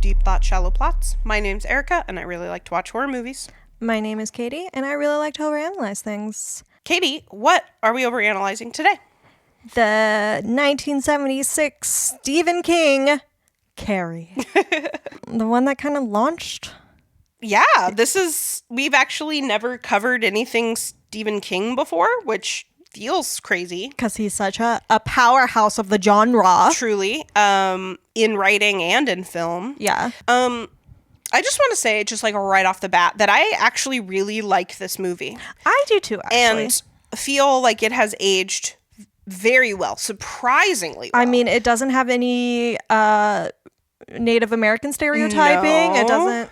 Deep Thought, Shallow Plots. My name's Erika, and I really like to watch horror movies. My name is Katy, and I really like to overanalyze things. Katy, what are we overanalyzing today? The 1976 Stephen King, Carrie. The one that kind of launched. Yeah, we've actually never covered anything Stephen King before, which feels crazy. Because he's such a powerhouse of the genre. Truly, in writing and in film. Yeah. I just want to say, just like right off the bat, that I actually really like this movie. I do too, actually. And feel like it has aged very well, surprisingly well. I mean, it doesn't have any Native American stereotyping. No.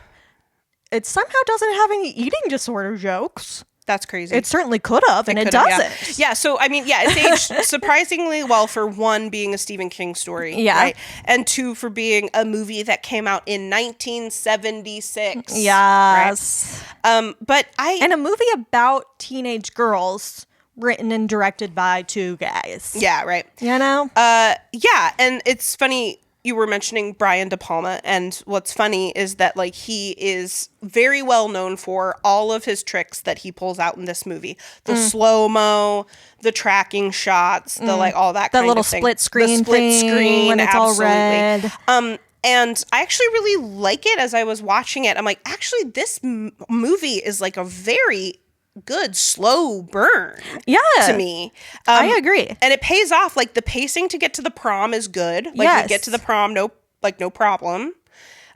It somehow doesn't have any eating disorder jokes. That's crazy. It certainly could have, and it doesn't. Yeah, so, I mean, yeah, it's aged surprisingly well for one, being a Stephen King story. Yeah. Right? And two, for being a movie that came out in 1976. Yes. Right? And a movie about teenage girls written and directed by two guys. Yeah, right. You know? Yeah, and it's funny you were mentioning Brian De Palma, and what's funny is that, like, he is very well known for all of his tricks that he pulls out in this movie. The slow-mo, the tracking shots, the, like, all that kind of thing. The little split screen The split thing screen, when it's absolutely. all red. And I actually really like it as I was watching it. I'm like, actually, this movie is, like, a very good slow burn to me. I agree. And it pays off. Like, the pacing to get to the prom is good. Like, we get to the prom, no problem.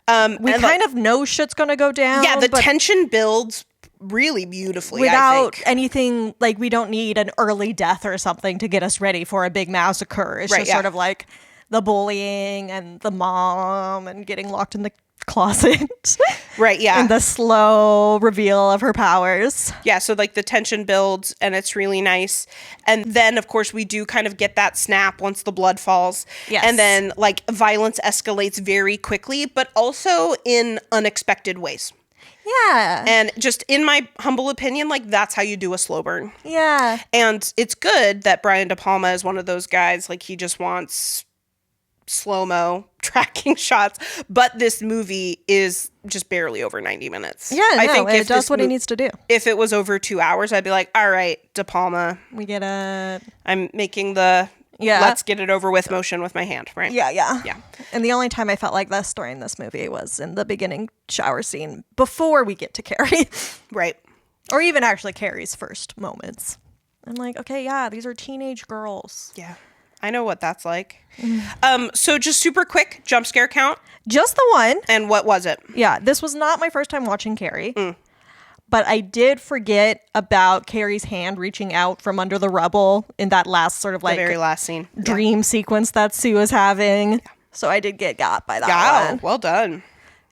We kind of know shit's gonna go down. Yeah, the tension builds really beautifully, without I think. anything, like, we don't need an early death or something to get us ready for a big massacre. It's just sort of like the bullying and the mom and getting locked in the closet. Right, yeah. And the slow reveal of her powers. Yeah, so, like, the tension builds, and it's really nice. And then, of course, we do kind of get that snap once the blood falls. Yes. And then, like, violence escalates very quickly, but also in unexpected ways. Yeah. And just in my humble opinion, like, that's how you do a slow burn. Yeah. And it's good that Brian De Palma is one of those guys, like, he just wants slow-mo tracking shots, but this movie is just barely over 90 minutes. Yeah, I think it does what it needs to do. If it was over 2 hours, I'd be like, all right, De Palma, we get it. I'm making the let's get it over with motion with my hand, right? Yeah. And the only time I felt like this during this movie was in the beginning shower scene before we get to Carrie. Right. Or even actually Carrie's first moments. I'm like, okay, yeah, these are teenage girls. Yeah. I know what that's like. So just super quick, jump scare count. Just the one. And what was it? Yeah, this was not my first time watching Carrie. But I did forget about Carrie's hand reaching out from under the rubble in that last sort of, like, the very last scene. Dream sequence that Sue was having. Yeah. So I did get got by that one. Well done.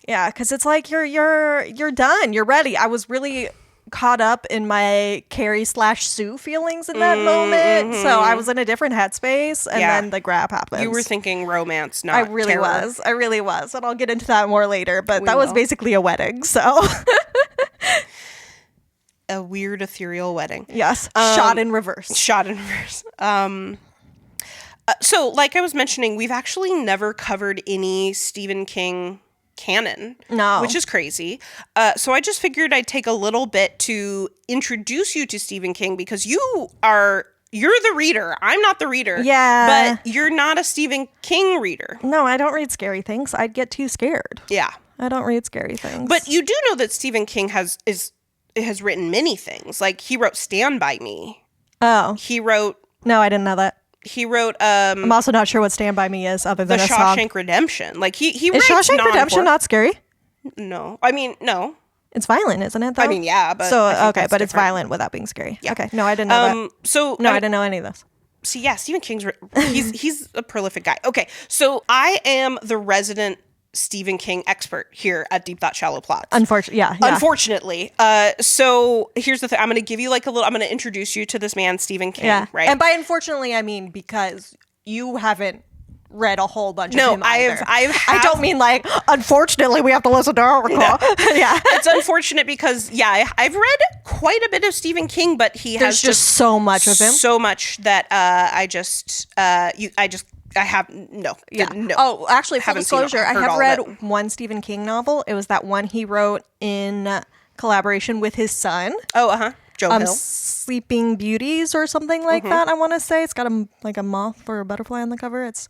Yeah, because it's like you're done. You're ready. I was really caught up in my Carrie/Sue feelings in that moment. So I was in a different headspace, and then the grab happens. You were thinking romance, not I really terror. was. I really was. And I'll get into that more later, but that was basically a wedding, so. A weird, ethereal wedding. Yes. Shot in reverse. So, like I was mentioning, we've actually never covered any Stephen King canon. No. Which is crazy. So I just figured I'd take a little bit to introduce you to Stephen King, because you're the reader. I'm not the reader. Yeah. But you're not a Stephen King reader. No, I don't read scary things. I'd get too scared. Yeah. I don't read scary things. But you do know that Stephen King has written many things. Like, he wrote Stand By Me. Oh. He wrote... No, I didn't know that. He wrote... I'm also not sure what Stand By Me is, other than The a song. Shawshank Redemption. Like, he is writes Shawshank Redemption not scary? No. I mean, no. It's violent, isn't it, though? I mean, yeah, but... So, okay, but different. it's violent without being scary. Yeah. Okay, no, I didn't know that. I didn't know any of this. See, yeah, Stephen King's... he's a prolific guy. Okay, so I am the resident Stephen King expert here at Deep Thought, Shallow Plots. Unfortunately. So here's the thing. I'm going to give you like I'm going to introduce you to this man, Stephen King, right? And by unfortunately, I mean because you haven't read a whole bunch of him either. I don't mean like, unfortunately, we have to listen to Oracle. No. Yeah. It's unfortunate because, yeah, I've read quite a bit of Stephen King, but he has just so much of him. So much that I just I have no. Yeah. No. Oh, actually, full Haven't seen it. disclosure, I Heard have all of read it. one Stephen King novel. It was that one he wrote in collaboration with his son. Oh, Joe Hill. Sleeping Beauties or something like that. I want to say it's got a moth or a butterfly on the cover. It's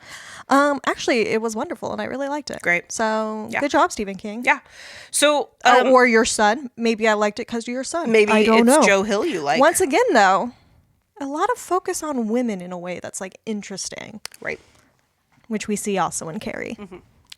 actually it was wonderful and I really liked it. Great. So good job, Stephen King. Yeah. So or your son. Maybe I liked it because of your son. maybe I don't know. Joe Hill you like. Once again, though, a lot of focus on women in a way that's like interesting, Right. which we see also in Carrie.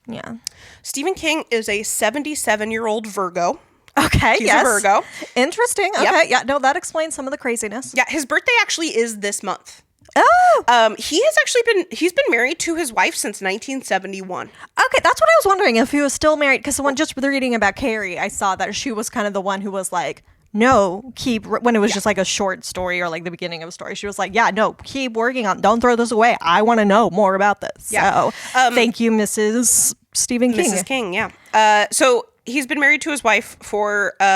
Yeah. Stephen King is a 77-year-old Virgo. Okay. He's a Virgo. Interesting. Yep. Okay. Yeah. No, that explains some of the craziness. Yeah, his birthday actually is this month. Oh. He's been married to his wife since 1971. Okay, that's what I was wondering if he was still married. Because when just reading about Carrie, I saw that she was kind of the one who was like, "No, keep." When it was just like a short story or like the beginning of a story, she was like, "Yeah, no, keep working on. Don't throw this away. I want to know more about this." Yeah. So, thank you, Mrs. Stephen King. Mrs. King, yeah. So he's been married to his wife for We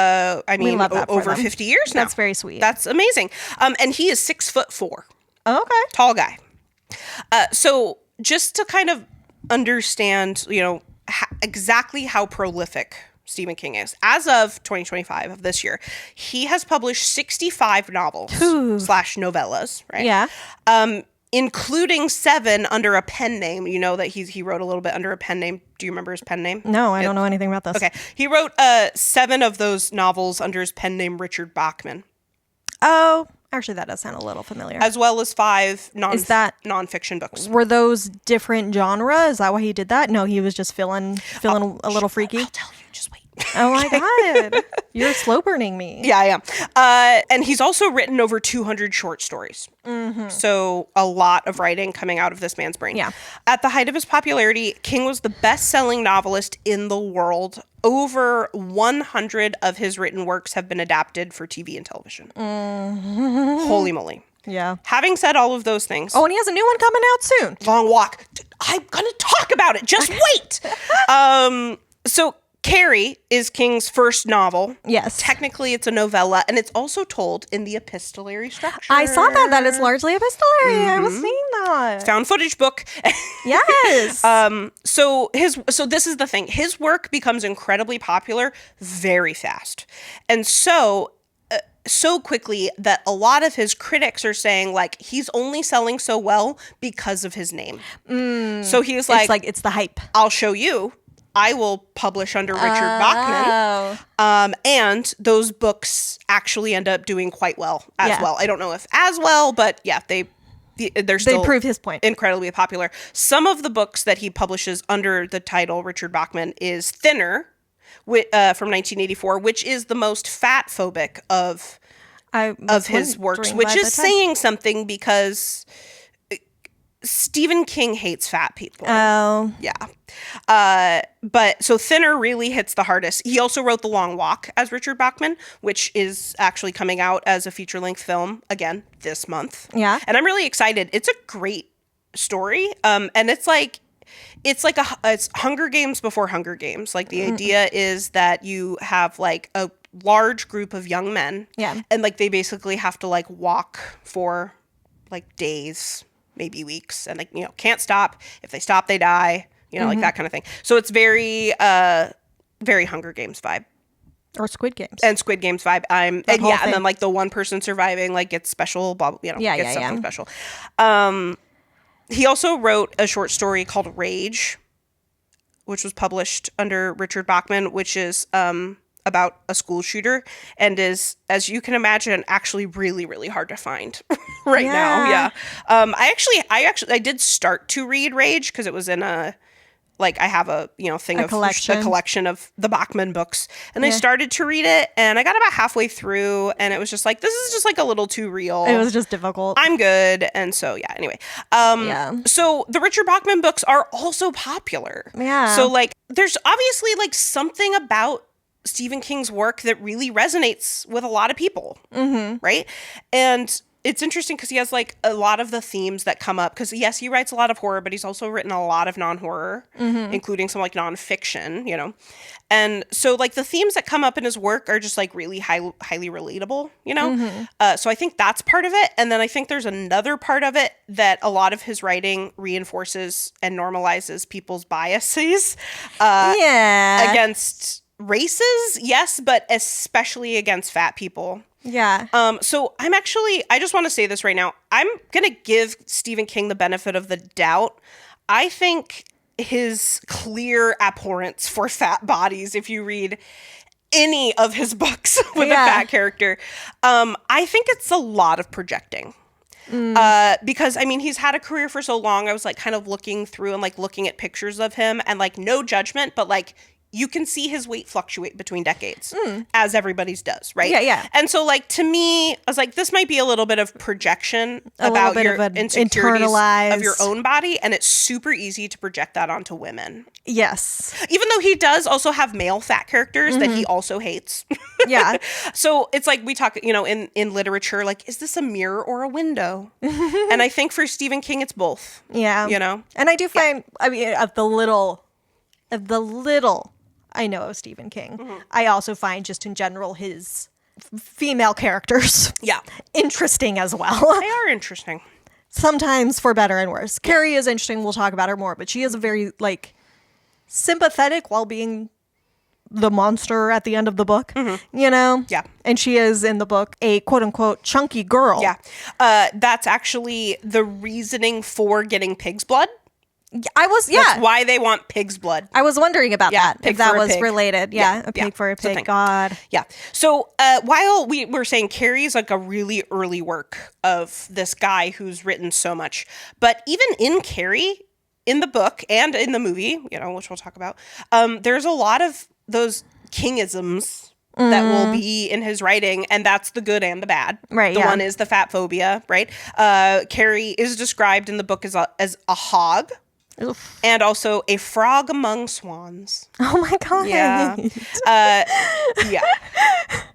love that for over them. 50 years now. That's very sweet. That's amazing. And he is 6'4". Okay. Tall guy. So just to kind of understand, exactly how prolific Stephen King is, as of 2025 of this year, he has published 65 novels / novellas, right? Yeah. Including 7 under a pen name. You know that he wrote a little bit under a pen name. Do you remember his pen name? No, I don't know anything about this. Okay. He wrote 7 of those novels under his pen name Richard Bachman. Oh, actually, that does sound a little familiar. As well as 5 nonfiction books. Were those different genre? Is that why he did that? No, he was just feeling a little freaky. I'll tell you. Just wait. Oh my god, you're slow burning me. Yeah, I am. And he's also written over 200 short stories. So a lot of writing coming out of this man's brain. Yeah. At the height of his popularity, King was the best-selling novelist in the world. Over 100 of his written works have been adapted for TV and television. Holy moly. Yeah. Having said all of those things. Oh, and he has a new one coming out soon. Long Walk. I'm going to talk about it. Just wait. So Carrie is King's first novel. Yes. Technically, it's a novella, and it's also told in the epistolary structure. I saw that it's largely epistolary. I was seeing that. Found footage book. Yes. So this is the thing. His work becomes incredibly popular very fast. And so quickly that a lot of his critics are saying like he's only selling so well because of his name. So he's like it's the hype. I'll show you. I will publish under Richard Bachman. And those books actually end up doing quite well as well. I don't know if as well, but yeah, they're still prove his point. Incredibly popular. Some of the books that he publishes under the title Richard Bachman is Thinner from 1984, which is the most fat phobic of his works, which is saying something because Stephen King hates fat people. Oh. Yeah. But so Thinner really hits the hardest. He also wrote The Long Walk as Richard Bachman, which is actually coming out as a feature-length film again this month. Yeah. And I'm really excited. It's a great story. And it's Hunger Games before Hunger Games. Like the idea is that you have like a large group of young men. Yeah. And like they basically have to like walk for like days, maybe weeks, and like can't stop. If they stop, they die. Like that kind of thing. So it's very very Hunger Games vibe. Or Squid Games. And Squid Games vibe. And then like the one person surviving like gets special, gets something special. He also wrote a short story called Rage, which was published under Richard Bachman, which is about a school shooter and is, as you can imagine, actually really, really hard to find right now. Yeah. I did start to read Rage because it was in a, like I have a, a collection of the Bachman books, and I started to read it and I got about halfway through and it was just like, this is just like a little too real. It was just difficult. I'm good. And so, yeah, anyway. So the Richard Bachman books are also popular. Yeah. So like, there's obviously like something about Stephen King's work that really resonates with a lot of people. Right. And it's interesting because he has like a lot of the themes that come up, because yes, he writes a lot of horror, but he's also written a lot of non-horror, including some like nonfiction, you know. And so like the themes that come up in his work are just like really highly relatable, you know. So I think that's part of it. And then I think there's another part of it that a lot of his writing reinforces and normalizes people's biases against races, yes, but especially against fat people. Yeah. So I just want to say this right now. I'm going to give Stephen King the benefit of the doubt. I think his clear abhorrence for fat bodies, if you read any of his books with a fat character, I think it's a lot of projecting. Because I mean, he's had a career for so long. I was like kind of looking through and like looking at pictures of him, and like no judgment, but like you can see his weight fluctuate between decades, as everybody's does, right? Yeah. And so, like, to me, I was like, this might be a little bit of projection about your insecurities of your own body, and it's super easy to project that onto women. Yes. Even though he does also have male fat characters that he also hates. Yeah. So it's like we talk, you know, in literature, like, is this a mirror or a window? And I think for Stephen King, it's both. Yeah. You know? And I do find, I mean, of the little I know of Stephen King, I also find just in general his female characters interesting as well. They are interesting. Sometimes for better and worse. Carrie is interesting. We'll talk about her more, but she is a very like sympathetic while being the monster at the end of the book, you know? Yeah. And she is in the book a quote unquote chunky girl. Yeah. That's actually the reasoning for getting pig's blood. That's why they want pig's blood. I was wondering about that, if that was related. Yeah, a pig for a pig. God. Yeah. So while we were saying Carrie's like a really early work of this guy who's written so much, but even in Carrie, in the book and in the movie, you know, which we'll talk about, there's a lot of those Kingisms that will be in his writing, and that's the good and the bad. Right. The one is the fat phobia, right? Carrie is described in the book as a hog. Oof. And also a frog among swans. Oh my God. Yeah.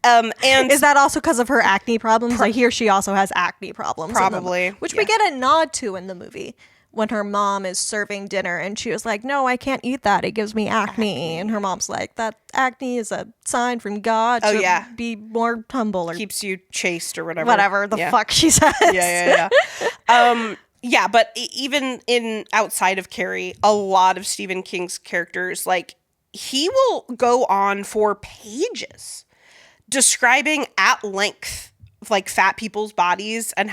And is that also because of her acne problems? I hear she also has acne problems. Probably. Which we get a nod to in the movie when her mom is serving dinner and she was like, no, I can't eat that. It gives me acne. And her mom's like, that acne is a sign from God to be more humble. Or keeps you chaste or whatever. Whatever the fuck she says. Yeah. Yeah, but even in outside of Carrie, a lot of Stephen King's characters, like, he will go on for pages describing at length, like, fat people's bodies and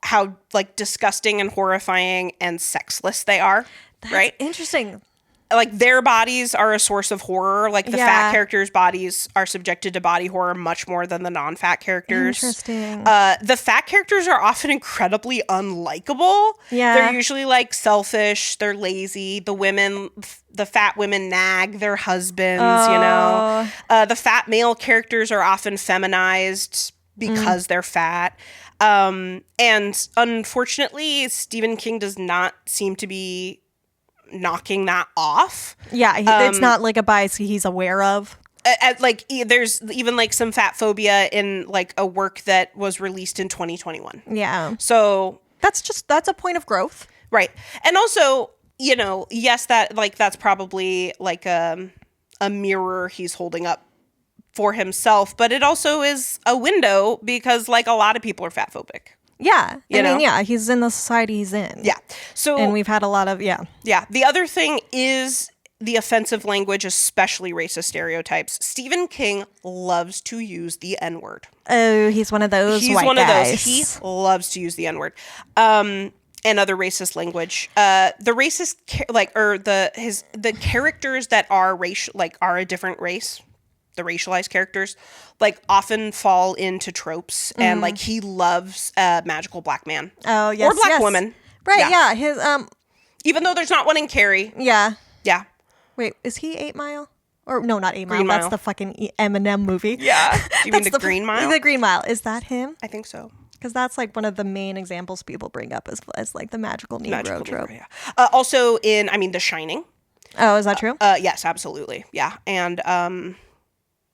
how disgusting and horrifying and sexless they are. That's right? Interesting. Like, their bodies are a source of horror. Like, the fat characters' bodies are subjected to body horror much more than the non-fat characters. Interesting. The fat characters are often incredibly unlikable. Yeah. They're usually, like, selfish. They're lazy. The fat women nag their husbands, you know. The fat male characters are often feminized because they're fat. And unfortunately, Stephen King does not seem to be knocking that off. It's not like a bias he's aware of. There's even like some fat phobia in like a work that was released in 2021. Yeah. So that's a point of growth. Right. And also, you know, yes, that's probably like a mirror he's holding up for himself, but it also is a window because like a lot of people are fat phobic. Yeah. I mean, he's in the society he's in. Yeah. So, and we've had a lot of, Yeah. The other thing is the offensive language, especially racist stereotypes. Stephen King loves to use the N-word. Oh, he's one of those He's white one guys. of those. He loves to use the N-word. And other racist language. The racist, the characters that are racial, like are a different race, the racialized characters, like often fall into tropes, and like he loves a magical black man. Oh yes, or black woman. Right? Yeah. His even though there's not one in Carrie. Yeah. Yeah. Wait, is he 8 Mile? Or no, not 8 Mile. Green Mile. That's the fucking Eminem movie. Yeah. Do you mean the Green Mile? The Green Mile. Is that him? I think so. Because that's like one of the main examples people bring up as like the magical Negro trope. Yeah. Also in, The Shining. Oh, is that true? Yes, absolutely. Yeah. And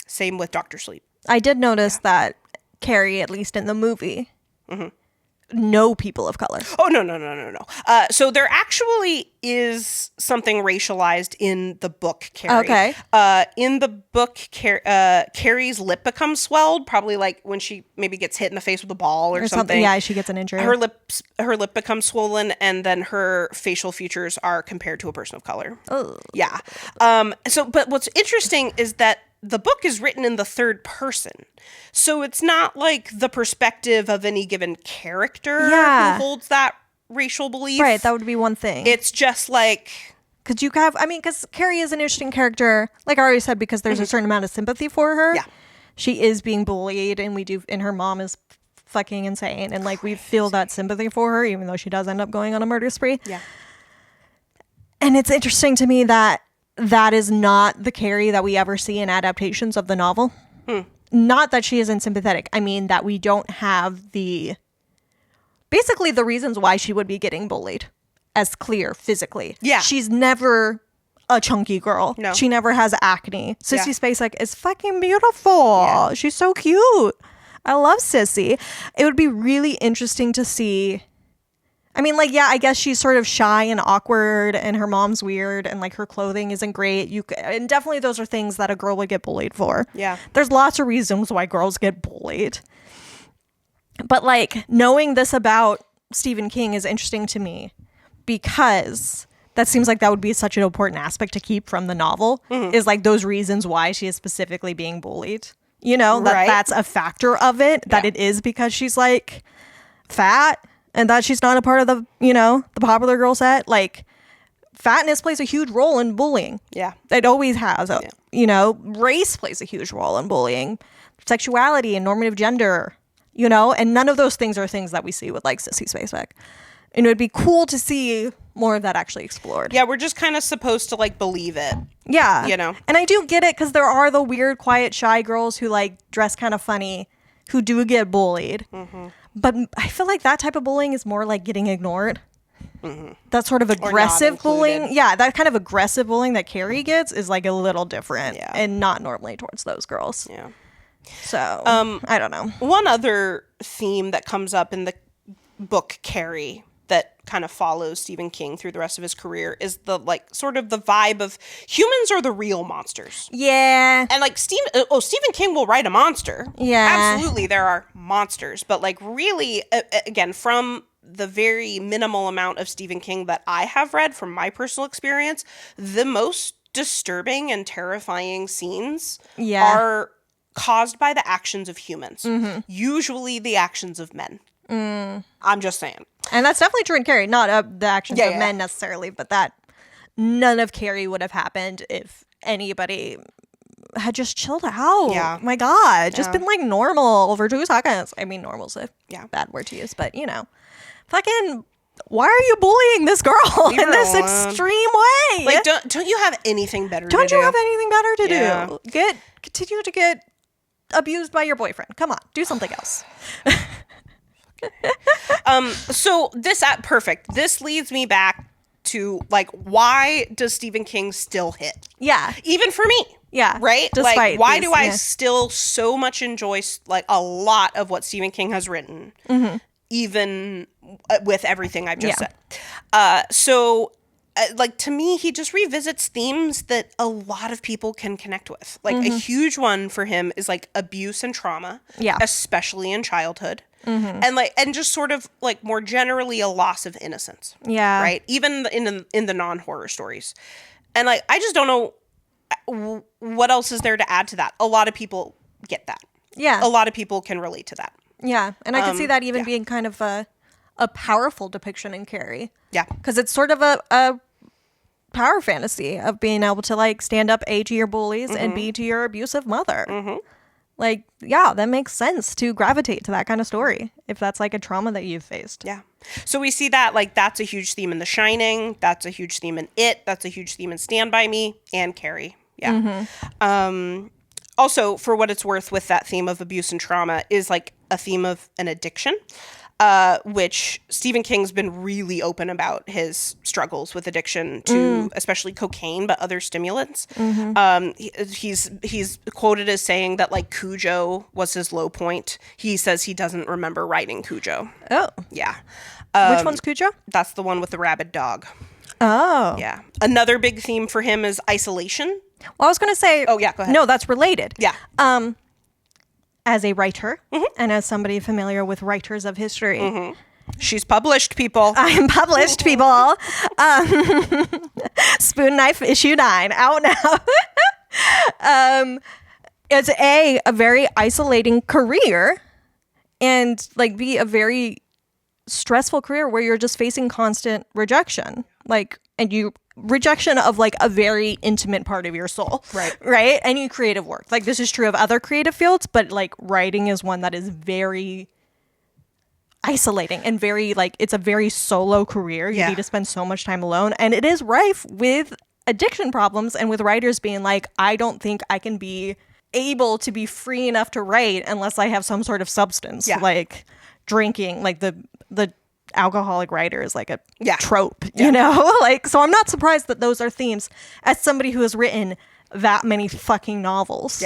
same with Dr. Sleep. I did notice that Carrie, at least in the movie, no people of color. Oh, no. So there actually is something racialized in the book, Carrie. Okay. In the book, Carrie's lip becomes swelled, probably like when she maybe gets hit in the face with a ball or something. Yeah, she gets an injury. Her lip becomes swollen, and then her facial features are compared to a person of color. Oh. Yeah. But what's interesting is that the book is written in the third person. So it's not like the perspective of any given character who holds that racial belief. Right, that would be one thing. It's just like... Because Carrie is an interesting character, like I already said, because there's a certain amount of sympathy for her. Yeah. She is being bullied, and her mom is fucking insane, and like we feel that sympathy for her, even though she does end up going on a murder spree. Yeah. And it's interesting to me that is not the Carrie that we ever see in adaptations of the novel. Not that she isn't sympathetic. I mean that we don't have basically the reasons why she would be getting bullied as clear physically. Yeah. She's never a chunky girl. No. She never has acne. Sissy Spacek is fucking beautiful. Yeah. She's so cute. I love Sissy. It would be really interesting to see. I mean, like, yeah, I guess she's sort of shy and awkward, and her mom's weird, and like her clothing isn't great. And definitely those are things that a girl would get bullied for. Yeah. There's lots of reasons why girls get bullied. But like knowing this about Stephen King is interesting to me because that seems like that would be such an important aspect to keep from the novel is like those reasons why she is specifically being bullied. You know, that's a factor of it, that it is because she's like fat. And that she's not a part of the, the popular girl set. Like, fatness plays a huge role in bullying. Yeah. It always has. Race plays a huge role in bullying. Sexuality and normative gender, and none of those things are things that we see with, like, Sissy Spacek. And it would be cool to see more of that actually explored. Yeah, we're just kind of supposed to, like, believe it. Yeah. And I do get it, because there are the weird, quiet, shy girls who, like, dress kind of funny, who do get bullied. But I feel like that type of bullying is more like getting ignored. That sort of aggressive bullying. Yeah, that kind of aggressive bullying that Carrie gets is like a little different and not normally towards those girls. Yeah. So, I don't know. One other theme that comes up in the book Carrie that kind of follows Stephen King through the rest of his career is the like sort of the vibe of humans are the real monsters. Yeah. And like Stephen King will write a monster. Yeah. Absolutely, there are monsters, but like really, again, from the very minimal amount of Stephen King that I have read from my personal experience, the most disturbing and terrifying scenes are caused by the actions of humans. Usually the actions of men. I'm just saying. And that's definitely true in Carrie. Not the actions of men necessarily, but that none of Carrie would have happened if anybody had just chilled out. Yeah. My God. Just been like normal for 2 seconds. I mean, normal's a bad word to use, but fucking, why are you bullying this girl in this extreme way? Like, don't you have anything better to do? Don't you have anything better to do? Continue to get abused by your boyfriend. Come on, do something else. So perfect. This leads me back to like, why does Stephen King still hit? Yeah. Even for me. Yeah. Right? Like, why do I still so much enjoy like a lot of what Stephen King has written, even with everything I've just said? Like, to me, he just revisits themes that a lot of people can connect with. Like, a huge one for him is like abuse and trauma, especially in childhood. And just sort of like more generally a loss of innocence. Yeah. Right. Even in the non-horror stories. And like, I just don't know what else is there to add to that. A lot of people get that. Yeah. A lot of people can relate to that. Yeah. And I can see that even being kind of a powerful depiction in Carrie. Yeah. Because it's sort of a power fantasy of being able to like stand up A, to your bullies and B, to your abusive mother. Like, yeah, that makes sense to gravitate to that kind of story if that's like a trauma that you've faced. Yeah. So we see that like that's a huge theme in The Shining. That's a huge theme in It. That's a huge theme in Stand By Me and Carrie. Yeah. Also, for what it's worth with that theme of abuse and trauma is like a theme of an addiction. which Stephen King's been really open about his struggles with addiction to especially cocaine, but other stimulants. He's quoted as saying that like Cujo was his low point. He says he doesn't remember writing Cujo. Oh. Yeah. Which one's Cujo? That's the one with the rabid dog. Oh. Yeah. Another big theme for him is isolation. Well, I was going to say... Oh, yeah, go ahead. No, that's related. Yeah. As a writer, and as somebody familiar with writers of history... She's published, people. I'm published, people. Spoon Knife issue 9 out now. It's a very isolating career, and like be a very stressful career where you're just facing constant rejection, rejection of like a very intimate part of your soul, right? Any creative work, like this is true of other creative fields, but like writing is one that is very isolating and very like it's a very solo career. You need to spend so much time alone, and it is rife with addiction problems and with writers being like, I don't think I can be able to be free enough to write unless I have some sort of substance, like drinking. Like the alcoholic writer is like a trope, you know. Like, so I'm not surprised that those are themes as somebody who has written that many fucking novels.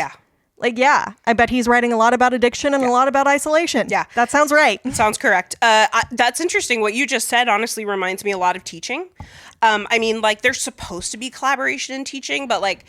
Like, yeah, I bet he's writing a lot about addiction and a lot about isolation. Yeah. That sounds right. Sounds correct. That's interesting. What you just said honestly reminds me a lot of teaching. I mean, like, there's supposed to be collaboration in teaching, but, like,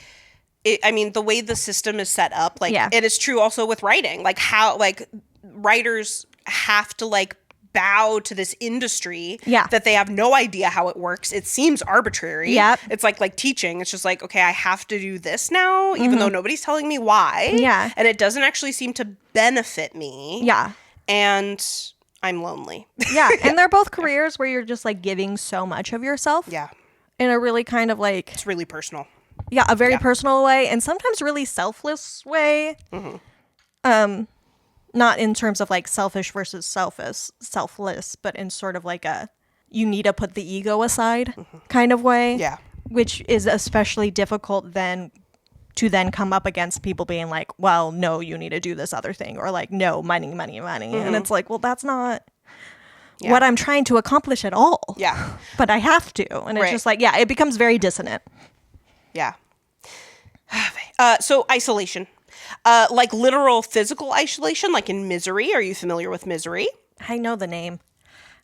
the way the system is set up, like, it is true also with writing. Like, how, like, writers have to, like, bow to this industry that they have no idea how it works. It seems arbitrary. It's like teaching. It's just like, okay, I have to do this now, even though nobody's telling me why. And it doesn't actually seem to benefit me. And I'm lonely. And they're both careers where you're just like giving so much of yourself. In a really kind of like... It's really personal. A very personal way, and sometimes really selfless way. Not in terms of like selfish versus selfless, but in sort of like a you need to put the ego aside kind of way. Which is especially difficult then to then come up against people being like, well, no, you need to do this other thing, or like, no, money. And it's like, well, that's not what I'm trying to accomplish at all. But I have to. And it's just like, it becomes very dissonant. So isolation. Like literal physical isolation, like in Misery. Are you familiar with Misery? I know the name.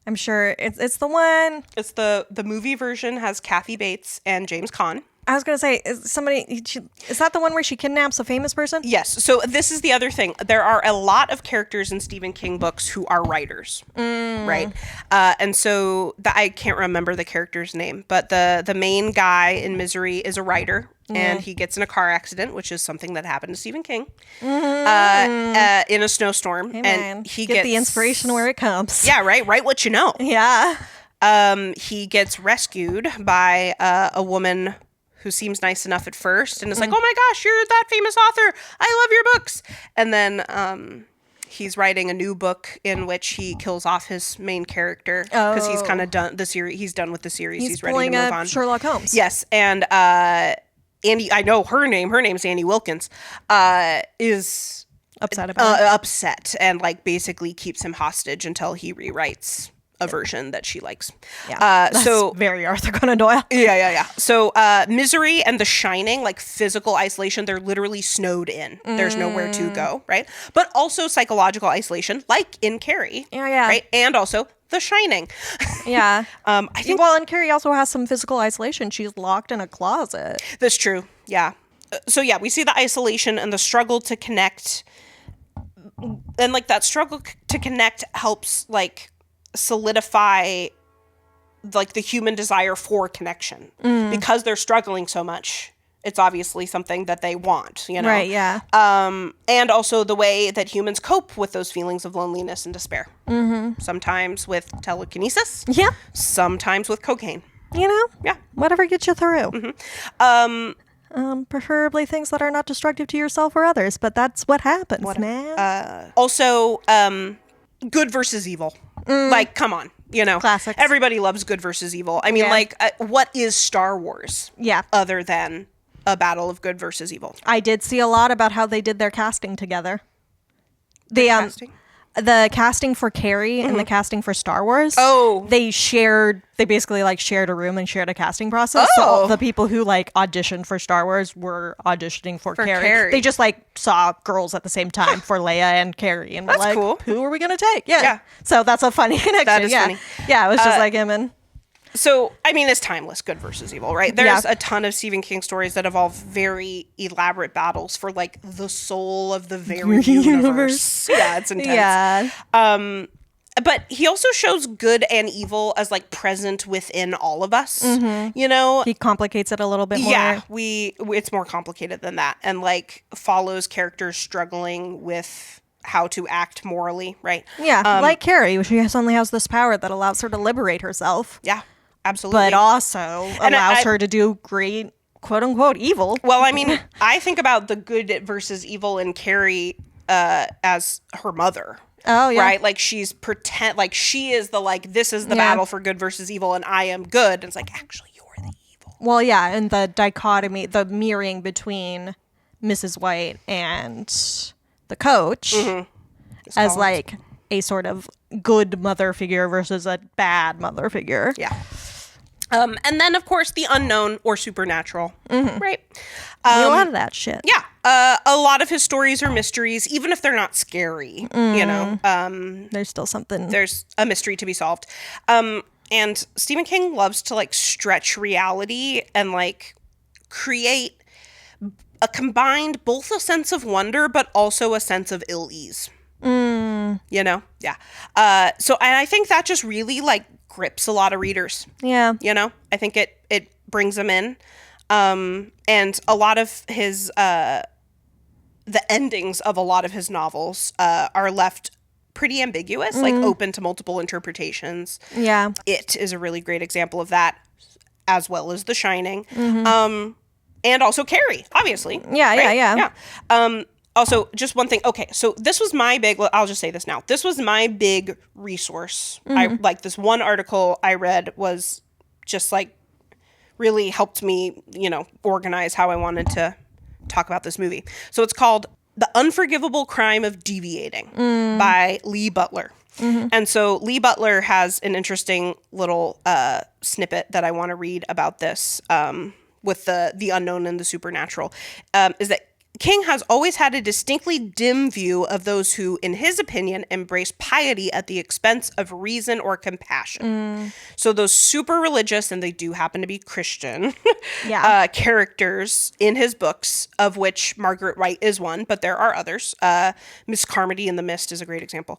I'm sure it's the one. It's the movie version has Kathy Bates and James Caan. I was going to say, is that the one where she kidnaps a famous person? Yes. So this is the other thing. There are a lot of characters in Stephen King books who are writers, right? And so I can't remember the character's name, but the main guy in Misery is a writer, and he gets in a car accident, which is something that happened to Stephen King, in a snowstorm. Hey, and he gets the inspiration where it comes. Yeah, right. Write what you know. He gets rescued by a woman who seems nice enough at first and is like, oh my gosh, you're that famous author. I love your books. And then he's writing a new book in which he kills off his main character because he's kind of done the series. He's done with the series. He's ready to move on. Sherlock Holmes. Yes. And Andy, I know her name. Her name's Annie Wilkins, is upset about it. Upset and like basically keeps him hostage until he rewrites a version that she likes. That's very Arthur Conan Doyle. So Misery and The Shining, like physical isolation, they're literally snowed in. There's nowhere to go, right? But also psychological isolation, like in Carrie, right? And also The Shining. I think. Well, and Carrie also has some physical isolation. She's locked in a closet. That's true. So we see the isolation and the struggle to connect, and like that struggle to connect helps like solidify like the human desire for connection because they're struggling so much. It's obviously something that they want, you know? Right, yeah. And also the way that humans cope with those feelings of loneliness and despair. Sometimes with telekinesis. Sometimes with cocaine. You know? Whatever gets you through. Preferably things that are not destructive to yourself or others, but that's what happens, man. Also, good versus evil. Like, come on, you know. Classics. Everybody loves good versus evil. I mean, like, what is Star Wars? Other than a battle of good versus evil. I did see a lot about how they did their casting together. Casting? the casting for Carrie and the casting for Star Wars. Oh. They basically like shared a room and shared a casting process. Oh. So the people who like auditioned for Star Wars were auditioning for Carrie. Carrie. They just like saw girls at the same time for Leia and Carrie and were That's like, cool. who are we going to take? Yeah. Yeah. So that's a funny connection. That is funny. Yeah, it was just like him and... So, I mean, it's timeless, good versus evil, right? There's a ton of Stephen King stories that involve very elaborate battles for, like, the soul of the very universe. Yeah, it's intense. Yeah. But he also shows good and evil as, like, present within all of us, you know? He complicates it a little bit more. Yeah, it's more complicated than that. And, like, follows characters struggling with how to act morally, right? Yeah, like Carrie, she suddenly has this power that allows her to liberate herself. Yeah, absolutely. But also allows her to do great, quote unquote, evil. Well, I mean, I think about the good versus evil in Carrie as her mother. Oh, yeah. Right? Like, she is the, like, this is the battle for good versus evil, and I am good. And it's like, actually, you're the evil. Well, yeah, and the dichotomy, the mirroring between Mrs. White and the coach as, like, a sort of good mother figure versus a bad mother figure. Yeah. And then, of course, the unknown or supernatural, right? A lot of that shit. Yeah. A lot of his stories are mysteries, even if they're not scary, you know. There's still something. There's a mystery to be solved. And Stephen King loves to, like, stretch reality and, like, create a combined both a sense of wonder, but also a sense of ill ease. You know? Yeah. So, and I think that just really, like, grips a lot of readers. Yeah. You know? I think it brings them in. And a lot of his, the endings of a lot of his novels, are left pretty ambiguous, like open to multiple interpretations. Yeah. It is a really great example of that, as well as The Shining. And also Carrie, obviously. Yeah, right? yeah. Also, just one thing. Okay, so this was my big, I'll just say this now. This was my big resource. Like, this one article I read was just, like, really helped me, you know, organize how I wanted to talk about this movie. So it's called The Unforgivable Crime of Deviating by Lee Butler. And so Lee Butler has an interesting little snippet that I want to read about this with the unknown and the supernatural, is that King has always had a distinctly dim view of those who, in his opinion, embrace piety at the expense of reason or compassion. So those super religious, and they do happen to be Christian, characters in his books, of which Margaret White is one, but there are others. Miss Carmody in The Mist is a great example.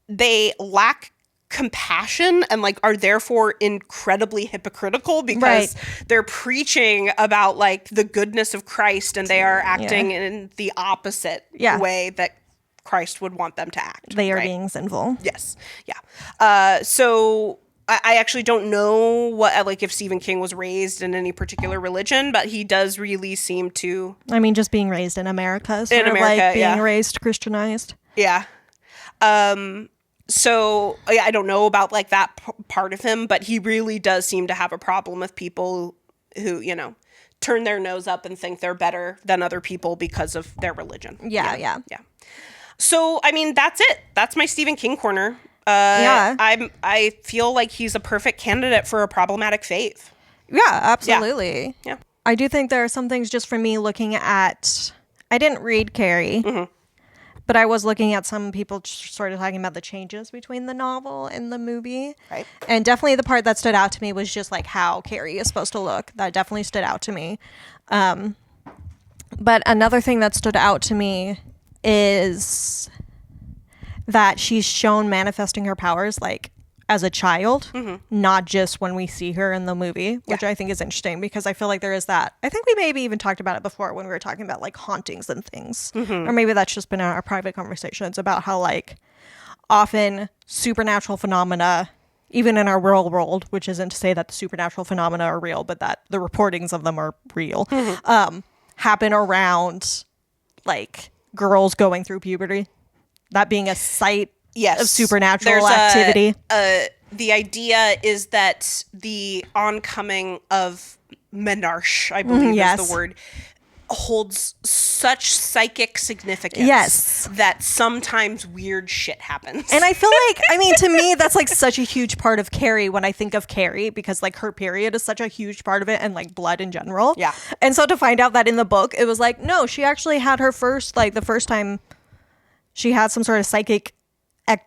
They lack compassion and, like, are therefore incredibly hypocritical because they're preaching about, like, the goodness of Christ, and they are acting in the opposite way that Christ would want them to act. They are being sinful. Yes. Yeah. So I actually don't know what, like, if Stephen King was raised in any particular religion, but he does really seem to. I mean, just being raised in America, sort of like being raised Christianized. Yeah. So, yeah, I don't know about, like, that part of him, but he really does seem to have a problem with people who, you know, turn their nose up and think they're better than other people because of their religion. Yeah. So, I mean, that's it. That's my Stephen King corner. I feel like he's a perfect candidate for a problematic faith. Yeah, absolutely. Yeah. I do think there are some things just for me looking at. I didn't read Carrie. But I was looking at some people sort of talking about the changes between the novel and the movie. Right. And definitely the part that stood out to me was just, like, how Carrie is supposed to look. That definitely stood out to me. But another thing that stood out to me is that she's shown manifesting her powers, like, as a child, not just when we see her in the movie, which I think is interesting because I feel like there is that. I think we maybe even talked about it before when we were talking about, like, hauntings and things. Or maybe that's just been in our private conversations about how, like, often supernatural phenomena, even in our real world, which isn't to say that the supernatural phenomena are real, but that the reportings of them are real, happen around, like, girls going through puberty. That being a site of supernatural activity. The idea is that the oncoming of menarche, I believe is the word, holds such psychic significance. Yes. That sometimes weird shit happens. And I feel like, I mean, to me, that's like such a huge part of Carrie when I think of Carrie, because like her period is such a huge part of it, and like blood in general. Yeah. And so to find out that in the book, it was like, no, she actually had her first, like the first time she had some sort of psychic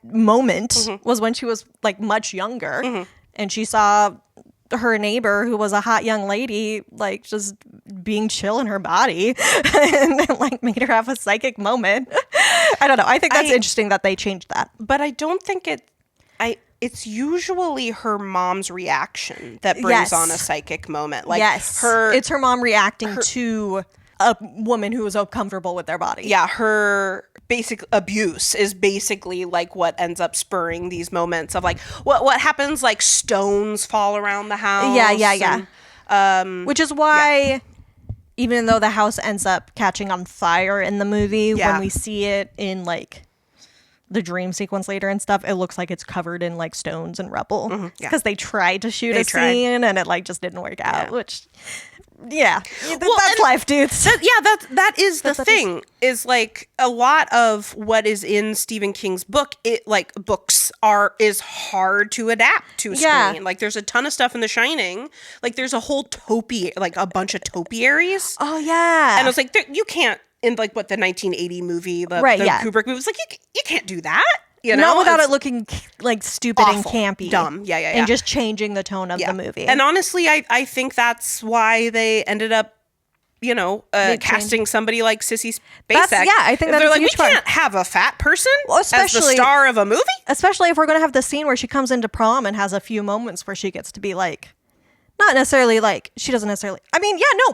moment was when she was like much younger, and she saw her neighbor, who was a hot young lady, like just being chill in her body, and then, like made her have a psychic moment. I don't know. I think that's interesting that they changed that. But I don't think it's usually her mom's reaction that brings on a psychic moment. Like it's her mom reacting to a woman who is uncomfortable with their body. Yeah, her basic abuse is basically like what ends up spurring these moments of like what happens, like stones fall around the house. Which is why even though the house ends up catching on fire in the movie, when we see it in like the dream sequence later and stuff, it looks like it's covered in like stones and rubble because they tried to shoot scene and it like just didn't work out, which that's life, dudes. That is the thing. Is like a lot of what is in Stephen King's book, books is hard to adapt to screen. Like there's a ton of stuff in The Shining. Like there's a whole a bunch of topiaries. Oh yeah. And it's like you can't, in like what the 1980 movie, the Kubrick movie, was like you can't do that. You know? Not without it looking like stupid awful, and campy. Dumb. Yeah. And just changing the tone of the movie. And honestly, I think that's why they ended up, casting somebody like Sissy Spacek. I think that's they're like, we part. can't have a fat person as the especially star of a movie. Especially if we're going to have the scene where she comes into prom and has a few moments where she gets to be like, not necessarily like, she doesn't necessarily,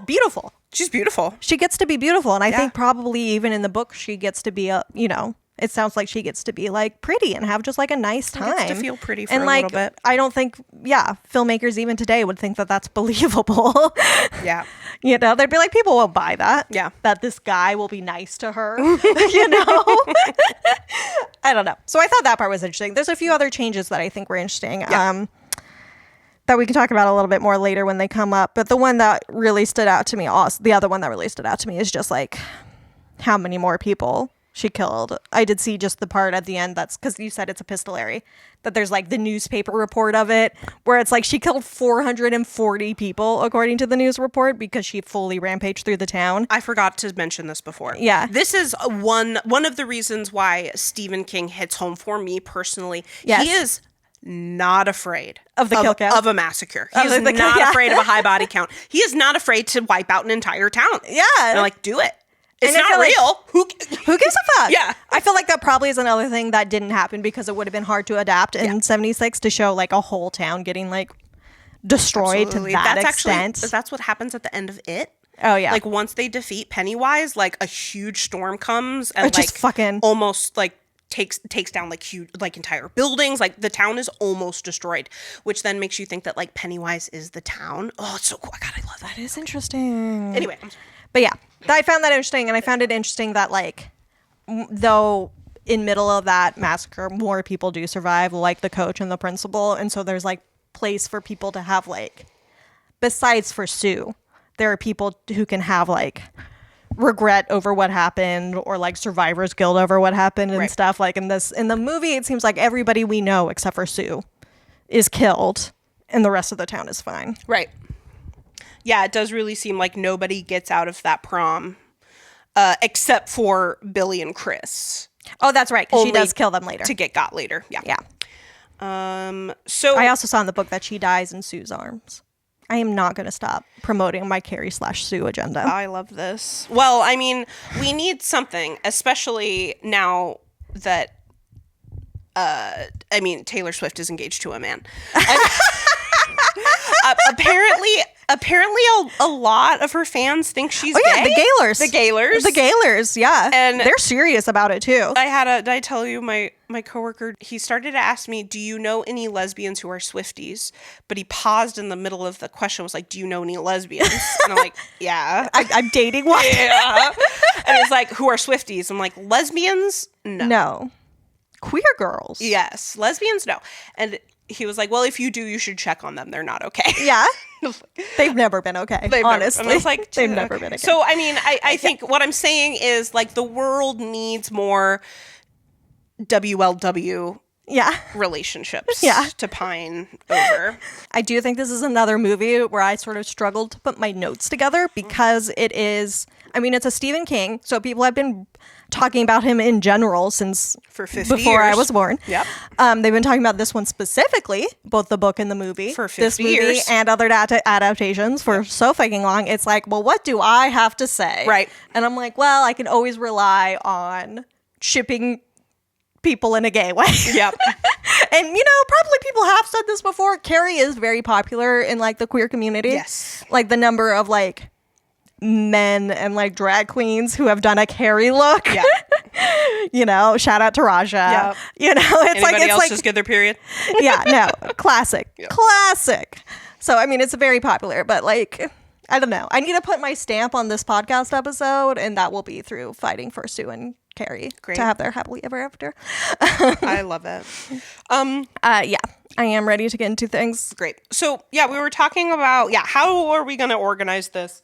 beautiful. She's beautiful. She gets to be beautiful. And I think probably even in the book, she gets to be it sounds like she gets to be like pretty and have just like a nice time. She gets to feel pretty for and a like, little bit. I don't think, filmmakers even today would think that that's believable. Yeah. They'd be like, people won't buy that. Yeah. That this guy will be nice to her. I don't know. So I thought that part was interesting. There's a few other changes that I think were interesting. Yeah. That we can talk about a little bit more later when they come up. But the one that really stood out to me, the other one that really stood out to me is just like how many more people she killed. I did see just the part at the end that's because you said it's epistolary, that there's like the newspaper report of it where it's like she killed 440 people according to the news report because she fully rampaged through the town. I forgot to mention this before. Yeah. This is one of the reasons why Stephen King hits home for me personally. Yes. He is not afraid of the kill count of a massacre. He is not afraid of a high body count. He is not afraid to wipe out an entire town. Yeah. And like, do it. It's not like, real. Who gives a fuck? Yeah. I feel like that probably is another thing that didn't happen because it would have been hard to adapt in 76 to show like a whole town getting like destroyed to that extent. That's what happens at the end of It. Oh yeah. Like once they defeat Pennywise, like a huge storm comes and it just fucking almost like takes down like huge like entire buildings. Like the town is almost destroyed, which then makes you think that like Pennywise is the town. Oh, it's so cool. God, I love that. That is interesting. Anyway, but yeah, I found that interesting, and I found it interesting that like though in middle of that massacre more people do survive, like the coach and the principal, and so there's like place for people to have like, besides for Sue, there are people who can have like regret over what happened or like survivor's guilt over what happened and stuff. Like in the movie it seems like everybody we know except for Sue is killed and the rest of the town is fine. Right. Yeah, it does really seem like nobody gets out of that prom except for Billy and Chris. Oh, that's right, because she does kill them later. To get got later. Yeah. So I also saw in the book that she dies in Sue's arms. I am not going to stop promoting my Carrie/Sue agenda. I love this. Well, I mean, we need something, especially now that, Taylor Swift is engaged to a man. Apparently a lot of her fans think she's gay. The Gaylors, yeah. And they're serious about it too. Did I tell you my coworker, he started to ask me, do you know any lesbians who are Swifties? But he paused in the middle of the question, was like, do you know any lesbians? And I'm like, yeah. I'm dating one. Yeah. And it's like, who are Swifties? I'm like, lesbians? No. Queer girls. Yes. Lesbians? No. And he was like, well, if you do, you should check on them. They're not okay. Yeah. They've never been okay, honestly. And it's like, they've never been okay. So, I mean, I think what I'm saying is, like, the world needs more WLW relationships to pine over. I do think this is another movie where I sort of struggled to put my notes together because it is, I mean, it's a Stephen King, so people have been talking about him in general since for 50 before years. I was born. Yep. They've been talking about this one specifically, both the book and the movie, for 50 this movie years. and other adaptations for so fucking long. It's like, well, what do I have to say? Right. And I'm like, well, I can always rely on shipping people in a gay way. Yep. And, you know, probably people have said this before. Carrie is very popular in, like, the queer community. Yes. Like, the number of, like, men and, like, drag queens who have done a Carrie look. Yeah. You know, shout out to Raja. Yep. You know, it's Anybody it's else like, just get their period? yeah, no, classic. Yep. Classic. So, I mean, it's very popular, but, like, I don't know. I need to put my stamp on this podcast episode, and that will be through fighting for Sue and Carrie to have their happily ever after. I love it. Yeah, I am ready to get into things. Great. So, yeah, we were talking about, how are we going to organize this?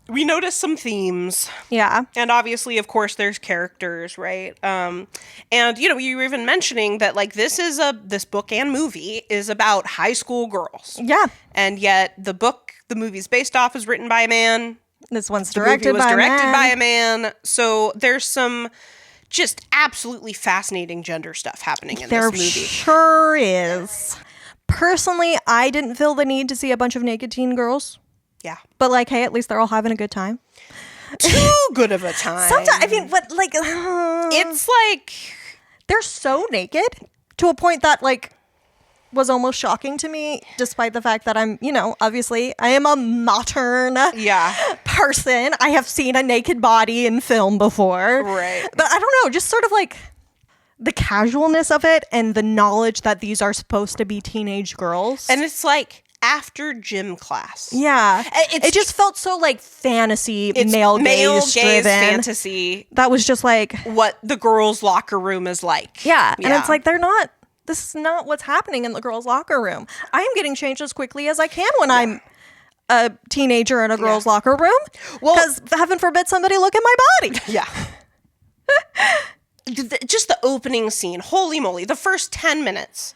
We noticed some themes. Yeah. And obviously, of course, there's characters, right? And, you know, you were even mentioning that, like, this book and movie is about high school girls. Yeah. And yet the movie's based off is written by a man. This one's directed by a man. So there's some just absolutely fascinating gender stuff happening in this movie. There sure is. Personally, I didn't feel the need to see a bunch of naked teen girls. Yeah. But, like, hey, at least they're all having a good time. Too good of a time. Sometimes, I mean, but, like... it's like... They're so naked to a point that, like, was almost shocking to me, despite the fact that I'm, you know, obviously, I am a modern person. I have seen a naked body in film before. Right. But I don't know, just sort of, like, the casualness of it and the knowledge that these are supposed to be teenage girls. And it's like... after gym class. Yeah. It just felt so, like, fantasy, male gaze driven. Fantasy. That was just like... what the girls' locker room is like. Yeah. And it's like, this is not what's happening in the girls' locker room. I am getting changed as quickly as I can when I'm a teenager in a girls' locker room. Well, because heaven forbid somebody look at my body. Yeah. Just the opening scene. Holy moly. The first 10 minutes.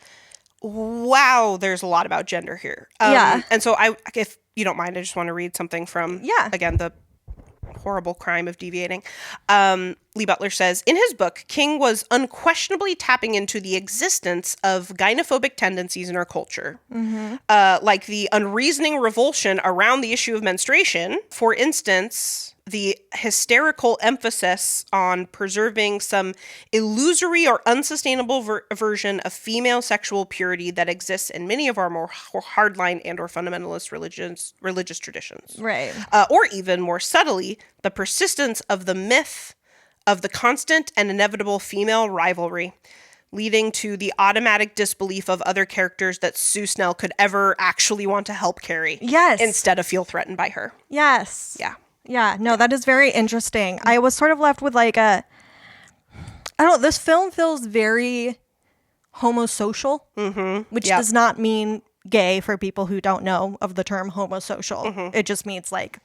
Wow, there's a lot about gender here. And so if you don't mind, I just want to read something from, again, the horrible crime of deviating. Lee Butler says, in his book, King was unquestionably tapping into the existence of gynophobic tendencies in our culture, like the unreasoning revulsion around the issue of menstruation. For instance, the hysterical emphasis on preserving some illusory or unsustainable version of female sexual purity that exists in many of our more hardline and or fundamentalist religious traditions. Right. Or even more subtly, the persistence of the myth of the constant and inevitable female rivalry, leading to the automatic disbelief of other characters that Sue Snell could ever actually want to help Carrie. Yes. Instead of feel threatened by her. Yes. Yeah. Yeah, no, that is very interesting. I was sort of left with like I don't know, this film feels very homosocial, which does not mean gay for people who don't know of the term homosocial. It just means like...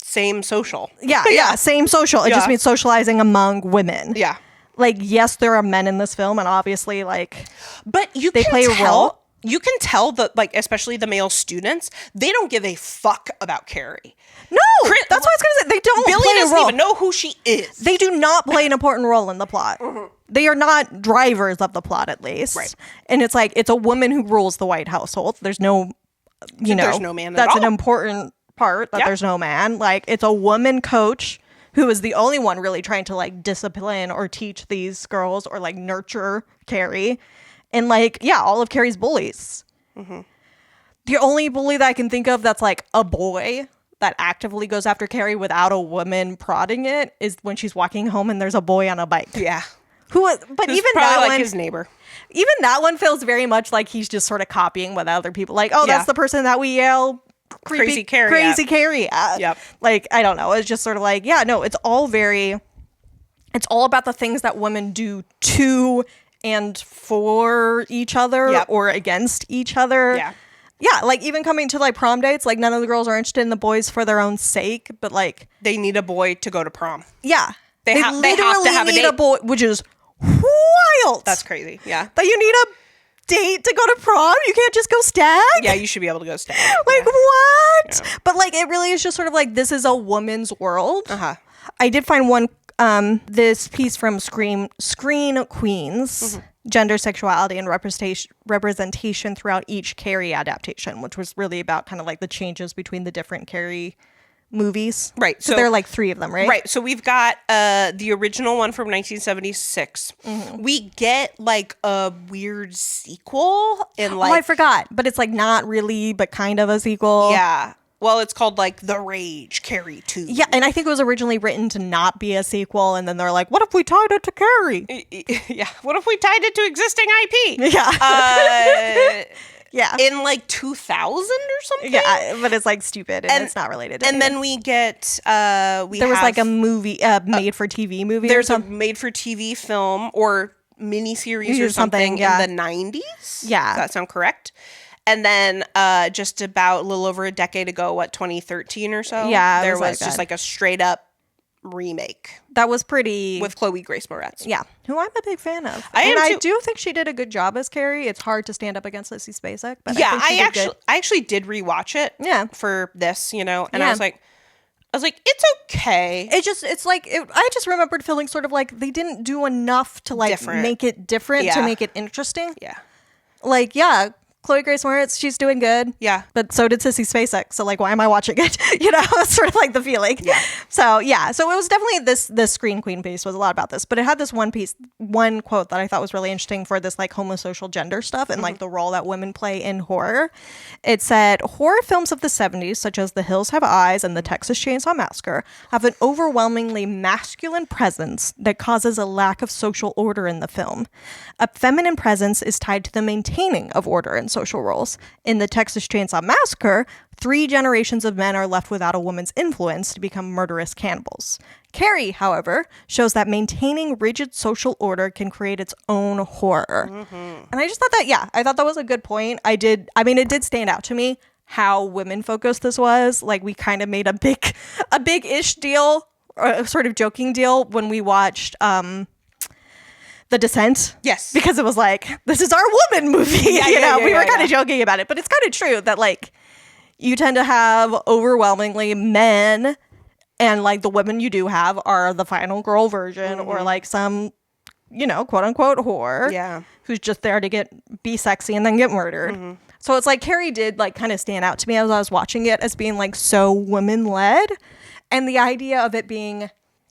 same social. Yeah, same social. It just means socializing among women. Yeah. Like, yes, there are men in this film, and obviously, like... But they play a role. You can tell that, like, especially the male students, they don't give a fuck about Carrie. No, that's what I was going to say. They don't Billy play a doesn't role. even know who she is. They do not play an important role in the plot. They are not drivers of the plot, at least. Right. And it's like, it's a woman who rules the White household. There's no, there's no man at that's all. an important part, that there's no man. Like, it's a woman coach who is the only one really trying to, like, discipline or teach these girls or, like, nurture Carrie. And, like, all of Carrie's bullies. The only bully that I can think of that's, like, a boy that actively goes after Carrie without a woman prodding it is when she's walking home and there's a boy on a bike. Yeah. But Who's even probably that like one, his neighbor. Even that one feels very much like he's just sort of copying what other people like. Oh, that's the person that we yell Crazy Carrie. Crazy Carrie. Yep. Like, I don't know. It's just sort of like, it's all about the things that women do to and for each other or against each other. Yeah. Yeah, like even coming to like prom dates, like none of the girls are interested in the boys for their own sake, but like they need a boy to go to prom. Yeah. They have to have a date. A boy, which is wild. That's crazy. Yeah. That you need a date to go to prom? You can't just go stag? Yeah, you should be able to go stag. Like what? Yeah. But like it really is just sort of like this is a woman's world. I did find one this piece from Screen Queens, Gender, Sexuality, and Representation Throughout Each Carrie Adaptation, which was really about kind of like the changes between the different Carrie movies. Right. So there are like 3 of them, right? Right. So we've got the original one from 1976. We get like a weird sequel in like... Oh, I forgot. But it's like not really, but kind of a sequel. Yeah. Well, it's called like The Rage, Carrie 2. Yeah, and I think it was originally written to not be a sequel, and then they're like, what if we tied it to Carrie? Yeah. What if we tied it to existing IP? Yeah. Yeah. In like 2000 or something? Yeah, but it's like stupid and it's not related to anything. Then we get... there was like a movie, made-for-TV movie There's a made-for-TV film or miniseries or something in the 90s? Yeah. Does that sound correct? And then just about a little over a decade ago, 2013 or so? Yeah, there was just like a straight up remake. That was pretty... With Chloe Grace Moretz. Yeah, who I'm a big fan of. I do think she did a good job as Carrie. It's hard to stand up against Sissy Spacek, but yeah, I actually did rewatch it for this, and I was like, it's okay. I just remembered feeling sort of like they didn't do enough to like make it different to make it interesting. Yeah. Like, Chloe Grace Moretz, she's doing good. Yeah. But so did Sissy Spacek. So like, why am I watching it? It's sort of like the feeling. Yeah. So yeah. So it was definitely this Screen Queen piece was a lot about this, but it had this one quote that I thought was really interesting for this like homosocial gender stuff and like the role that women play in horror. It said, horror films of the 70s, such as The Hills Have Eyes and The Texas Chainsaw Massacre, have an overwhelmingly masculine presence that causes a lack of social order in the film. A feminine presence is tied to the maintaining of order and social roles. In The Texas Chainsaw Massacre, 3 generations of men are left without a woman's influence to become murderous cannibals. Carrie, however, shows that maintaining rigid social order can create its own horror. And I just thought that, I thought that was a good point. It did stand out to me how women-focused this was. Like, we kind of made a big-ish deal, or a sort of joking deal, when we watched The Descent. Yes. Because it was like, this is our woman movie. We were kind of joking about it. But it's kind of true that, like, you tend to have overwhelmingly men, and, like, the women you do have are the final girl version or, like, some, quote-unquote whore. Yeah. Who's just there to be sexy and then get murdered. So it's like Carrie did, like, kind of stand out to me as I was watching it as being, like, so women-led. And the idea of it being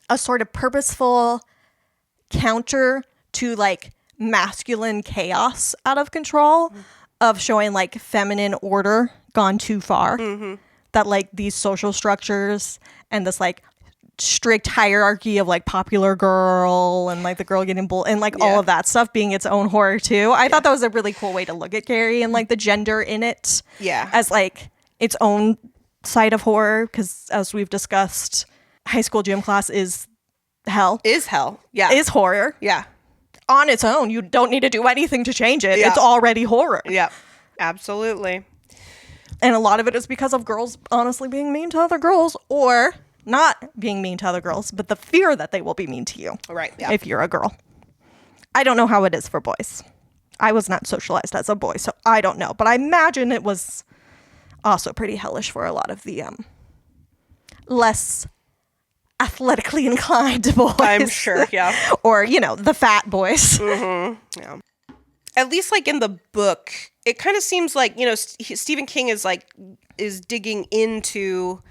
a sort of purposeful counter to like masculine chaos out of control of showing like feminine order gone too far, that like these social structures and this like strict hierarchy of like popular girl and like the girl getting and like all of that stuff being its own horror too. I thought that was a really cool way to look at Carrie and like the gender in it as like its own side of horror, because as we've discussed, high school gym class is hell. Is horror. Yeah. On its own, you don't need to do anything to change it. It's already horror. Yeah, absolutely. And a lot of it is because of girls honestly being mean to other girls, or not being mean to other girls, but the fear that they will be mean to you. Right. Yeah. If you're a girl. I don't know how it is for boys. I was not socialized as a boy, so I don't know. But I imagine it was also pretty hellish for a lot of the less athletically inclined boys. I'm sure, yeah. Or, the fat boys. Yeah. At least, like, in the book, it kind of seems like, Stephen King is digging into,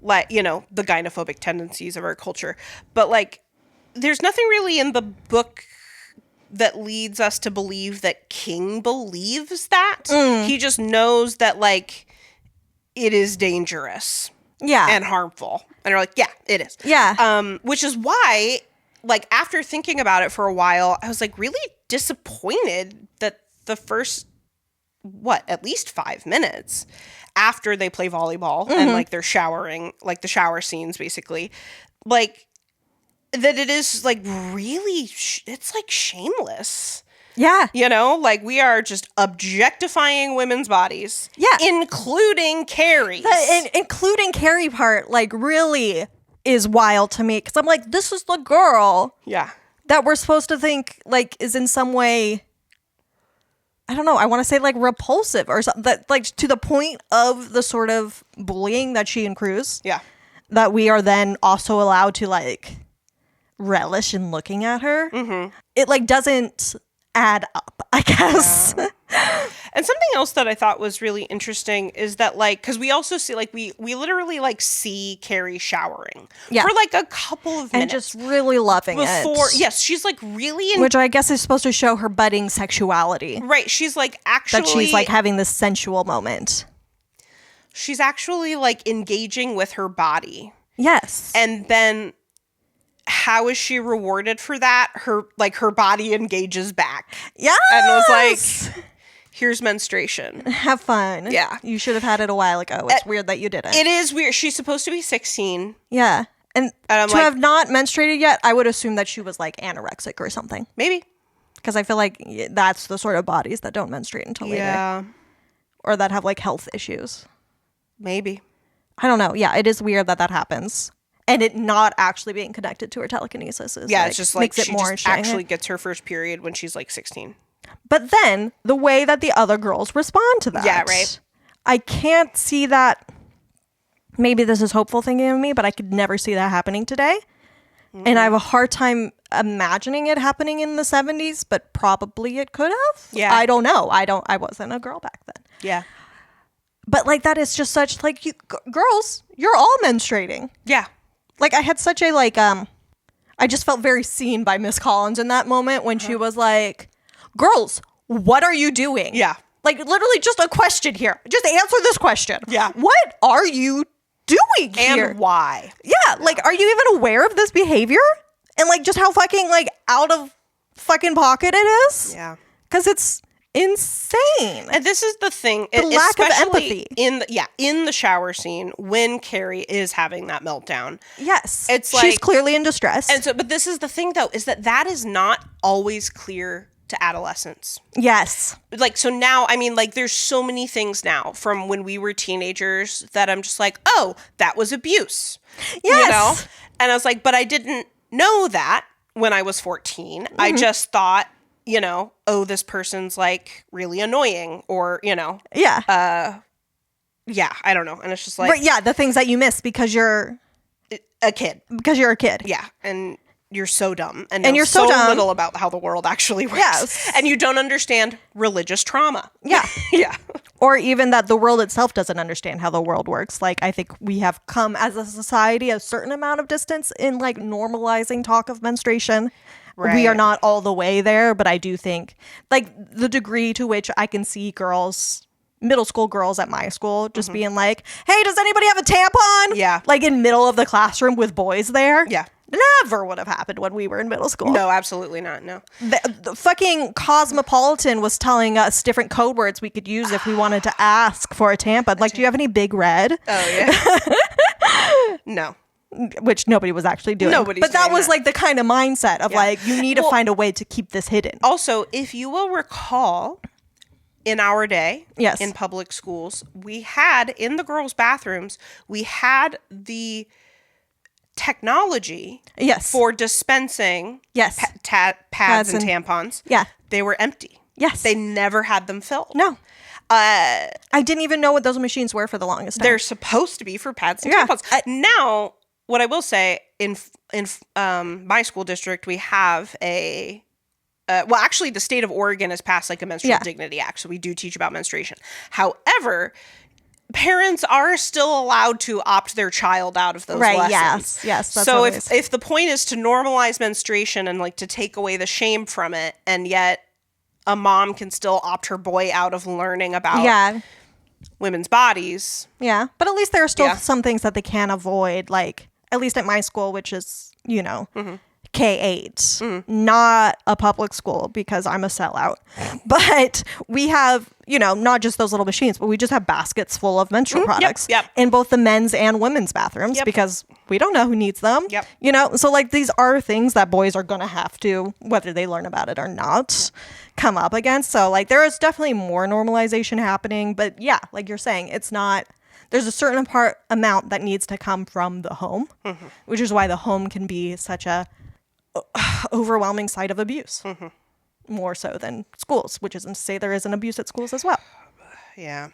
like, the gynophobic tendencies of our culture. But, like, there's nothing really in the book that leads us to believe that King believes that. He just knows that, like, it is dangerous. Yeah. And harmful. And they're like, yeah, it is. Yeah. Which is why, like, after thinking about it for a while, I was, like, really disappointed that the first, at least 5 minutes after they play volleyball and, like, they're showering, like, the shower scenes, basically, like, that it is, like, really, it's, like, shameless. Yeah. You know, like we are just objectifying women's bodies. Yeah. Including Carrie's. Including Carrie part, like, really is wild to me. Because I'm like, this is the girl. Yeah. That we're supposed to think, like, is in some way, I don't know, I want to say, like, repulsive or something. That, like, to the point of the sort of bullying that she accrues. Yeah. That we are then also allowed to, like, relish in looking at her. Mm-hmm. It, like, doesn't add up, I guess. Yeah. And something else that I thought was really interesting is that, like, because we also see, like, we literally, like, see Carrie showering for, like, a couple of minutes. And just really loving it. Yes, she's, like, really... Which I guess is supposed to show her budding sexuality. Right, she's, like, actually... That she's, like, having this sensual moment. She's actually, like, engaging with her body. Yes. And then... how is she rewarded for that? Her body engages back. Yes! And was like, here's menstruation. Have fun. Yeah. You should have had it a while ago. It's weird that you didn't. It is weird. She's supposed to be 16. Yeah. And I'm to have not menstruated yet, I would assume that she was, like, anorexic or something. Maybe. Because I feel like that's the sort of bodies that don't menstruate until later. Yeah. Or that have, like, health issues. Maybe. I don't know. Yeah, it is weird that happens. And it not actually being connected to her telekinesis is, it's just like makes it she more just actually gets her first period when she's like 16. But then the way that the other girls respond to that. Yeah, right. I can't see that. Maybe this is hopeful thinking of me, but I could never see that happening today. Mm-hmm. And I have a hard time imagining it happening in the 70s, but probably it could have. Yeah. I don't know. I wasn't a girl back then. Yeah. But like that is just such like girls, you're all menstruating. Yeah. Like I had such a like I just felt very seen by Miss Collins in that moment when she was like, "Girls, what are you doing?" Yeah. Like literally just a question here. Just answer this question. Yeah. What are you doing here? And why? Yeah, like are you even aware of this behavior? And like just how fucking like out of fucking pocket it is? Yeah. Cuz it's insane. And this is the thing, the lack of empathy in the shower scene when Carrie is having that meltdown. Yes, it's she's like, clearly in distress. And so, but this is the thing though, is that is not always clear to adolescents. Yes, like so now, I mean, like there's so many things now from when we were teenagers that I'm just like, oh, that was abuse. Yes, you know, and I was like, but I didn't know that when I was 14. Mm-hmm. I just thought, you know, oh, this person's like really annoying or, you know. Yeah. Yeah, I don't know. And it's just like. But yeah, the things that you miss because you're a kid. Because you're a kid. Yeah. And you're so dumb. And you're so dumb. little about how the world actually works. Yes. And you don't understand religious trauma. Yeah. Yeah. Or even that the world itself doesn't understand how the world works. Like, I think we have come as a society a certain amount of distance in like normalizing talk of menstruation. Right. We are not all the way there, but I do think like the degree to which I can see girls, middle school girls at my school just being like, hey, does anybody have a tampon? Yeah. Like in middle of the classroom with boys there. Yeah. Never would have happened when we were in middle school. No, absolutely not. No. The fucking Cosmopolitan was telling us different code words we could use if we wanted to ask for a tampon. Like, do you have any big red? Oh, yeah. No. Which nobody was actually doing. But that was like the kind of mindset of like, you need to find a way to keep this hidden. Also, if you will recall, in our day, yes, in public schools, we had, in the girls' bathrooms, we had the technology yes, for dispensing yes, pads and tampons. Yeah. They were empty. Yes. They never had them filled. No. I didn't even know what those machines were for the longest time. They're supposed to be for pads and tampons. Now, what I will say, in my school district, we have a well, actually, the state of Oregon has passed like a menstrual dignity act, so we do teach about menstruation. However, parents are still allowed to opt their child out of those lessons. Yes. That's so if the point is to normalize menstruation and like to take away the shame from it, and yet a mom can still opt her boy out of learning about women's bodies. Yeah, but at least there are still some things that they can avoid, like at least at my school, which is, you know, K-8, not a public school because I'm a sellout. But we have, not just those little machines, but we just have baskets full of menstrual products in both the men's and women's bathrooms because we don't know who needs them. So like these are things that boys are going to have to, whether they learn about it or not, come up against. So like there is definitely more normalization happening. But yeah, like you're saying, it's not. There's a certain amount that needs to come from the home, which is why the home can be such a overwhelming site of abuse, more so than schools, which isn't to say there isn't abuse at schools as well. Yeah.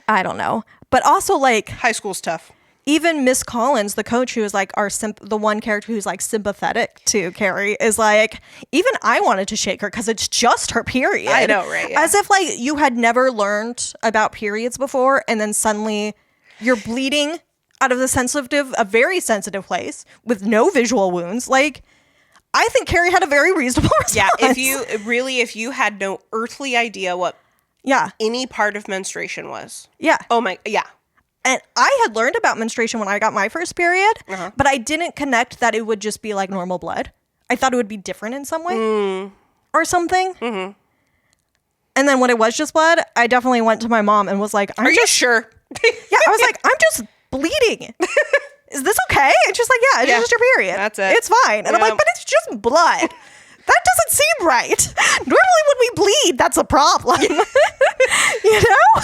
I don't know. But also like high school's tough. Even Miss Collins, the coach who is like the one character who's like sympathetic to Carrie is like, even I wanted to shake her because it's just her period. I know, right? Yeah. As if like you had never learned about periods before and then suddenly you're bleeding out of a very sensitive place with no visual wounds. Like, I think Carrie had a very reasonable response. Yeah, if you had no earthly idea what any part of menstruation was. Yeah. Oh my, yeah. And I had learned about menstruation when I got my first period, but I didn't connect that it would just be like normal blood. I thought it would be different in some way or something. Mm-hmm. And then when it was just blood, I definitely went to my mom and was like, Are you sure? Yeah, I was like, I'm just bleeding. Is this okay? And she's like, yeah, it's just your period. That's it. It's fine. And I'm like, but it's just blood. That doesn't seem right. Normally when we bleed, that's a problem.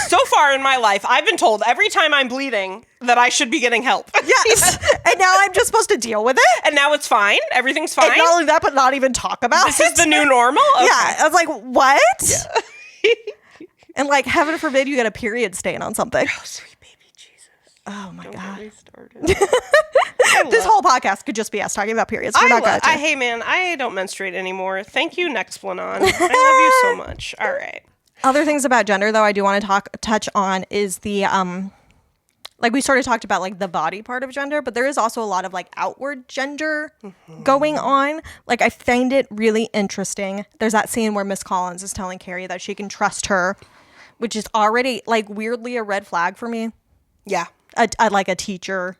So far in my life, I've been told every time I'm bleeding that I should be getting help. Yes. And now I'm just supposed to deal with it. And now it's fine. Everything's fine. And not only that, but not even talk about this is the new normal? Okay. Yeah. I was like, what? Yeah. And like, heaven forbid you get a period stain on something. Oh, sweet baby Jesus. Oh my God. Get me started. This whole podcast could just be us talking about periods. We're not going to. Hey man, I don't menstruate anymore. Thank you, Nexplanon. I love you so much. All right. Other things about gender, though, I do want to touch on is the like we sort of talked about like the body part of gender, but there is also a lot of like outward gender going on. Like I find it really interesting. There's that scene where Miss Collins is telling Carrie that she can trust her, which is already like weirdly a red flag for me. Yeah. I like a teacher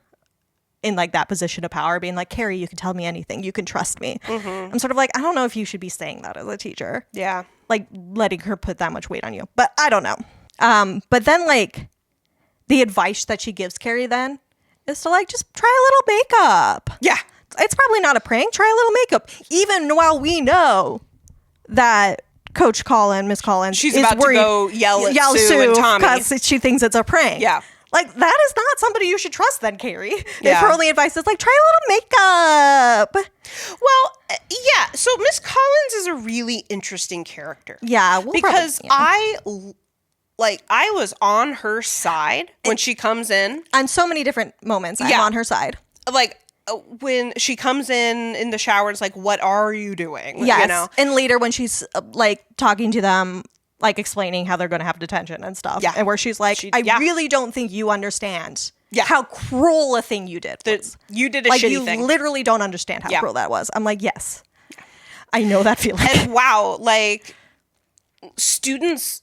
in like that position of power being like, Carrie, you can tell me anything. You can trust me. I'm sort of like, I don't know if you should be saying that as a teacher. Yeah. Like letting her put that much weight on you. But I don't know. But then like the advice that she gives Carrie then is to like, just try a little makeup. Yeah. It's probably not a prank. Try a little makeup. Even while we know that Miss Collins, she's about to go yell at Sue and Tommy because she thinks it's a prank. Yeah. Like, that is not somebody you should trust then, Carrie. Yeah. If her only advice is, like, try a little makeup. Well, yeah. So Miss Collins is a really interesting character. Yeah. Because I was on her side when she comes in. On so many different moments, I'm on her side. Like, when she comes in the shower, it's like, what are you doing? Yes. You know? And later when she's, like, talking to them, like explaining how they're going to have detention and stuff. Yeah. And where she's like, I really don't think you understand how cruel a thing you did was. You did a shitty thing. You literally don't understand how cruel that was. I'm like, yes. I know that feeling. And wow, like, students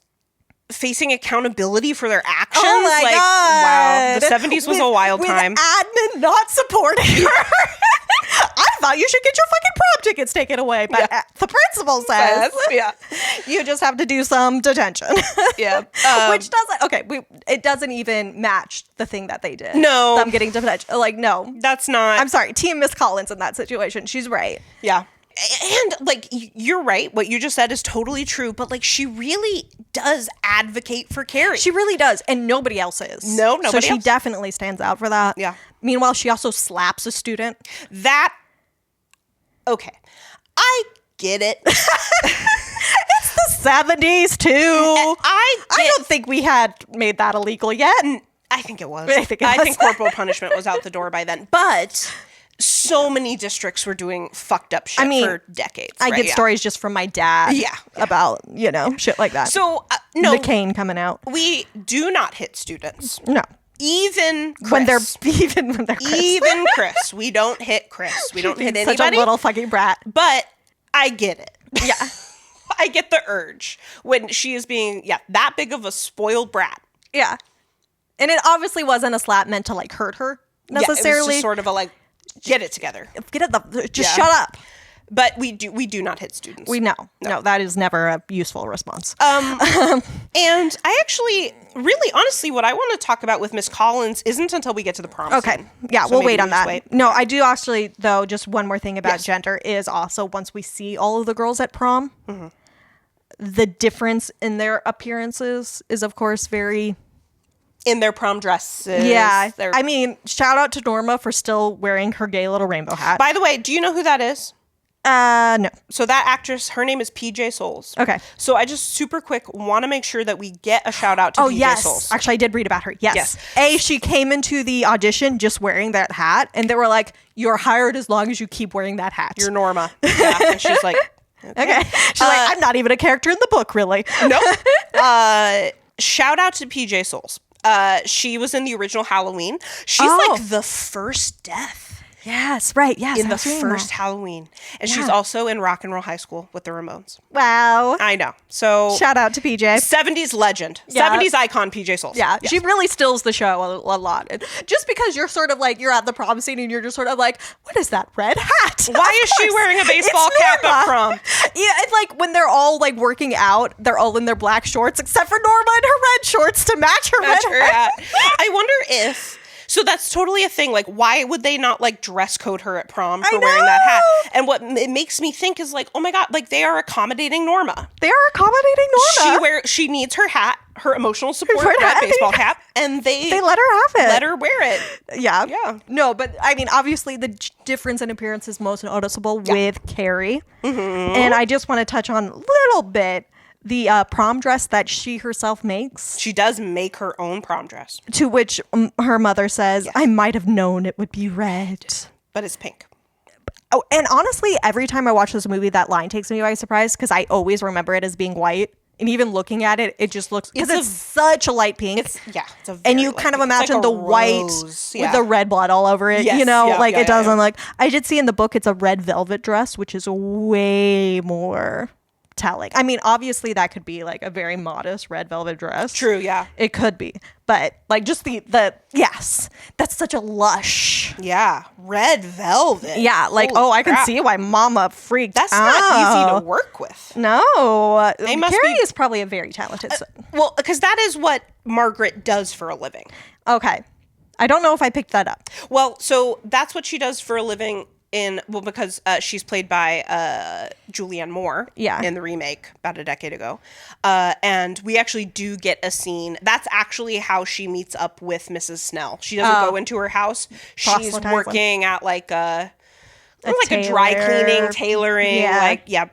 facing accountability for their actions. Oh my God. Wow. The 70s was a wild time. Admin not supporting her. I thought you should get your fucking prom tickets taken away. But the principal says you just have to do some detention. Yeah. Which doesn't, it doesn't even match the thing that they did. No. Them getting detention. Like, no. That's not. I'm sorry. Team Miss Collins in that situation. She's right. Yeah. And, like, you're right. What you just said is totally true. But, like, she really does advocate for Carrie. She really does. And nobody else is. No, nobody else. So she definitely stands out for that. Yeah. Meanwhile, she also slaps a student. Okay. I get it. It's the 70s, too. I don't think we had made that illegal yet. I think it was. I think corporal punishment was out the door by then. But so many districts were doing fucked up shit for decades. I get stories just from my dad about, shit like that. So, no. The cane coming out. We do not hit students. No. Even Chris. When they're Chris. Even Chris. We don't hit Chris. We don't hit anybody. Such a little fucking brat. But I get it. Yeah. I get the urge when she is being, that big of a spoiled brat. Yeah. And it obviously wasn't a slap meant to, like, hurt her necessarily. It was just sort of a, like, get it together. Shut up. But we do not hit students. We know. No, that is never a useful response. And I actually, really, honestly, what I want to talk about with Miss Collins isn't until we get to the prom Okay. scene. Yeah, So we'll wait on just that. wait. No, I do actually, though, just one more thing about Yes. gender is also once we see all of the girls at prom, the difference in their appearances is, of course, very... In their prom dresses. Yeah. Their- I mean, shout out to Norma for still wearing her gay little rainbow hat. By the way, do you know who that is? No. So that actress, her name is PJ Souls. Okay. So I just super quick want to make sure that we get a shout out to PJ yes. Souls. Actually, I did read about her. Yes. Yes. She came into the audition just wearing that hat, and they were like, "You're hired as long as you keep wearing that hat." You're Norma. Yeah. And she's like, okay. She's like, "I'm not even a character in the book, really." nope. Shout out to PJ Souls. She was in the original Halloween. She's like the first death. Yes, right. Yes, In the first Halloween. And she's also in Rock and Roll High School with the Ramones. Wow. I know. So Shout out to PJ. 70s legend. Yeah. 70s icon PJ Souls. Yeah, Yes. she really steals the show a lot. And just because you're sort of like, you're at the prom scene and you're just sort of like, what is that red hat? Why is she wearing a baseball It's cap Norma. at prom? Yeah, it's like when they're all like working out, they're all in their black shorts, except for Norma and her red shorts to match her Match red her hat. hat. I wonder if... So that's totally a thing. Like, why would they not like dress code her at prom for wearing that hat? And what it makes me think is like, oh my God, like they are accommodating Norma. They are accommodating Norma. She needs her hat, her emotional support, Red red hat. baseball cap, and they let her have it. let her wear it. Yeah. Yeah. No, but I mean, obviously the difference in appearance is most noticeable with Carrie. And I just want to touch on a little bit the prom dress that she herself makes, She does make her own prom dress, to which her mother says, I might have known it would be red. but it's pink. Oh, and honestly, every time I watch this movie, that line takes me by surprise because I always remember it as being white. And even looking at it, it just looks, because it's such a light pink. It's a very and you light kind of pink. It's imagine like the a white rose. with the red blood all over it. Yes, You know, yeah, like yeah, it doesn't yeah. look. I did see in the book it's a red velvet dress, which is way more telling. I mean, obviously that could be like a very modest red velvet dress. True, yeah. It could be. But like just the yes, that's such a lush. Yeah, red velvet. Yeah, like, Holy I can crap. see why mama freaked That's out. not easy to work with. No. must Carrie be- is probably a very talented Well, because that is what Margaret does for a living. Okay. I don't know if I picked that up. Well, so that's what she does for a living because she's played by Julianne Moore in the remake about a decade ago. And we actually do get a scene. That's actually how she meets up with Mrs. Snell. She doesn't go into her house. She's Proselytizing. working at like a dry cleaning, tailoring,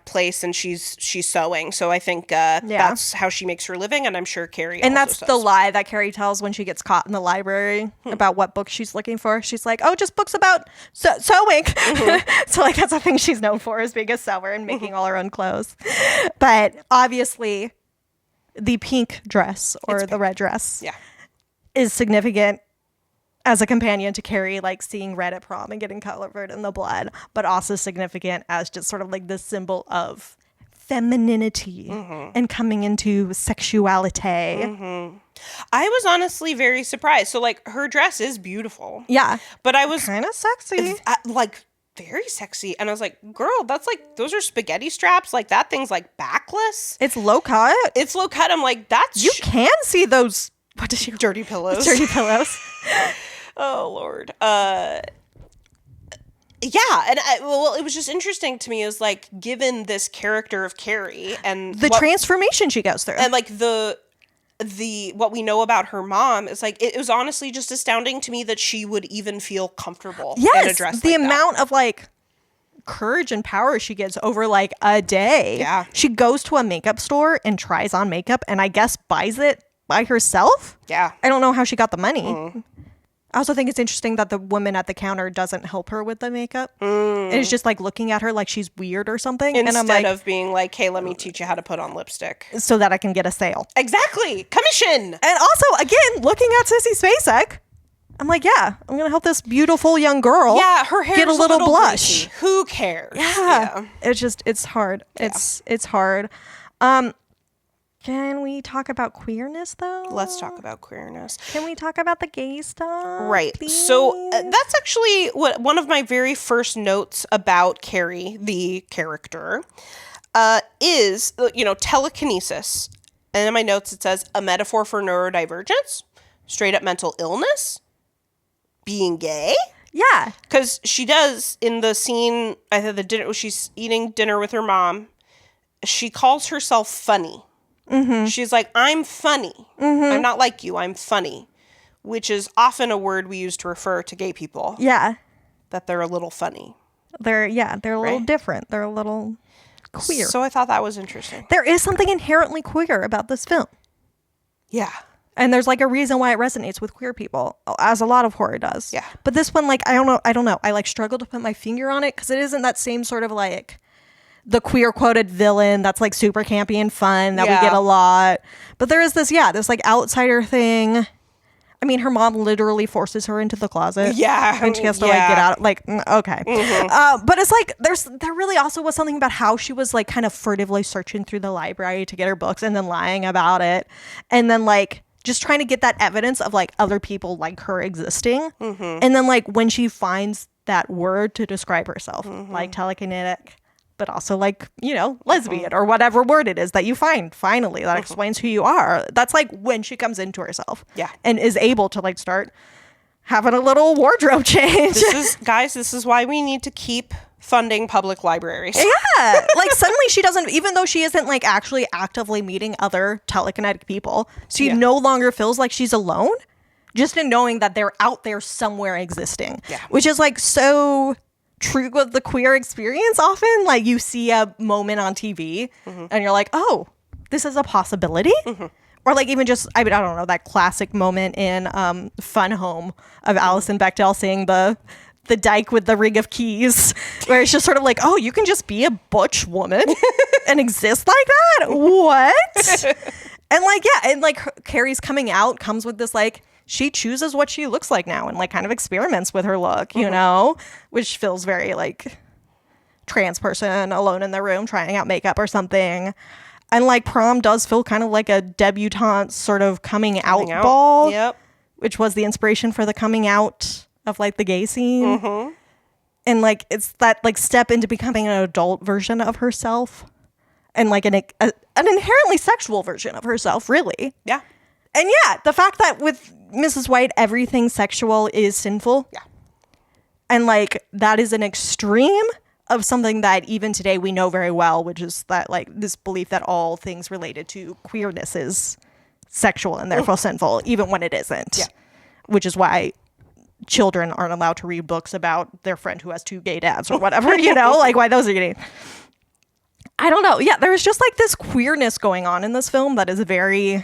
place, and she's sewing. So I think that's how she makes her living, and I'm sure Carrie And also that's sews. the lie that Carrie tells when she gets caught in the library about what book she's looking for. She's like, oh, just books about sewing. So like that's the thing she's known for, is being a sewer and making all her own clothes. But obviously the pink dress or the red dress is significant as a companion to Carrie, like seeing red at prom and getting covered in the blood, but also significant as just sort of like the symbol of femininity and coming into sexuality. I was honestly very surprised. So like her dress is beautiful. Yeah. But I was Kind of sexy. like very sexy. And I was like, girl, that's like, those are spaghetti straps. Like that thing's like backless. It's low cut. It's low cut. I'm like, that's You can see those. What does she? dirty pillows. Dirty pillows. Oh Lord. Yeah, and it was just interesting to me. Is like, given this character of Carrie and The transformation she goes through, and like the what we know about her mom is like, it was honestly just astounding to me that she would even feel comfortable in a dress. The like that. amount of like courage and power she gets over like a day. Yeah. She goes to a makeup store and tries on makeup and I guess buys it by herself. Yeah. I don't know how she got the money. I also think it's interesting that the woman at the counter doesn't help her with the makeup. And it's just like looking at her like she's weird or something. Instead and I'm like, of being like, hey, let me teach you how to put on lipstick. so that I can get a sale. Exactly. Commission. And also, again, looking at Sissy Spacek, I'm like, yeah, I'm going to help this beautiful young girl Yeah, her hair get a little blush. greasy. Who cares? Yeah. It's just, it's hard. It's hard. Can we talk about queerness, though? Let's talk about queerness. Can we talk about the gay stuff? Right. Please? So that's actually one of my very first notes about Carrie, the character, is, telekinesis. And in my notes, it says, a metaphor for neurodivergence, straight up mental illness, being gay. Yeah. Because she does, in the scene, I think the dinner, she's eating dinner with her mom, she calls herself funny. Mm-hmm. She's like, I'm funny. Mm-hmm. I'm not like you. I'm funny. Which is often a word we use to refer to gay people. Yeah. That they're a little funny. They're a little different. They're a little queer. So I thought that was interesting. There is something inherently queer about this film. Yeah. And there's like a reason why it resonates with queer people, as a lot of horror does. Yeah. But this one, like, I don't know. I like struggle to put my finger on it because it isn't that same sort of like the queer quoted villain that's like super campy and fun that we get a lot. But there is this like outsider thing. I mean, her mom literally forces her into the closet. Yeah. And she has to like get out. Like, okay. Mm-hmm. But it's like there really also was something about how she was like kind of furtively searching through the library to get her books and then lying about it. And then like just trying to get that evidence of like other people like her existing. Mm-hmm. And then like when she finds that word to describe herself, like telekinetic, but also like, lesbian or whatever word it is that you find finally that explains who you are. That's like when she comes into herself. Yeah. And is able to like start having a little wardrobe change. This is why we need to keep funding public libraries. Yeah. Like suddenly she doesn't, even though she isn't like actually actively meeting other telekinetic people, she no longer feels like she's alone, just in knowing that they're out there somewhere existing. Yeah. Which is like so true of the queer experience often. Like you see a moment on TV and you're like, oh, this is a possibility. Or like even just, I don't know, that classic moment in Fun Home of Alison Bechdel seeing the dyke with the ring of keys, where it's just sort of like, oh, you can just be a butch woman and exist like that? What? And like, yeah, and like Carrie's coming out comes with this like, she chooses what she looks like now and like kind of experiments with her look, which feels very like trans person alone in the room trying out makeup or something. And like prom does feel kind of like a debutante sort of coming out ball, which was the inspiration for the coming out of like the gay scene. And like it's that like step into becoming an adult version of herself and like an inherently sexual version of herself, really. Yeah. And yeah, the fact that with Mrs. White, everything sexual is sinful. Yeah. And like that is an extreme of something that even today we know very well, which is that like this belief that all things related to queerness is sexual and therefore sinful, even when it isn't. Yeah. Which is why children aren't allowed to read books about their friend who has two gay dads or whatever, like why those are getting. I don't know. Yeah, there's just like this queerness going on in this film that is very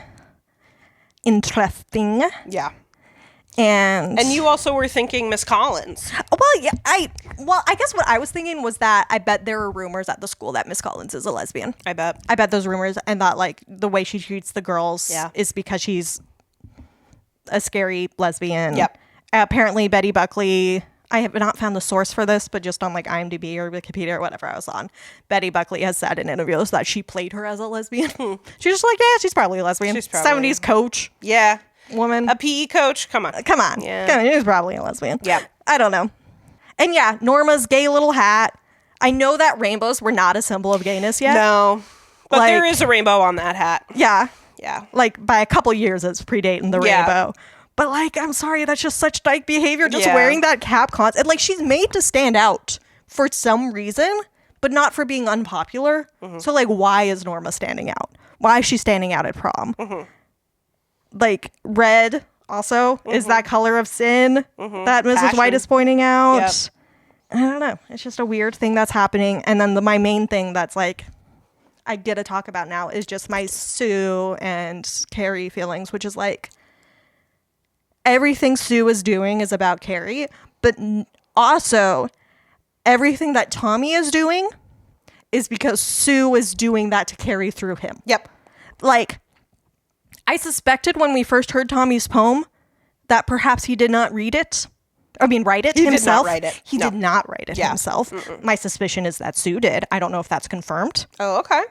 interesting. Yeah. And you also were thinking Miss Collins. Well, yeah, I guess what I was thinking was that I bet there are rumors at the school that Miss Collins is a lesbian. I bet those rumors, and that like the way she treats the girls is because she's a scary lesbian. Yep. Apparently Betty Buckley, I have not found the source for this, but just on like IMDb or Wikipedia or whatever I was on, Betty Buckley has said in interviews that she played her as a lesbian. She's just like, yeah, she's probably a lesbian. She's probably 70s coach. Yeah. Woman. A PE coach. Come on. Yeah. She's probably a lesbian. Yeah. I don't know. And yeah, Norma's gay little hat. I know that rainbows were not a symbol of gayness yet. No. But like, there is a rainbow on that hat. Yeah. Yeah. Like by a couple years it's predating the rainbow. But like, I'm sorry, that's just such dyke behavior. Just wearing that cap constant. Like she's made to stand out for some reason, but not for being unpopular. So like, why is Norma standing out? Why is she standing out at prom? Like red also is that color of sin that Mrs. Passion. White is pointing out. I don't know. It's just a weird thing that's happening. And then my main thing that's like I get to talk about now is just my Sue and Carrie feelings, which is like everything Sue is doing is about Carrie, but also everything that Tommy is doing is because Sue is doing that to Carrie through him. Yep. Like, I suspected when we first heard Tommy's poem that perhaps he did not write it himself. Did not write it. He did not write it himself. My suspicion is that Sue did. I don't know if that's confirmed. Oh, okay.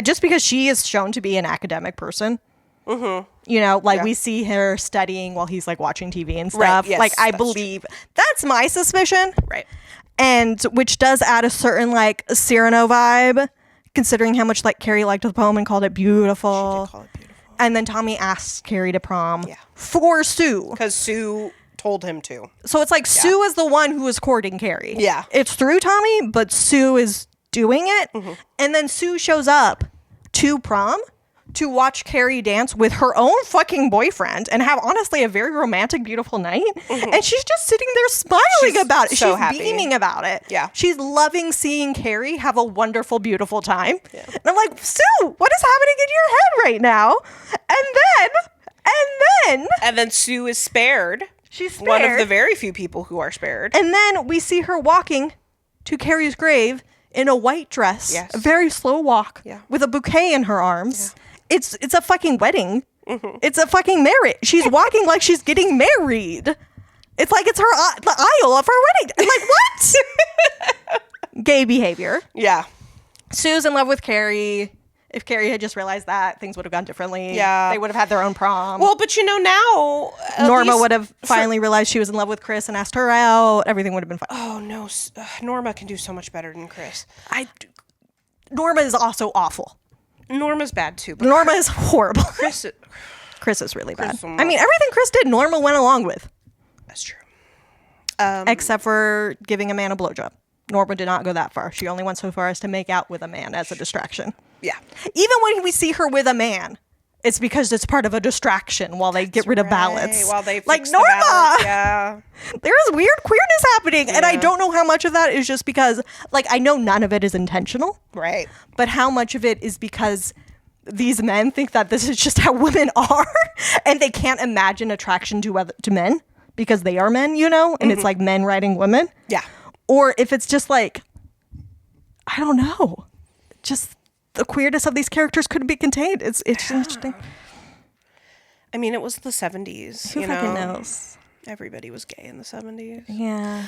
just because she is shown to be an academic person. You know, like we see her studying while he's like watching TV and stuff. Right, yes, like I that's believe that's my suspicion. Right. And which does add a certain like Cyrano vibe, considering how much like Carrie liked the poem and called it beautiful. She did call it beautiful. And then Tommy asks Carrie to prom for Sue. Because Sue told him to. So it's like Sue is the one who is courting Carrie. Yeah. It's through Tommy, but Sue is doing it. And then Sue shows up to prom to watch Carrie dance with her own fucking boyfriend and have honestly a very romantic, beautiful night. And she's just sitting there smiling about it. So she's happy. beaming about it. Yeah. She's loving seeing Carrie have a wonderful, beautiful time. Yeah. And I'm like, Sue, what is happening in your head right now? And then Sue is spared. She's spared. One of the very few people who are spared. And then we see her walking to Carrie's grave in a white dress. Yes. A very slow walk. Yeah. With a bouquet in her arms. Yeah. It's a fucking wedding. It's a fucking marriage. She's walking like she's getting married. It's like it's her the aisle of her wedding. I'm like, what? Gay behavior. Yeah. Sue's in love with Carrie. If Carrie had just realized that, things would have gone differently. Yeah. They would have had their own prom. Well, but you know, now Norma would have finally realized she was in love with Chris and asked her out. Everything would have been fine. Oh no, Norma can do so much better than Chris. Norma is also awful. Norma's bad too. But Norma is horrible. Chris is really bad. Chris I mean, everything Chris did, Norma went along with. That's true. Except for giving a man a blowjob. Norma did not go that far. She only went so far as to make out with a man as a distraction. Yeah. Even when we see her with a man, it's because it's part of a distraction while they get rid of ballots. While they like fix Norma, the ballots. Yeah. There's weird queerness happening, and I don't know how much of that is just because, like, I know none of it is intentional, Right. but how much of it is because these men think that this is just how women are, and they can't imagine attraction to men because they are men, you know, and it's like men writing women. Yeah. Or if it's just like, I don't know, just the queerness of these characters couldn't be contained. It's interesting. I mean, it was the 70s. Who fucking knows? Everybody was gay in the 70s. Yeah.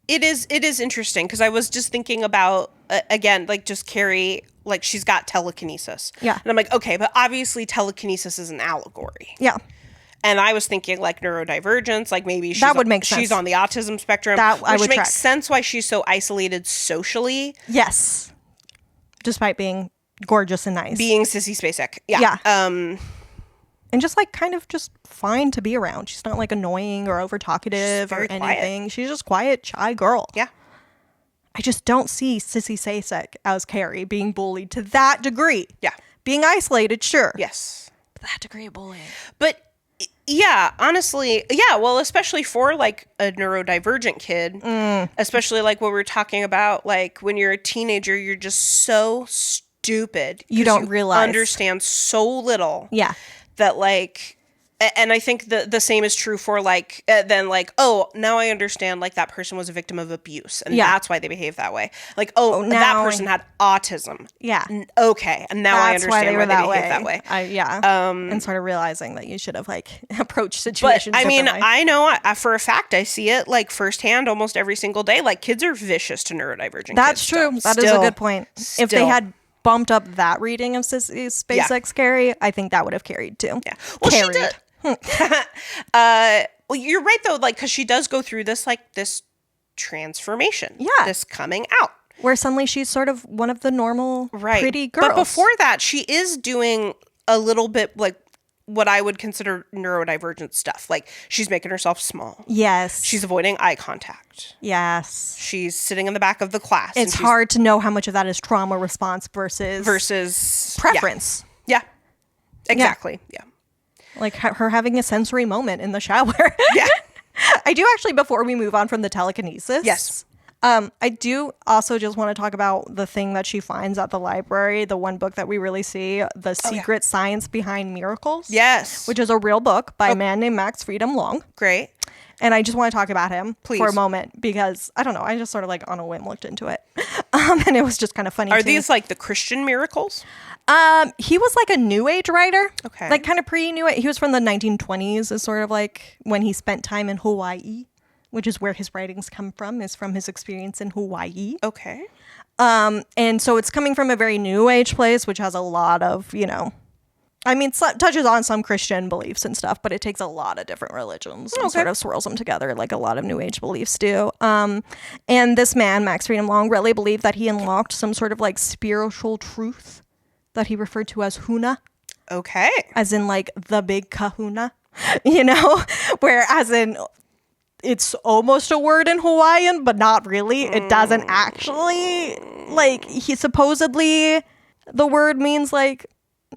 It is interesting because I was just thinking about again, like just Carrie, like she's got telekinesis. Yeah. And I'm like, okay, but obviously telekinesis is an allegory. Yeah. And I was thinking like neurodivergence, like maybe that would make sense. She's on the autism spectrum, which makes sense why she's so isolated socially. Yes. Despite being gorgeous and nice. Being sissy spacek. Yeah. Yeah. And just like kind of just fine to be around. She's not like annoying or over talkative or anything. Quiet. She's just quiet, shy girl. Yeah. I just don't see Sissy Spacek as Carrie being bullied to that degree. Yeah. Being isolated, sure. Yes. But that degree of bullying. But yeah, honestly, yeah, well, especially for like a neurodivergent kid, especially like what we were talking about, like when you're a teenager, you're just so stupid. You don't realize. Understand so little. Yeah. That like, and I think the same is true for like, then like, oh, now I understand like that person was a victim of abuse and that's why they behave that way. Like, that person had autism. Yeah. Okay. And now I understand why they behave that way. And sort of realizing that you should have like approached situations. But I mean, I know for a fact, I see it like firsthand almost every single day. Like kids are vicious to neurodivergent That's kids. true. That is a good point. If they had bumped up that reading of Sissy Spacek's Carrie, I think that would have carried too. Yeah. Well, she did. Well, you're right though, like because she does go through this like this transformation. Yeah. This coming out. Where suddenly she's sort of one of the normal pretty girls. But before that, she is doing a little bit like what I would consider neurodivergent stuff. Like she's making herself small. Yes. She's avoiding eye contact. Yes. She's sitting in the back of the class. It's hard to know how much of that is trauma response versus preference. Yeah. Exactly. Yeah. Like her having a sensory moment in the shower. Yeah. I do actually, before we move on from the telekinesis. Yes. I do also just want to talk about the thing that she finds at the library, the one book that we really see, The Secret Science Behind Miracles. Yes. Which is a real book by a man named Max Freedom Long. Great. And I just want to talk about him for a moment because, I don't know, I just sort of like on a whim looked into it. And it was just kind of funny. Are these like the Christian miracles? He was like a New Age writer. Okay. Like kind of pre-New Age. He was from the 1920s, is sort of like when he spent time in Hawaii, which is where his writings come from, is from his experience in Hawaii. Okay. And so it's coming from a very new age place, which has a lot of, I mean, touches on some Christian beliefs and stuff, but it takes a lot of different religions and sort of swirls them together like a lot of new age beliefs do. And this man, Max Freedom Long, really believed that he unlocked some sort of like spiritual truth that he referred to as huna. Okay. As in like the big kahuna, where as in it's almost a word in Hawaiian, but not really. It doesn't actually, like, he supposedly, the word means like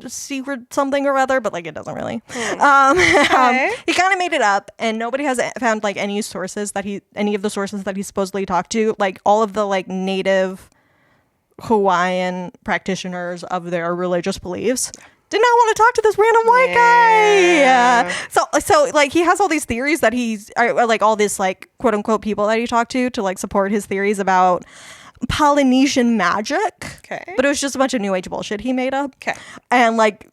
secret something or other, but like it doesn't really. He kind of made it up, and nobody has found like any of the sources that he supposedly talked to, like all of the like native Hawaiian practitioners of their religious beliefs did not want to talk to this random white guy. So like he has all these theories that he's like all this like quote unquote people that he talked to like support his theories about Polynesian magic. Okay. But it was just a bunch of new age bullshit he made up. Okay. And like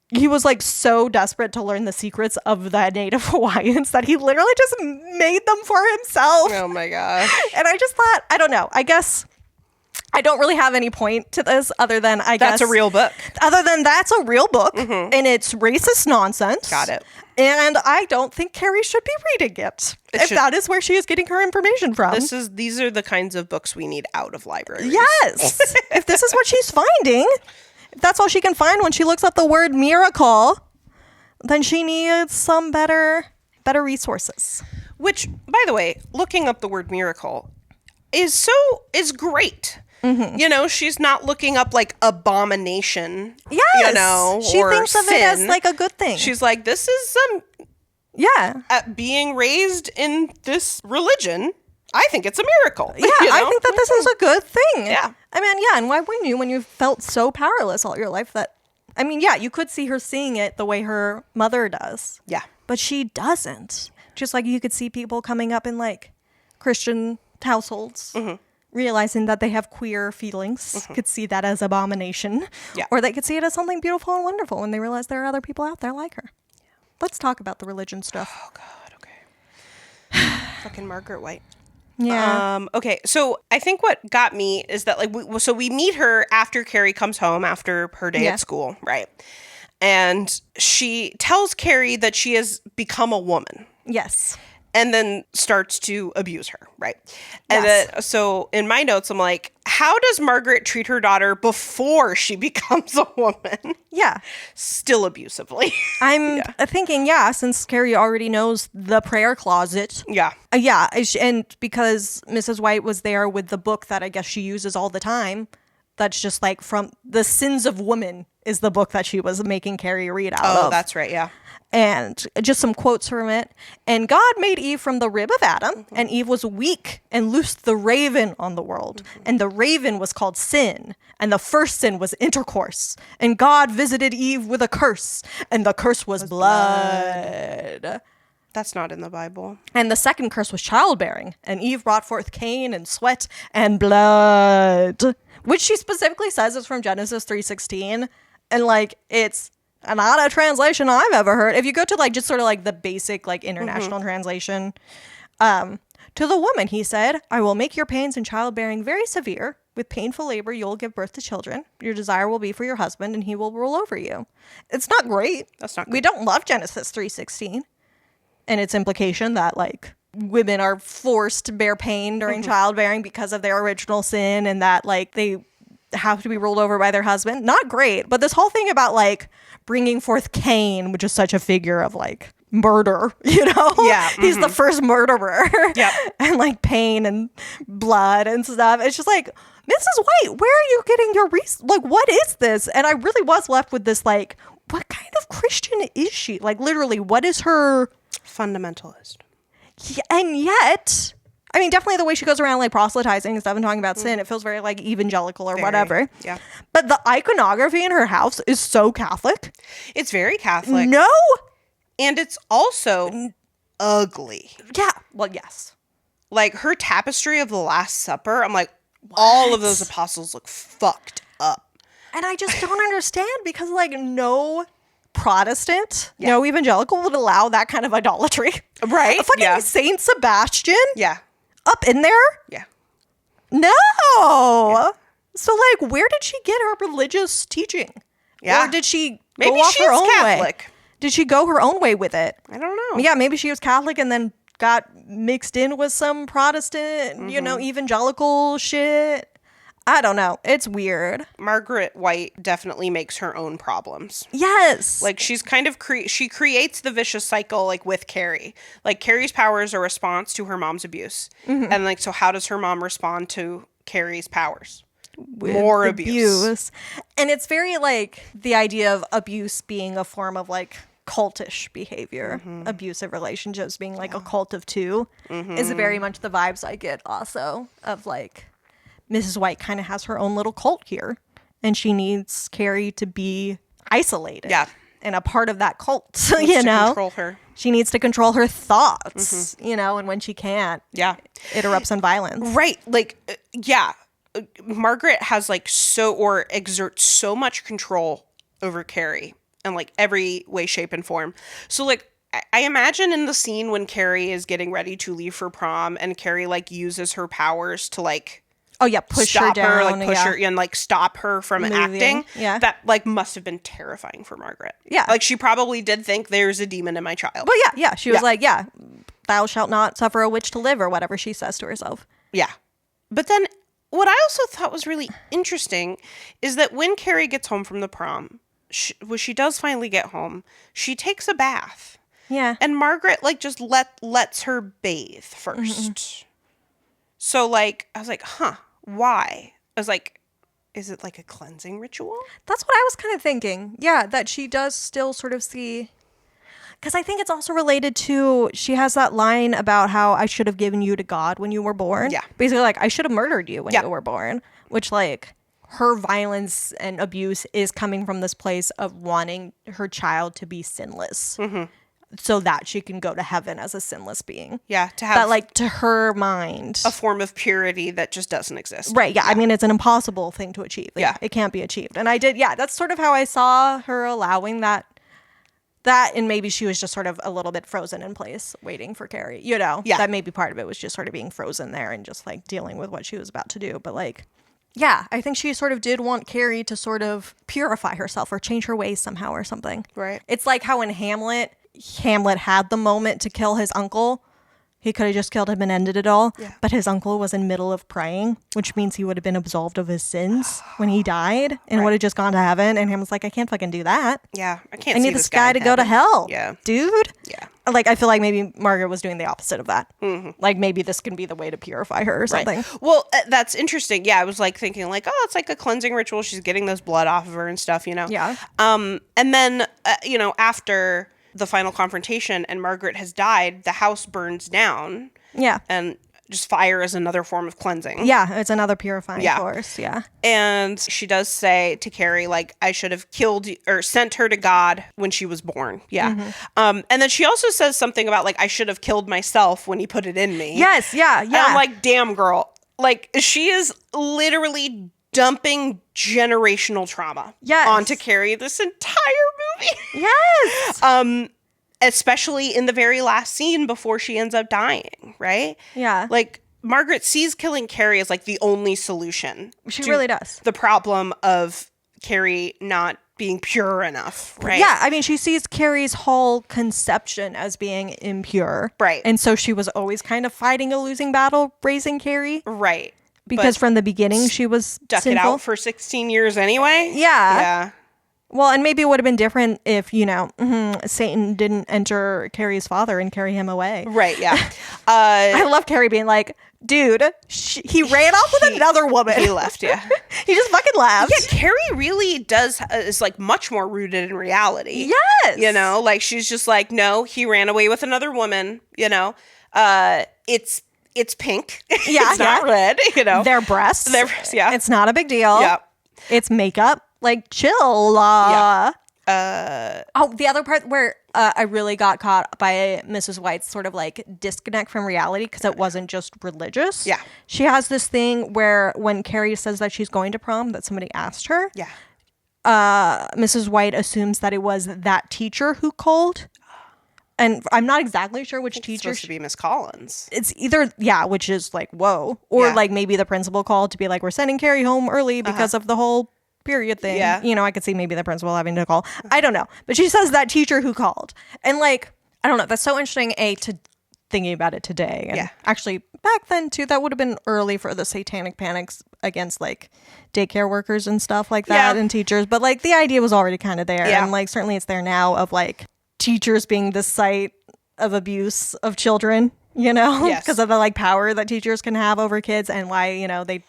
he was like so desperate to learn the secrets of the native Hawaiians that he literally just made them for himself. Oh my gosh. And I just thought, I don't know. I guess I don't really have any point to this other than that's a real book. Other than that's a real book, and it's racist nonsense. Got it. And I don't think Carrie should be reading it if that is where she is getting her information from. These are the kinds of books we need out of libraries. Yes. If this is what she's finding, if that's all she can find when she looks up the word miracle, then she needs some better resources. Which, by the way, looking up the word miracle is great. She's not looking up like abomination. Yes. She thinks of it as like a good thing. She's like, this is some. Being raised in this religion, I think it's a miracle. Yeah, I think that this is a good thing. Yeah. I mean, and why wouldn't you when you felt so powerless all your life that, I mean, you could see her seeing it the way her mother does. Yeah. But she doesn't. Just like you could see people coming up in like Christian households. Realizing that they have queer feelings, could see that as abomination. Yeah. Or they could see it as something beautiful and wonderful when they realize there are other people out there like her. Yeah. Let's talk about the religion stuff. Oh, God. Okay. Fucking Margaret White. Yeah. Okay. So I think what got me is that like, we meet her after Carrie comes home after her day at school. Right. And she tells Carrie that she has become a woman. Yes. And then starts to abuse her, right? And then, so in my notes, I'm like, how does Margaret treat her daughter before she becomes a woman? Yeah. Still abusively. I'm thinking, since Carrie already knows the prayer closet. Yeah. And because Mrs. White was there with the book that I guess she uses all the time, that's just like from The Sins of Women is the book that she was making Carrie read out of. Oh, that's right, yeah. And just some quotes from it. And God made Eve from the rib of Adam, and Eve was weak and loosed the raven on the world. And the raven was called sin, and the first sin was intercourse. And God visited Eve with a curse, and the curse was blood. That's not in the Bible. And the second curse was childbearing, and Eve brought forth Cain and sweat and blood, which she specifically says is from Genesis 3:16. And like, it's not a translation I've ever heard. If you go to like just sort of like the basic like international translation, to the woman he said, I will make your pains in childbearing very severe. With painful labor you'll give birth to children. Your desire will be for your husband, and he will rule over you. It's not great. That's not good. We don't love Genesis 3:16 and its implication that like women are forced to bear pain during childbearing because of their original sin, and that like they have to be ruled over by their husband. Not great. But this whole thing about like bringing forth Cain, which is such a figure of like murder, Yeah. He's the first murderer. Yeah. And like pain and blood and stuff. It's just like, Mrs. White, where are you getting your like, what is this? And I really was left with this like, what kind of Christian is she? Like literally, what is her fundamentalist? Yeah, and yet, I mean, definitely the way she goes around like proselytizing and stuff and talking about sin, it feels very like evangelical or whatever. Yeah. But the iconography in her house is so Catholic. It's very Catholic. No. And it's also ugly. Yeah. Well, yes. Like her tapestry of the Last Supper, I'm like, all of those apostles look fucked up. And I just don't understand because like no Protestant, no evangelical would allow that kind of idolatry. Right. A fucking Saint Sebastian. Yeah. Up in there? Yeah. No. Yeah. So, like, where did she get her religious teaching? Yeah. Or did she maybe go off she's her own Catholic. way? Did she go her own way with it? I don't know. Yeah, maybe she was Catholic and then got mixed in with some Protestant, evangelical shit. I don't know. It's weird. Margaret White definitely makes her own problems. Yes. Like, she's kind of she creates the vicious cycle, like, with Carrie. Like, Carrie's powers are a response to her mom's abuse. And, like, so how does her mom respond to Carrie's powers? With more abuse. And it's very, like, the idea of abuse being a form of, like, cultish behavior. Abusive relationships being, like, a cult of two is very much the vibes I get also of, like, Mrs. White kind of has her own little cult here, and she needs Carrie to be isolated. Yeah. And a part of that cult, control her. She needs to control her thoughts, and when she can't, it erupts in violence. Right. Like, Margaret has, like, exerts so much control over Carrie in, like, every way, shape, and form. So, like, I imagine in the scene when Carrie is getting ready to leave for prom and Carrie, like, uses her powers to, like, push stop her down, like push her and, like, stop her from moving. acting. Yeah. That, like, must have been terrifying for Margaret. Yeah. Like, she probably did think there's a demon in my child. Well, yeah. She was like, thou shalt not suffer a witch to live, or whatever she says to herself. Yeah. But then what I also thought was really interesting is that when Carrie gets home from the prom, when she does finally get home, she takes a bath. Yeah. And Margaret, like, just lets her bathe first. So, like, I was like, why? I was like, is it like a cleansing ritual? That's what I was kind of thinking. Yeah, that she does still sort of see... Because I think it's also related to... She has that line about how I should have given you to God when you were born. Yeah. Basically, like, I should have murdered you when you were born. Which, like, her violence and abuse is coming from this place of wanting her child to be sinless. So that she can go to heaven as a sinless being. Yeah, to have... That, like, to her mind... a form of purity that just doesn't exist. Right, yeah. I mean, it's an impossible thing to achieve. Yeah. It can't be achieved. And that's sort of how I saw her allowing that, and maybe she was just sort of a little bit frozen in place, waiting for Carrie, Yeah. That maybe part of it was just sort of being frozen there and just, like, dealing with what she was about to do. But, like, yeah, I think she sort of did want Carrie to sort of purify herself or change her ways somehow or something. Right. It's like how in Hamlet had the moment to kill his uncle. He could have just killed him and ended it all. Yeah. But his uncle was in middle of praying, which means he would have been absolved of his sins when he died and would have just gone to heaven. And Hamlet's like, I can't fucking do that. Yeah, I need this guy to go to hell. Yeah. Dude. Yeah. Like, I feel like maybe Margaret was doing the opposite of that. Like, maybe this can be the way to purify her or something. Right. Well, that's interesting. Yeah, I was, like, thinking, like, oh, it's like a cleansing ritual. She's getting this blood off of her and stuff, Yeah. And then, after the final confrontation and Margaret has died, the house burns down. Yeah. And just fire is another form of cleansing. Yeah, it's another purifying force. Yeah. And she does say to Carrie, like, I should have killed or sent her to God when she was born. Yeah. And then she also says something about, like, I should have killed myself when he put it in me. Yes. Yeah. And I'm like, damn, girl. Like, she is literally dumping generational trauma onto Carrie this entire movie. Yes. Especially in the very last scene before she ends up dying, right? Yeah. Like, Margaret sees killing Carrie as, like, the only solution. She really does. The problem of Carrie not being pure enough, right? Yeah, I mean, she sees Carrie's whole conception as being impure. Right. And so she was always kind of fighting a losing battle raising Carrie. Right. Because from the beginning, she was stuck it out for 16 years anyway. Yeah. Yeah. Well, and maybe it would have been different if, Satan didn't enter Carrie's father and carry him away. Right, yeah. I love Carrie being like, dude, he ran off with another woman. He left, yeah. He just fucking left. Yeah, Carrie really is, like, much more rooted in reality. Yes. Like, she's just like, no, he ran away with another woman, It's pink. Yeah. It's not red, Their breasts. Yeah. It's not a big deal. Yeah. It's makeup. Like, chill. Yeah. The other part where I really got caught by Mrs. White's sort of, like, disconnect from reality because it wasn't just religious. Yeah. She has this thing where when Carrie says that she's going to prom, that somebody asked her. Yeah. Mrs. White assumes that it was that teacher who called. And I'm not exactly sure which It's teacher. supposed to be Miss Collins. It's either, which is like, whoa. Or like maybe the principal called to be like, we're sending Carrie home early because of the whole period thing. Yeah. You know, I could see maybe the principal having to call. I don't know. But she says that teacher who called. And like, I don't know. That's so interesting, to thinking about it today. And actually, back then too, that would have been early for the satanic panics against like daycare workers and stuff like that and teachers. But like the idea was already kind of there. And like certainly it's there now of like teachers being the site of abuse of children, you know, because of the like power that teachers can have over kids, and why, you know, they,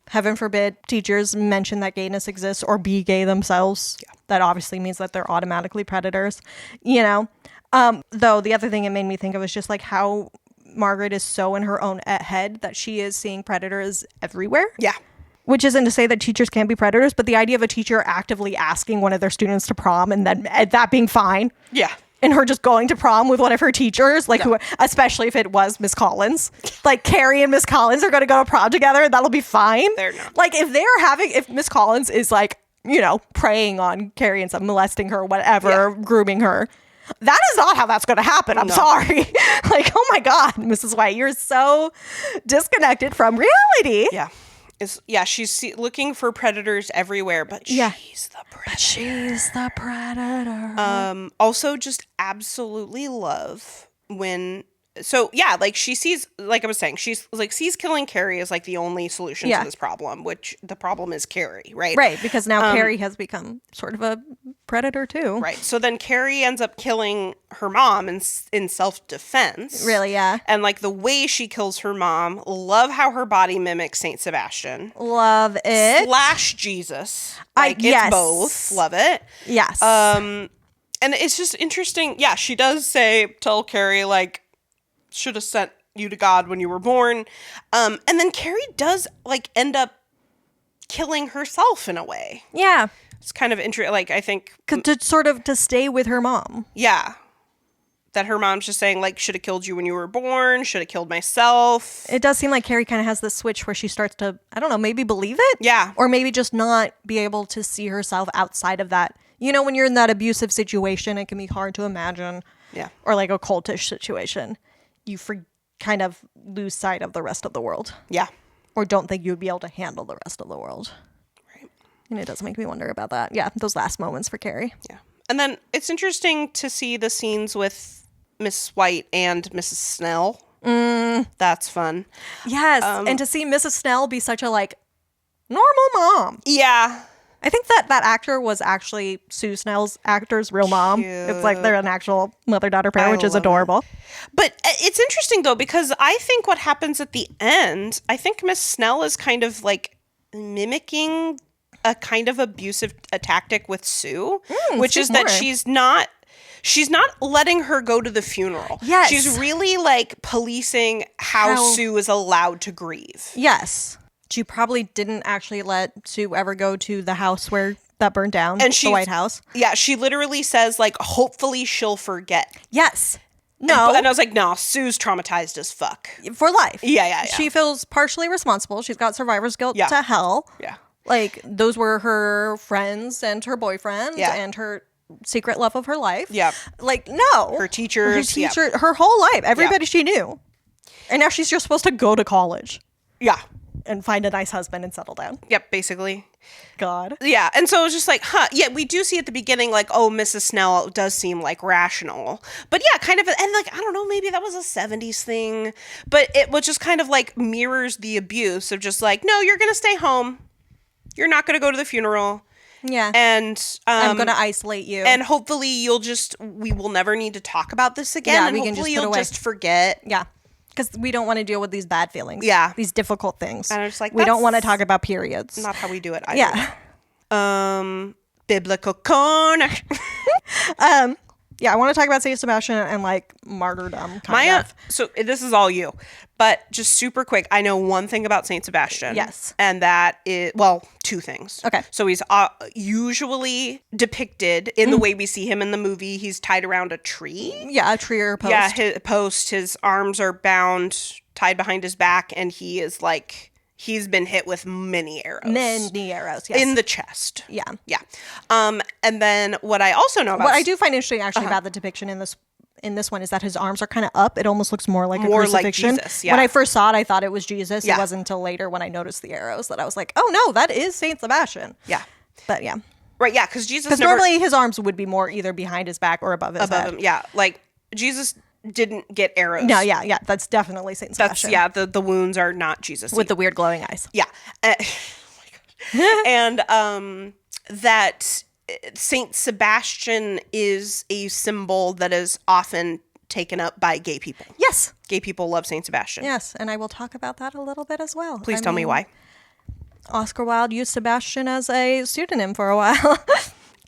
heaven forbid, teachers mention that gayness exists or be gay themselves. That obviously means that they're automatically predators, you know. Though the other thing it made me think of is just like how Margaret is so in her own head that she is seeing predators everywhere. Yeah. Which isn't to say that teachers can't be predators, but the idea of a teacher actively asking one of their students to prom and then that being fine. Yeah. And her just going to prom with one of her teachers, like who, especially if it was Miss Collins, like Carrie and Miss Collins are going to go to prom together, and that'll be fine. They're not. Like if Miss Collins is like, you know, preying on Carrie and stuff, molesting her, whatever, grooming her, that is not how that's going to happen. I'm sorry. Like, oh my God, Mrs. White, you're so disconnected from reality. Yeah. She's looking for predators everywhere, but she's the predator. She's the predator. Also just absolutely love when, so yeah, like she sees, like I was saying, she's like sees killing Carrie as like the only solution to this problem, which the problem is Carrie, right? Right, because now Carrie has become sort of a predator too. Right. So then Carrie ends up killing her mom in self-defense. Really, yeah. And like the way she kills her mom, love how her body mimics Saint Sebastian. Love it. / Jesus. Like it's both. Love it. Yes. And it's just interesting. Yeah, she does tell Carrie like, should have sent you to God when you were born. And then Carrie does like end up killing herself in a way. Yeah. It's kind of interesting. Like, I think to stay with her mom. Yeah. That her mom's just saying like, should have killed you when you were born. Should have killed myself. It does seem like Carrie kind of has this switch where she starts to, I don't know, maybe believe it. Yeah. Or maybe just not be able to see herself outside of that. You know, when you're in that abusive situation, it can be hard to imagine. Yeah. Or like a cultish situation. You kind of lose sight of the rest of the world. Yeah. Or don't think you'd be able to handle the rest of the world. Right. And it does make me wonder about that. Yeah, those last moments for Carrie. Yeah. And then it's interesting to see the scenes with Miss White and Mrs. Snell. That's fun. Yes. And to see Mrs. Snell be such a like normal mom. Yeah. I think that actor was actually Sue Snell's actor's real mom. Cute. It's like they're an actual mother-daughter pair, which is adorable. It. But it's interesting, though, because I think what happens at the end, I think Miss Snell is kind of like mimicking a kind of abusive tactic with Sue, which is that she's not letting her go to the funeral. Yes. She's really like policing how Sue is allowed to grieve. Yes. She probably didn't actually let Sue ever go to the house that burned down, and the White House. Yeah, she literally says, like, hopefully she'll forget. Yes. No. And I was like, no, Sue's traumatized as fuck. For life. Yeah. She feels partially responsible. She's got survivor's guilt to hell. Yeah. Like, those were her friends and her boyfriend and her secret love of her life. Yeah. Like, no. Her teachers. Her whole life. Everybody she knew. And now she's just supposed to go to college. Yeah. And find a nice husband and settle down. Yep, basically. God. Yeah, and so it was just like, yeah, we do see at the beginning, like, oh, Mrs. Snell does seem, like, rational. But yeah, kind of, and, like, I don't know, maybe that was a 70s thing. But it was just kind of, like, mirrors the abuse of just, like, no, you're going to stay home. You're not going to go to the funeral. Yeah. And I'm going to isolate you. And hopefully we will never need to talk about this again. Yeah, and hopefully you'll just forget. Yeah. Because we don't want to deal with these bad feelings. Yeah. These difficult things. And I was like, we don't want to talk about periods. Not how we do it either. Yeah. Biblical corner. Yeah, I want to talk about Saint Sebastian and like martyrdom kind of. So this is all you. But just super quick, I know one thing about Saint Sebastian. Yes. And that is, well, two things. Okay. So he's usually depicted in the way we see him in the movie. He's tied around a tree. Yeah, a tree or a post. Yeah, his post. His arms are bound, tied behind his back, and he is like, he's been hit with many arrows. Many arrows, yes. In the chest. Yeah. Yeah. And then what I also know about... What I do find interesting actually about the depiction in in this one is that his arms are kind of up. It almost looks more like a More like crucifixion. Jesus, yeah. When I first saw it, I thought it was Jesus. Yeah. It wasn't until later when I noticed the arrows that I was like, oh no, that is Saint Sebastian. Yeah. But yeah. Right, yeah, because Jesus Because normally his arms would be more either behind his back or above his head. him. Yeah, like Jesus didn't get arrows. No, yeah. That's definitely Saint Sebastian. The wounds are not Jesus. With the weird glowing eyes. Yeah. Oh my God. And that Saint Sebastian is a symbol that is often taken up by gay people. Yes. Gay people love Saint Sebastian. Yes, and I will talk about that a little bit as well. Please tell me why. Oscar Wilde used Sebastian as a pseudonym for a while.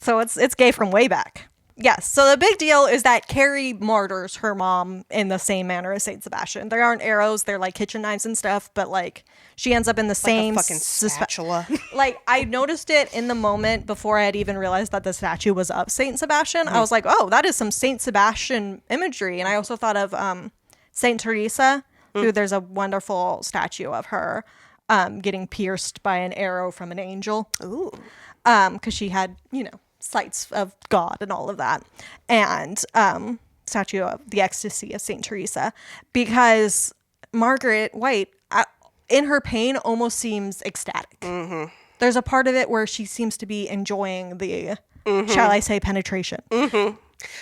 So it's gay from way back. Yes, so the big deal is that Carrie martyrs her mom in the same manner as Saint Sebastian. There aren't arrows, they're like kitchen knives and stuff, but like she ends up in the same fucking spatula. Like I noticed it in the moment before I had even realized that the statue was of Saint Sebastian. I was like, oh, that is some Saint Sebastian imagery. And I also thought of Saint Teresa, who there's a wonderful statue of her getting pierced by an arrow from an angel. Ooh. Because she had, sights of God and all of that. And statue of the ecstasy of Saint Teresa. Because Margaret White, in her pain, almost seems ecstatic. Mm-hmm. There's a part of it where she seems to be enjoying the, shall I say, penetration. Mm-hmm.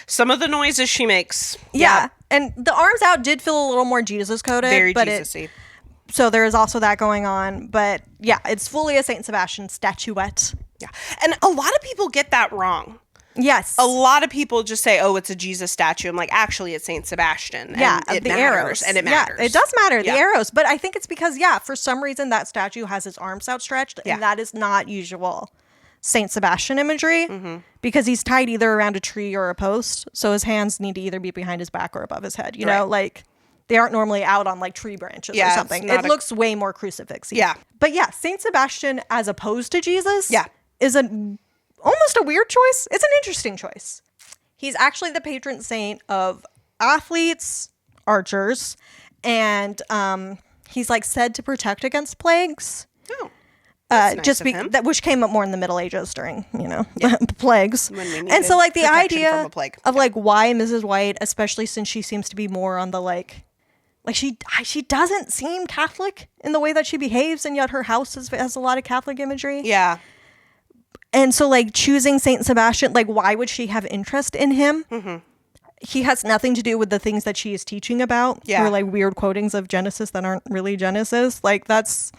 Some of the noises she makes. Yeah. And the arms out did feel a little more Jesus coded. Very Jesus-y. So there is also that going on. But yeah, it's fully a Saint Sebastian statuette. Yeah. And a lot of people get that wrong. Yes. A lot of people just say, oh, it's a Jesus statue. I'm like, actually, it's Saint Sebastian. Yeah, and the matters, arrows. And it matters. Yeah, it does matter, the Yeah. arrows. But I think it's because, for some reason that statue has his arms outstretched. And that is not usual Saint Sebastian imagery. Because he's tied either around a tree or a post. So his hands need to either be behind his back or above his head. You know, like they aren't normally out on like tree branches or something. It looks way more crucifixy. Yeah. But yeah, Saint Sebastian as opposed to Jesus is almost a weird choice. It's an interesting choice. He's actually the patron saint of athletes, archers, and he's like said to protect against plagues. Oh. Nice Which came up more in the Middle Ages during, plagues. And so like the idea idea of like why Mrs. White, especially since she seems to be more on the like she doesn't seem Catholic in the way that she behaves, and yet her house has a lot of Catholic imagery. Yeah. And so like choosing Saint Sebastian, like why would she have interest in him? Mm-hmm. He has nothing to do with the things that she is teaching about. Yeah. Or like weird quotings of Genesis that aren't really Genesis. Like that's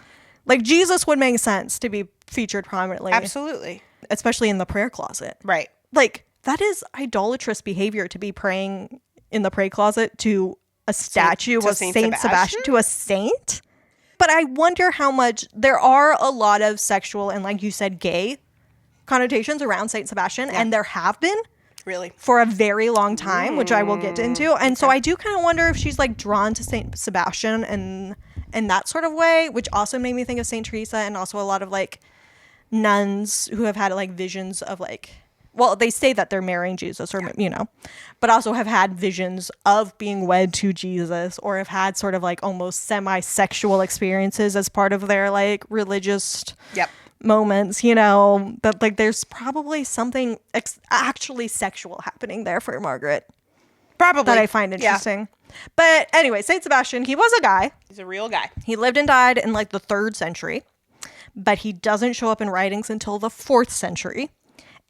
like Jesus would make sense to be featured prominently. Absolutely. Especially in the prayer closet. Right. Like that is idolatrous behavior to be praying in the prayer closet to a statue of Saint Sebastian, to a saint. But I wonder how much there are a lot of sexual and like you said, gay connotations around Saint Sebastian, and there have been really for a very long time, which I will get into. And so I do kind of wonder if she's like drawn to Saint Sebastian and in that sort of way, which also made me think of Saint Teresa, and also a lot of like nuns who have had like visions of like, well, they say that they're marrying Jesus or but also have had visions of being wed to Jesus, or have had sort of like almost semi-sexual experiences as part of their like religious moments, that like there's probably something actually sexual happening there for Margaret. Probably. That I find interesting. Yeah. But anyway, Saint Sebastian, he was a guy. He's a real guy. He lived and died in like the 3rd century, but he doesn't show up in writings until the 4th century.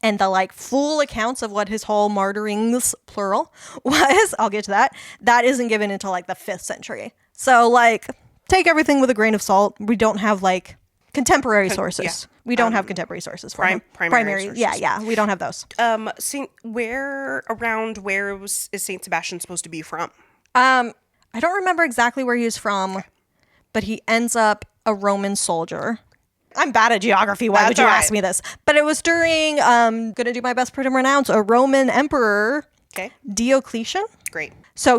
And the like full accounts of what his whole martyrings, plural, was, I'll get to that isn't given until like the 5th century. So like take everything with a grain of salt. We don't have like contemporary sources. Yeah. We don't have contemporary sources for him. Primary sources. Yeah, we don't have those. Where is Saint Sebastian supposed to be from? I don't remember exactly where he was from, but he ends up a Roman soldier. I'm bad at geography. Why would you ask me this? But it was during, I'm going to do my best to pronounce, a Roman emperor, Diocletian. Great. So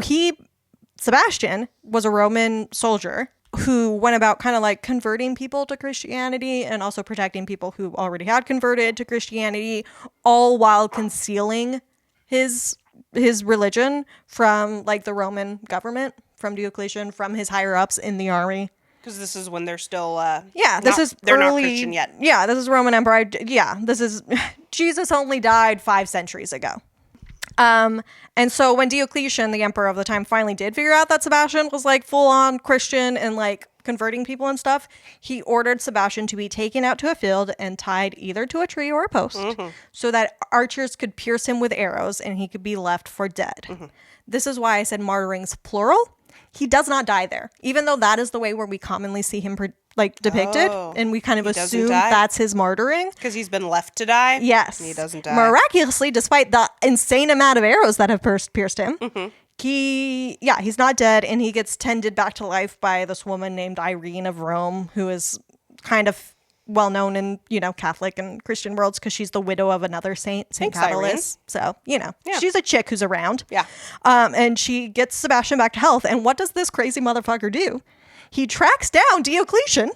Sebastian, was a Roman soldier who went about kind of like converting people to Christianity and also protecting people who already had converted to Christianity, all while concealing his religion from like the Roman government, from Diocletian, from his higher ups in the army. Because this is when they're still they're not Christian yet. Yeah, this is Roman Empire. Yeah, this is Jesus only died 5 centuries ago. And so when Diocletian, the emperor of the time, finally did figure out that Sebastian was like full on Christian and like converting people and stuff, he ordered Sebastian to be taken out to a field and tied either to a tree or a post so that archers could pierce him with arrows and he could be left for dead. This is why I said martyring's plural. He does not die there, even though that is the way where we commonly see him depicted, and we kind of assume that's his martyring. Because he's been left to die? Yes. He doesn't die. Miraculously, despite the insane amount of arrows that have pierced him, he's not dead, and he gets tended back to life by this woman named Irene of Rome, who is kind of well known in, Catholic and Christian worlds because she's the widow of another saint, Saint Catalyst. So, she's a chick who's around. Yeah. And she gets Sebastian back to health. And what does this crazy motherfucker do? He tracks down Diocletian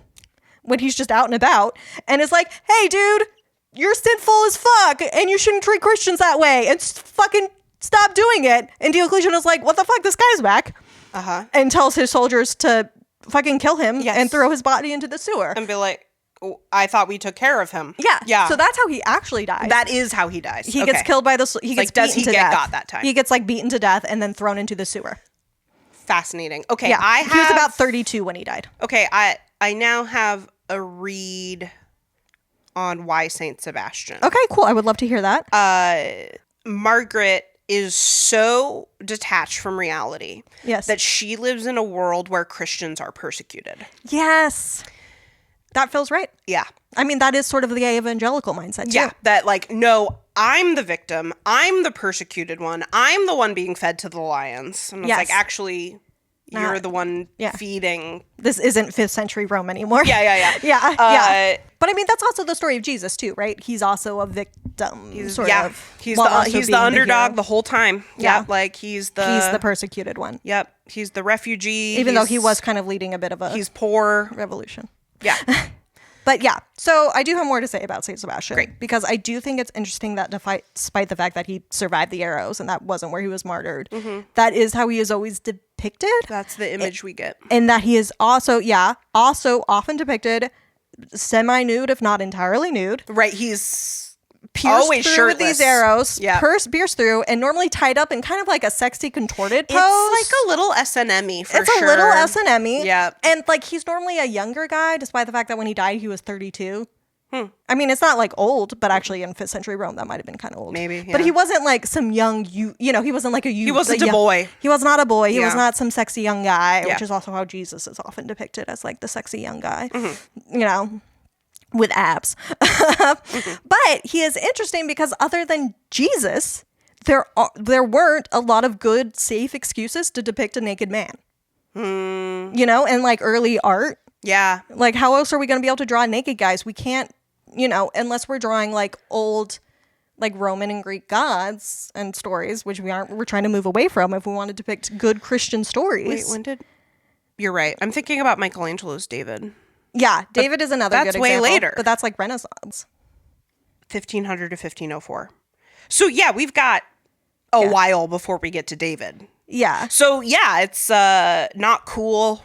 when he's just out and about and is like, hey, dude, you're sinful as fuck and you shouldn't treat Christians that way and fucking stop doing it. And Diocletian is like, what the fuck? This guy's back. And tells his soldiers to fucking kill him and throw his body into the sewer. And be like, I thought we took care of him. Yeah. So that's how he actually dies. That is how he dies. He gets killed by he gets beaten to death. Got that time? He gets beaten to death and then thrown into the sewer. Fascinating. Okay, he was about 32 when he died. Okay, I now have a read on why Saint Sebastian. Okay, cool. I would love to hear that. Margaret is so detached from reality that she lives in a world where Christians are persecuted. Yes. That feels right. Yeah. I mean, that is sort of the evangelical mindset, too. Yeah, that no, I'm the victim. I'm the persecuted one. I'm the one being fed to the lions. And it's actually, you're the one feeding. This isn't 5th century Rome anymore. Yeah. But I mean, that's also the story of Jesus, too, right? He's also a victim, He's the underdog the whole time. Yeah. He's the persecuted one. Yep. He's the refugee. Even though he was kind of leading a bit of a... He's poor. Revolution. Yeah. But yeah, so I do have more to say about Saint Sebastian. Great. Because I do think it's interesting that despite the fact that he survived the arrows and that wasn't where he was martyred, that is how he is always depicted. That's the image we get. And that he is also often depicted semi-nude, if not entirely nude. Right, he's pierced always through shirtless with these arrows, yeah. Pierced through, and normally tied up in kind of like a sexy contorted pose. It's like a little S&M-y for sure. It's a little S&M-y. Yeah. And he's normally a younger guy, despite the fact that when he died, he was 32. I mean, it's not old, but actually in 5th century Rome, that might have been kind of old. Maybe, yeah. But he wasn't some young, he wasn't like a youth. He wasn't a boy. He was not a boy. He was not some sexy young guy, which is also how Jesus is often depicted as the sexy young guy, with abs. But he is interesting because other than Jesus, there weren't a lot of good, safe excuses to depict a naked man. And early art. Yeah. How else are we going to be able to draw naked guys? We can't, unless we're drawing old, Roman and Greek gods and stories, which we're trying to move away from if we want to depict good Christian stories. Wait, when did... You're right. I'm thinking about Michelangelo's David. Yeah, David is another good example. That's way later. But that's Renaissance. 1500 to 1504. So yeah, we've got a while before we get to David. Yeah. So yeah, it's not cool.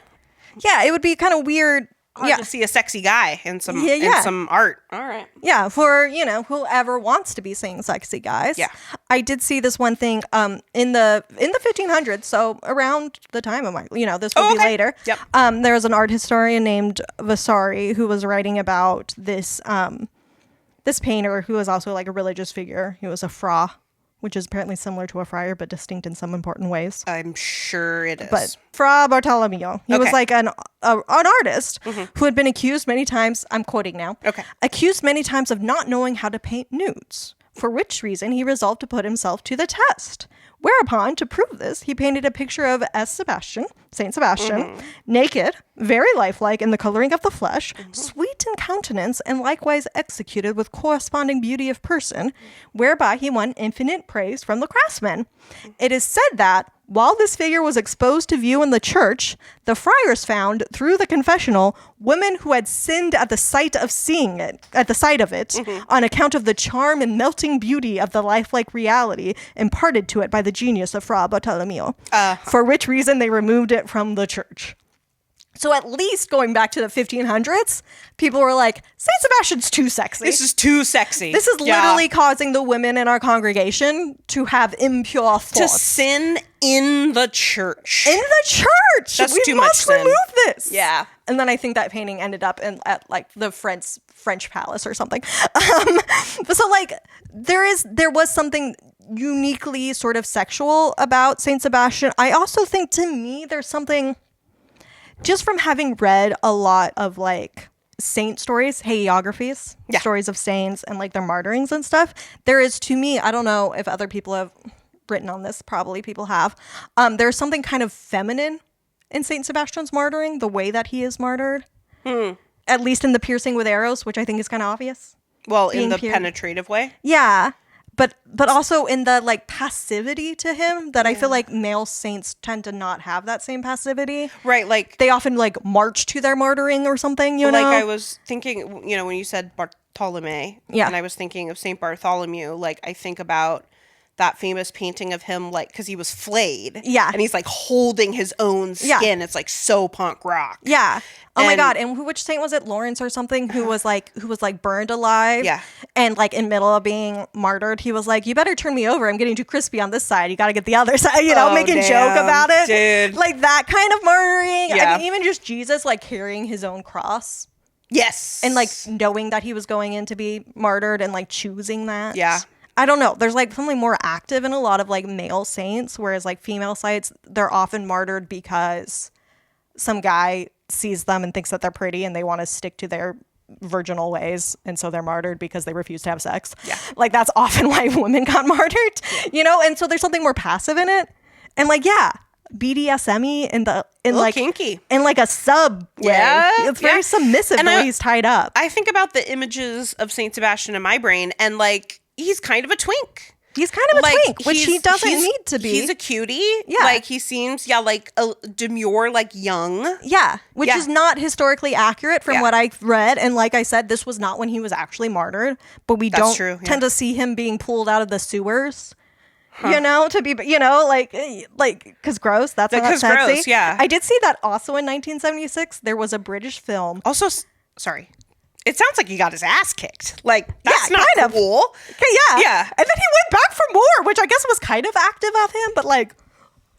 Yeah, it would be kind of weird to see a sexy guy in some in some art. All right. Yeah, for whoever wants to be seeing sexy guys. Yeah. I did see this one thing in the 1500s, so around the time of my this would be later. Yep. There was an art historian named Vasari who was writing about this this painter who was also a religious figure. He was a fra, which is apparently similar to a friar, but distinct in some important ways. I'm sure it is. But Fra Bartolomeo, he was an artist who had been accused many times, I'm quoting now, accused many times of not knowing how to paint nudes, for which reason he resolved to put himself to the test. Whereupon, to prove this, he painted a picture of Saint Sebastian, naked, very lifelike in the coloring of the flesh, sweet in countenance, and likewise executed with corresponding beauty of person, whereby he won infinite praise from the craftsmen. It is said that, while this figure was exposed to view in the church, the friars found, through the confessional, women who had sinned at the sight of it, on account of the charm and melting beauty of the lifelike reality imparted to it by the genius of Fra Bartolomeo, for which reason they removed it from the church. So at least going back to the 1500s, people were like, Saint Sebastian's too sexy. This is too sexy. This is literally causing the women in our congregation to have impure thoughts. To sin in the church. In the church! That's we too much must sin. remove this. Yeah. And then I think that painting ended up at like the French palace or something. So like there was something uniquely sort of sexual about Saint Sebastian. I also think, to me, there's something, just from having read a lot of like saint stories, hagiographies, stories of saints and like their martyrings and stuff, there is, to me, I don't know if other people have written on this, probably people have, there's something kind of feminine in Saint Sebastian's martyring, the way that he is martyred. At least in the piercing with arrows, which I think is kind of obvious. Well, in the penetrative way. Yeah. But also in the like passivity to him that I feel like male saints tend to not have that same passivity. Right, like they often like march to their martyring or something, you know? Like I was thinking, you know, when you said Bartholomew, and I was thinking of Saint Bartholomew, like I think about that famous painting of him, like, because he was flayed. Yeah. And he's like holding his own skin. It's like so punk rock. Yeah. Oh my God. And which saint was it? Lawrence or something, who was like burned alive. Yeah. And like in middle of being martyred, he was like, you better turn me over. I'm getting too crispy on this side. You got to get the other side, you know, making joke about it. Dude. Like that kind of martyring. Yeah. I mean, even just Jesus like carrying his own cross. Yes. And like knowing that he was going in to be martyred and like choosing that. Yeah. I don't know. There's like something more active in a lot of like male saints, whereas like female saints, they're often martyred because some guy sees them and thinks that they're pretty and they want to stick to their virginal ways. And so they're martyred because they refuse to have sex. Yeah. Like that's often why women got martyred, you know? And so there's something more passive in it. And like, yeah, BDSM-y in like kinky. In like a sub way. Yeah. It's very submissive the way he's tied up. I think about the images of Saint Sebastian in my brain, and like, he's kind of a twink. He's kind of a twink, which he doesn't need to be. He's a cutie. Yeah. Like, he seems, like, a demure, like, young. Yeah. Which is not historically accurate from what I've read. And like I said, this was not when he was actually martyred. But we don't tend to see him being pulled out of the sewers, you know, to be, you know, like, because gross. That's not sexy. Gross, yeah. I did see that also in 1976. There was a British film. Also, sorry. It sounds like he got his ass kicked. Like, that's not kind cool. Okay, yeah. Yeah. And then he went back for more, which I guess was kind of active of him, but like...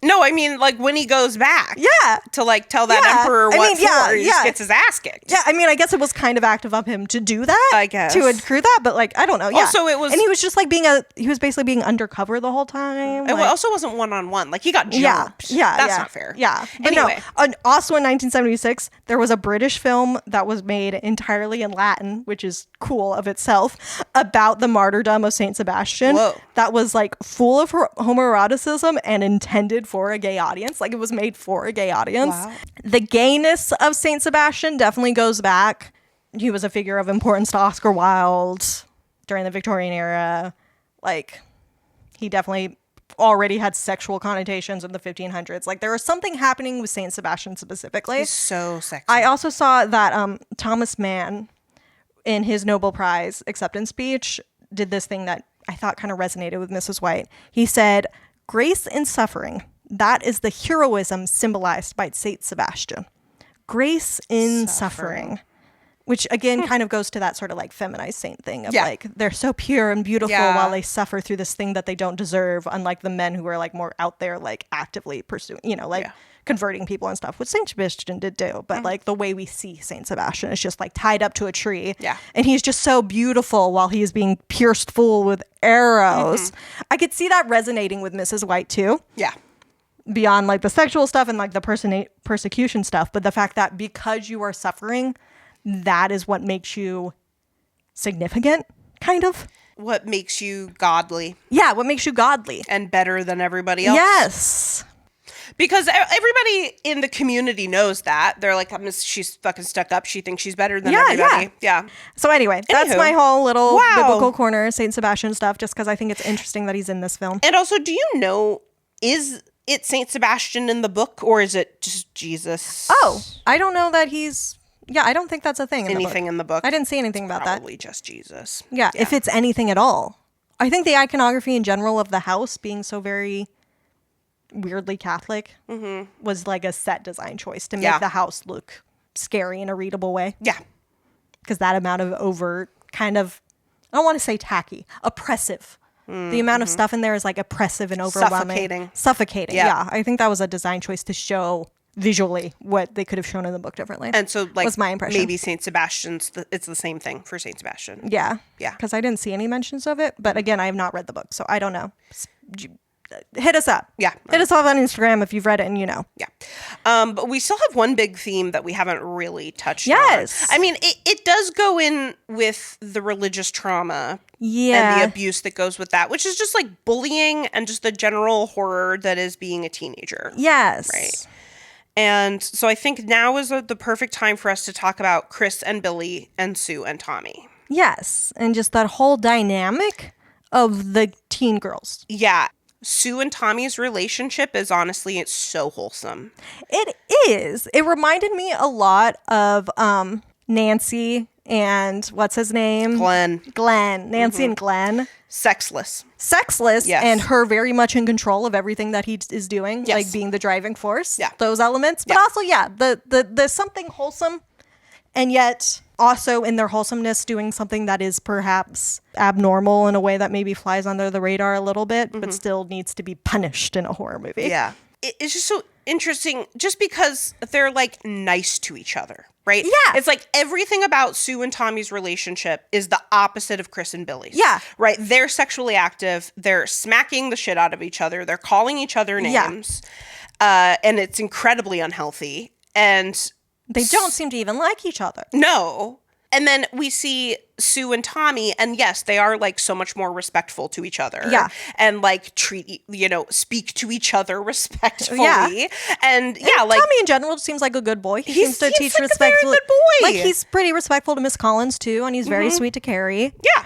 No, I mean, like, when he goes back. Yeah. To, like, tell that emperor what for, he just gets his ass kicked. Yeah, I mean, I guess it was kind of active of him to do that. I guess. To accrue that, but, like, I don't know. Yeah. Also, it was... And he was just, like, he was basically being undercover the whole time. It also wasn't one-on-one. Like, he got jumped. Yeah. That's not fair. Yeah. But anyway. No, also in 1976, there was a British film that was made entirely in Latin, which is cool of itself, about the martyrdom of Saint Sebastian. Whoa. That was, like, full of homoeroticism and intended for a gay audience. Like, it was made for a gay audience. Wow. The gayness of Saint Sebastian definitely goes back. He was a figure of importance to Oscar Wilde during the Victorian era. Like, he definitely already had sexual connotations in the 1500s. Like, there was something happening with Saint Sebastian specifically. He's so sexy. I also saw that Thomas Mann, in his Nobel Prize acceptance speech, did this thing that I thought kind of resonated with Mrs. White. He said, "Grace in suffering, that is the heroism symbolized by Saint Sebastian." Grace in suffering. Which, again, kind of goes to that sort of, like, feminized saint thing of, like, they're so pure and beautiful while they suffer through this thing that they don't deserve, unlike the men who are, like, more out there, like, actively pursuing, you know, like, converting people and stuff, which Saint Sebastian did do. But, like, the way we see Saint Sebastian is just, like, tied up to a tree. Yeah. And he's just so beautiful while he is being pierced full with arrows. I could see that resonating with Mrs. White, too. Yeah. Beyond, like, the sexual stuff and, like, the persecution stuff. But the fact that because you are suffering, that is what makes you significant, kind of. What makes you godly. Yeah, what makes you godly. And better than everybody else. Yes. Because everybody in the community knows that. They're like, she's fucking stuck up. She thinks she's better than everybody. Yeah. So anyway, that's my whole little biblical corner, Saint Sebastian stuff, just because I think it's interesting that he's in this film. And also, do you know, is it Saint Sebastian in the book, or is it just Jesus? Oh, I don't know that he's... Yeah, I don't think that's a thing in the book. I didn't see anything about that. Probably just Jesus. Yeah, if it's anything at all. I think the iconography in general of the house being so very weirdly Catholic was like a set design choice to make the house look scary in a readable way. Yeah. Because that amount of overt kind of, I don't want to say tacky, oppressive. The amount of stuff in there is like oppressive and overwhelming. Suffocating. Yeah. I think that was a design choice to show visually what they could have shown in the book differently. And so, like, was my impression. Maybe Saint Sebastian's, it's the same thing for Saint Sebastian. Yeah. Yeah. Because I didn't see any mentions of it. But again, I have not read the book, so I don't know. Hit us up. Yeah. Hit us up on Instagram if you've read it and you know. Yeah. But we still have one big theme that we haven't really touched on. Yes. I mean, it does go in with the religious trauma and the abuse that goes with that, which is just like bullying and just the general horror that is being a teenager. Yes. Right. And so I think now is the perfect time for us to talk about Chris and Billy and Sue and Tommy. Yes. And just that whole dynamic of the teen girls. Yeah. Sue and Tommy's relationship is honestly, it's so wholesome. It is. It reminded me a lot of Nancy and what's his name? Glenn. Nancy and Glenn. Sexless. Yes. And her very much in control of everything that he is doing, yes. like being the driving force. Yeah. Those elements. But also, the something wholesome and yet also in their wholesomeness doing something that is perhaps abnormal in a way that maybe flies under the radar a little bit, but still needs to be punished in a horror movie. Yeah. It's just so interesting just because they're like nice to each other, right? Yeah. It's like everything about Sue and Tommy's relationship is the opposite of Chris and Billy's. Yeah. Right? They're sexually active. They're smacking the shit out of each other. They're calling each other names. And it's incredibly unhealthy. And they don't seem to even like each other. No. And then we see Sue and Tommy, and yes, they are like so much more respectful to each other. Yeah. And like speak to each other respectfully. Yeah. And like Tommy in general seems like a good boy. He seems to teach like respectfully. A very good boy. Like he's pretty respectful to Miss Collins too, and he's very sweet to Carrie. Yeah.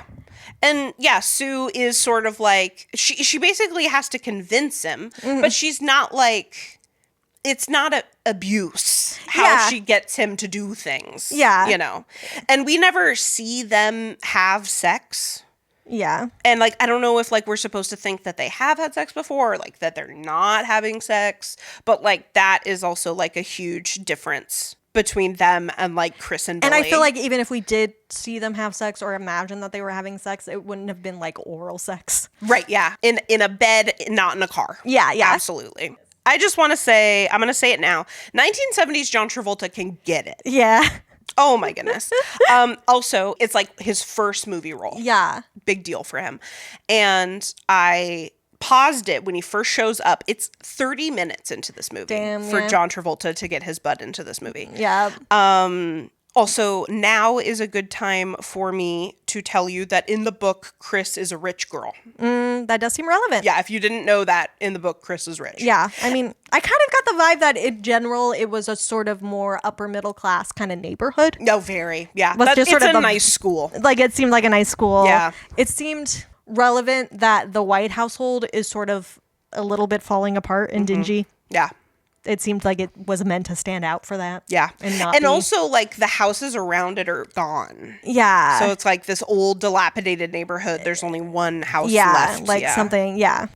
And Sue is sort of like she basically has to convince him, but she's not like, it's not abuse how she gets him to do things. Yeah. And we never see them have sex. Yeah. And like, I don't know if like we're supposed to think that they have had sex before, or like that they're not having sex, but like that is also like a huge difference between them and like Chris and Billy. And I feel like even if we did see them have sex or imagine that they were having sex, it wouldn't have been like oral sex. Right, yeah. In a bed, not in a car. Yeah. Absolutely. I just want to say, I'm going to say it now. 1970s John Travolta can get it. Yeah. Oh my goodness. Also, it's like his first movie role. Yeah. Big deal for him. And I paused it when he first shows up. It's 30 minutes into this movie for John Travolta to get his butt into this movie. Yeah. Also, now is a good time for me to tell you that in the book, Chris is a rich girl. That does seem relevant. Yeah, if you didn't know that, in the book, Chris is rich. Yeah, I mean, I kind of got the vibe that in general, it was a sort of more upper middle class kind of neighborhood. No, very. Yeah, It's sort of a nice school. Like, it seemed like a nice school. Yeah. It seemed relevant that the White household is sort of a little bit falling apart and dingy. Yeah. It seemed like it was meant to stand out for that. Yeah. And also, like, the houses around it are gone. Yeah. So it's like this old, dilapidated neighborhood. There's only one house left. Like something, Yeah.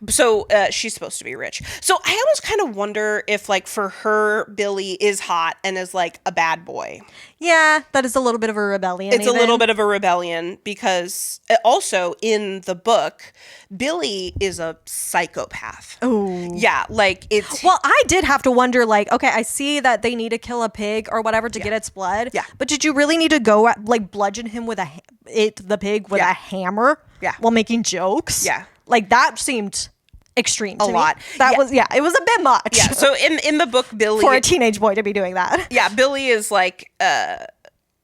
So she's supposed to be rich. So I almost kind of wonder if, like, for her, Billy is hot and is, like, a bad boy. Yeah, that is a little bit of a rebellion. It's a little bit of a rebellion because also in the book, Billy is a psychopath. Oh. Yeah, like it's... Well, I did have to wonder, like, okay, I see that they need to kill a pig or whatever to get its blood. Yeah. But did you really need to go, like, bludgeon him with the pig with a hammer? Yeah. While making jokes? Yeah. Like, that seemed extreme to me. lot. That was, it was a bit much. Yeah, so in the book, Billy... For a teenage boy to be doing that. Yeah, Billy is like... they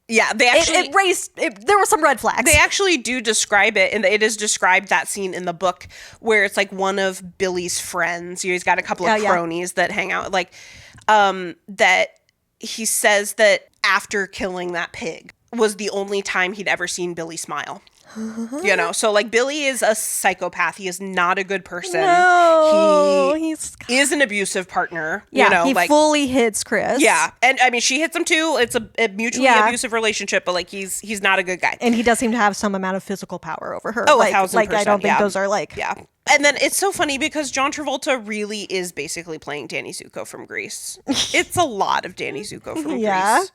actually... There were some red flags. They actually do describe it, and it is described, that scene in the book, where it's like one of Billy's friends, he's got a couple of cronies that hang out, like, that he says that after killing that pig was the only time he'd ever seen Billy smile. You know, so like Billy is a psychopath. He is not a good person. No, he is an abusive partner. Yeah, you know, he like, fully hits Chris. Yeah, and I mean, she hits him too. It's a mutually abusive relationship, but like he's not a good guy. And he does seem to have some amount of physical power over her. Oh, like, 1,000%. Like, I don't think those are like... Yeah. And then it's so funny because John Travolta really is basically playing Danny Zuko from Grease. It's a lot of Danny Zuko from Grease.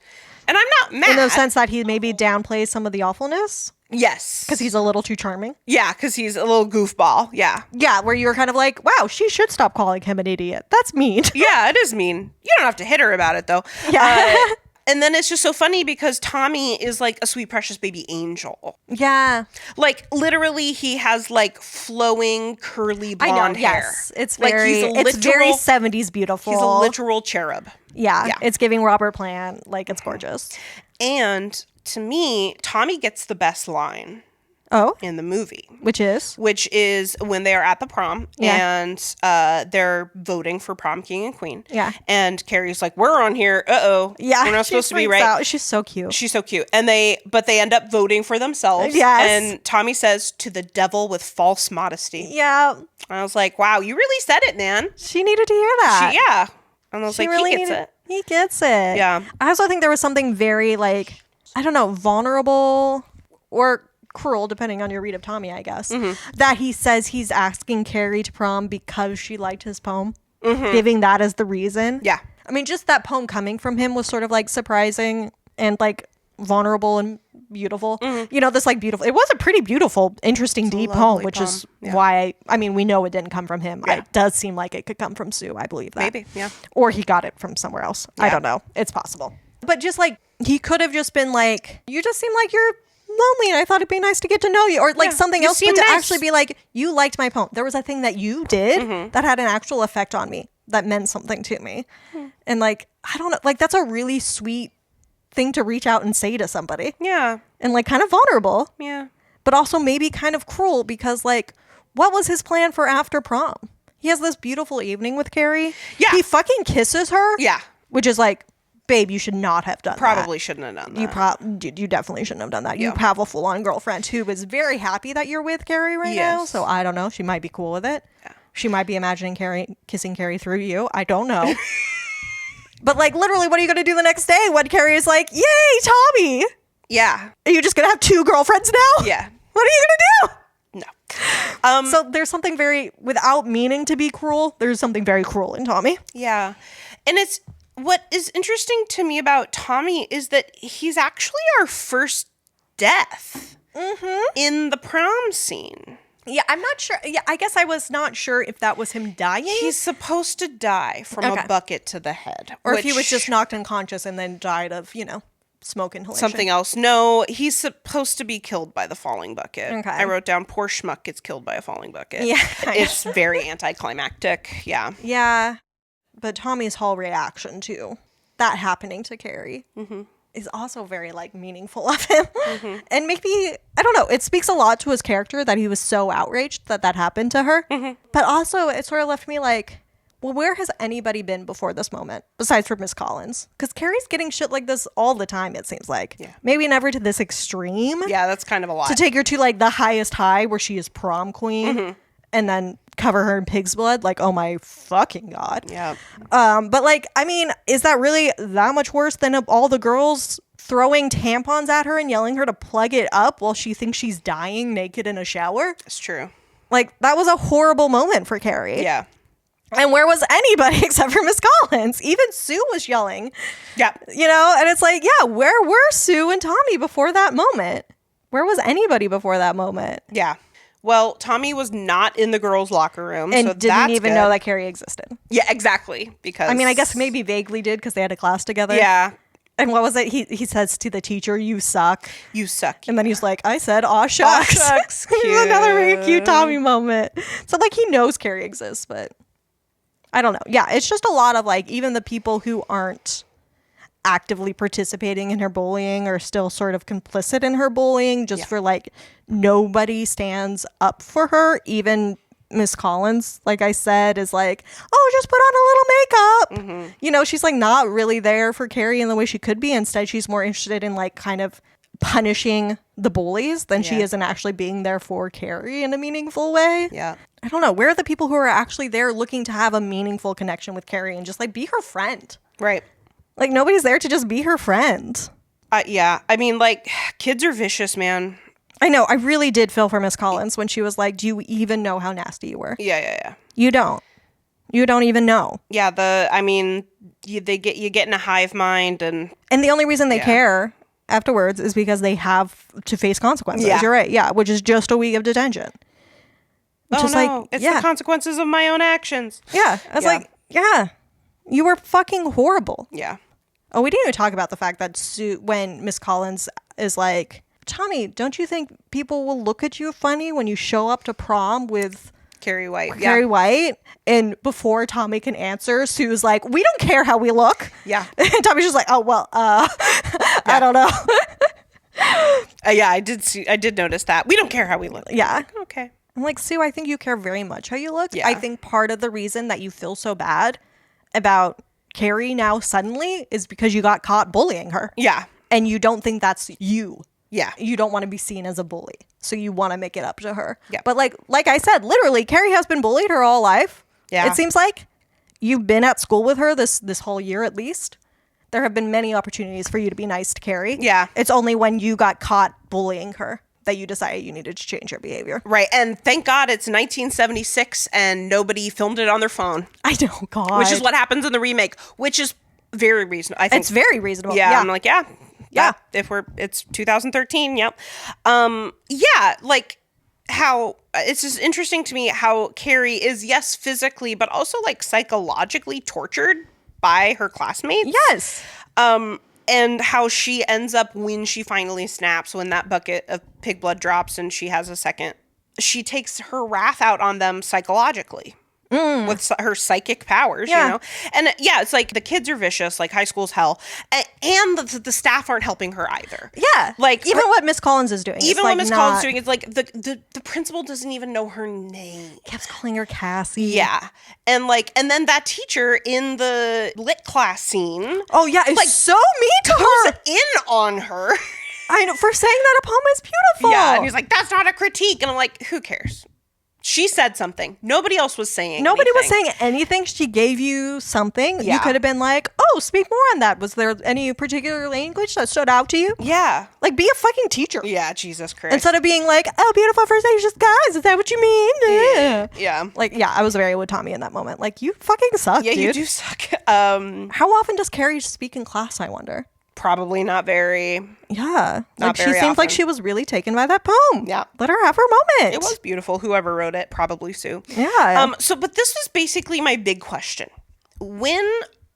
And I'm not mad. In the sense that he maybe downplays some of the awfulness? Yes. Because he's a little too charming? Yeah, because he's a little goofball. Yeah. Yeah, where you're kind of like, wow, she should stop calling him an idiot. That's mean. Yeah, it is mean. You don't have to hit her about it, though. Yeah. And then it's just so funny because Tommy is like a sweet, precious baby angel. Yeah. Like, literally, he has like flowing, curly blonde hair. Yes. It's like, very, it's very 70s beautiful. He's a literal cherub. Yeah. It's giving Robert Plant. Like, it's gorgeous. And to me, Tommy gets the best line. Oh. In the movie. Which is when they are at the prom and they're voting for prom king and queen. Yeah. And Carrie's like, we're on here. Uh-oh. Yeah. We're not supposed to be right. Out. She's so cute. She's so cute. And they end up voting for themselves. Yes. And Tommy says, to the devil with false modesty. Yeah. And I was like, wow, you really said it, man. She needed to hear that. Yeah. And I was like, really he gets it. He gets it. Yeah. I also think there was something very like, I don't know, vulnerable or cruel, depending on your read of Tommy, I guess, that he says he's asking Carrie to prom because she liked his poem, giving that as the reason. Yeah. I mean, just that poem coming from him was sort of like surprising and like vulnerable and beautiful. You know, this like beautiful, it was a pretty beautiful, interesting, deep poem, which is why, I mean, we know it didn't come from him. It does seem like it could come from Sue. I believe that. Maybe, yeah. Or he got it from somewhere else. I don't know. It's possible. But just like, he could have just been like, you just seem like you're lonely and I thought it'd be nice to get to know you, or like something else, but to actually be like, you liked my poem. There was a thing that you did that had an actual effect on me that meant something to me. And like, I don't know, like that's a really sweet thing to reach out and say to somebody. Yeah. And like kind of vulnerable. Yeah. But also maybe kind of cruel because like, what was his plan for after prom? He has this beautiful evening with Carrie. Yeah. He fucking kisses her. Yeah. Which is like, babe, you should not have done Probably that. shouldn't have done that. You definitely shouldn't have done that. You have a full-on girlfriend who is very happy that you're with Carrie right now. So I don't know. She might be cool with it. Yeah. She might be imagining Carrie kissing Carrie through you. I don't know. But like literally, what are you going to do the next day when Carrie is like, yay, Tommy? Yeah. Are you just going to have 2 girlfriends now? Yeah. What are you going to do? No. So there's something very, without meaning to be cruel, there's something very cruel in Tommy. Yeah. And it's, what is interesting to me about Tommy is that he's actually our first death in the prom scene. Yeah, I'm not sure. Yeah, I guess I was not sure if that was him dying. He's supposed to die from a bucket to the head. Or if he was just knocked unconscious and then died of, you know, smoke inhalation. Something else. No, he's supposed to be killed by the falling bucket. Okay. I wrote down, poor schmuck gets killed by a falling bucket. Yeah. It's very anticlimactic. Yeah. Yeah. But Tommy's whole reaction to that happening to Carrie is also very like meaningful of him. And maybe, I don't know, it speaks a lot to his character that he was so outraged that that happened to her. But also it sort of left me like, well, where has anybody been before this moment besides for Miss Collins? Because Carrie's getting shit like this all the time, it seems like. Yeah. Maybe never to this extreme. Yeah, that's kind of a lot. To take her to like the highest high where she is prom queen and then cover her in pig's blood. Like, oh my fucking God. Yeah. But like, I mean, is that really that much worse than all the girls throwing tampons at her and yelling her to plug it up while she thinks she's dying naked in a shower? It's true. Like, that was a horrible moment for Carrie. Yeah. And where was anybody except for Miss Collins? Even Sue was yelling. Yeah. You know, and it's like, yeah, where were Sue and Tommy before that moment? Where was anybody before that moment? Yeah. Well, Tommy was not in the girls' locker room. And so didn't even know that Carrie existed. Yeah, exactly. Because I mean, I guess maybe vaguely did because they had a class together. Yeah. And what was it? He says to the teacher, "You suck." You suck. And then he's like, "I said, aw shucks." Aw shucks. Cute. Another really cute Tommy moment. So like he knows Carrie exists, but I don't know. Yeah, it's just a lot of like even the people who aren't actively participating in her bullying are still sort of complicit in her bullying just for like nobody stands up for her. Even Miss Collins, like I said, is like, oh, just put on a little makeup. You know, she's like not really there for Carrie in the way she could be. Instead, she's more interested in like kind of punishing the bullies than she is in actually being there for Carrie in a meaningful way. Yeah. I don't know. Where are the people who are actually there looking to have a meaningful connection with Carrie and just like be her friend? Right. Like nobody's there to just be her friend. Yeah. I mean, like, kids are vicious, man. I know. I really did feel for Miss Collins when she was like, do you even know how nasty you were? Yeah. You don't. You don't even know. Yeah, you get in a hive mind, and the only reason they care afterwards is because they have to face consequences. Yeah. You're right. Yeah, which is just a week of detention. Which is it's the consequences of my own actions. Yeah, it's like, you were fucking horrible. Yeah. Oh, we didn't even talk about the fact that when Miss Collins is like, Tommy, don't you think people will look at you funny when you show up to prom with Carrie White? Carrie White? And before Tommy can answer, Sue's like, we don't care how we look. Yeah. And Tommy's just like, oh, well, I don't know. I did notice that. We don't care how we look. Yeah. Like, okay. I'm like, Sue, I think you care very much how you look. Yeah. I think part of the reason that you feel so bad about Carrie now suddenly is because you got caught bullying her. Yeah. And you don't think that's you. Yeah. You don't want to be seen as a bully. So you want to make it up to her. Yeah. But like I said, literally, Carrie has been bullied her whole life. Yeah. It seems like you've been at school with her this whole year at least. There have been many opportunities for you to be nice to Carrie. Yeah. It's only when you got caught bullying her that you decided you needed to change your behavior. Right. And thank God it's 1976 and nobody filmed it on their phone. I know, God. Which is what happens in the remake, which is very reasonable. I think it's very reasonable. Yeah. I'm like, yeah. Yeah. It's 2013. Yep. Like how it's just interesting to me how Carrie is, yes, physically, but also like psychologically tortured by her classmates. Yes. And how she ends up when she finally snaps, when that bucket of pig blood drops and she has a second, she takes her wrath out on them psychologically. With her psychic powers, you know? And it's like the kids are vicious, like high school's hell. And the staff aren't helping her either. Yeah. Like even what Miss Collins is doing. Even what Miss Collins is doing, it's like the principal doesn't even know her name. Kept calling her Cassie. Yeah. And then that teacher in the lit class scene. Oh yeah, it's like, so mean to her. Goes in on her. I know, for saying that a poem is beautiful. Yeah. And he's like, that's not a critique. And I'm like, who cares? She said something. Nobody else was saying anything. Nobody was saying anything. She gave you something. Yeah. You could have been like, oh, speak more on that. Was there any particular language that stood out to you? Yeah. Like, be a fucking teacher. Yeah, Jesus Christ. Instead of being like, oh, beautiful first Asian guys. Is that what you mean? Yeah. Like, yeah, I was very with Tommy in that moment. Like, you fucking suck, dude. Yeah, you do suck. How often does Carrie speak in class, I wonder? Probably not very. Yeah. Like she seemed like she was really taken by that poem. Yeah. Let her have her moment. It was beautiful. Whoever wrote it, probably Sue. Yeah. But this was basically my big question. When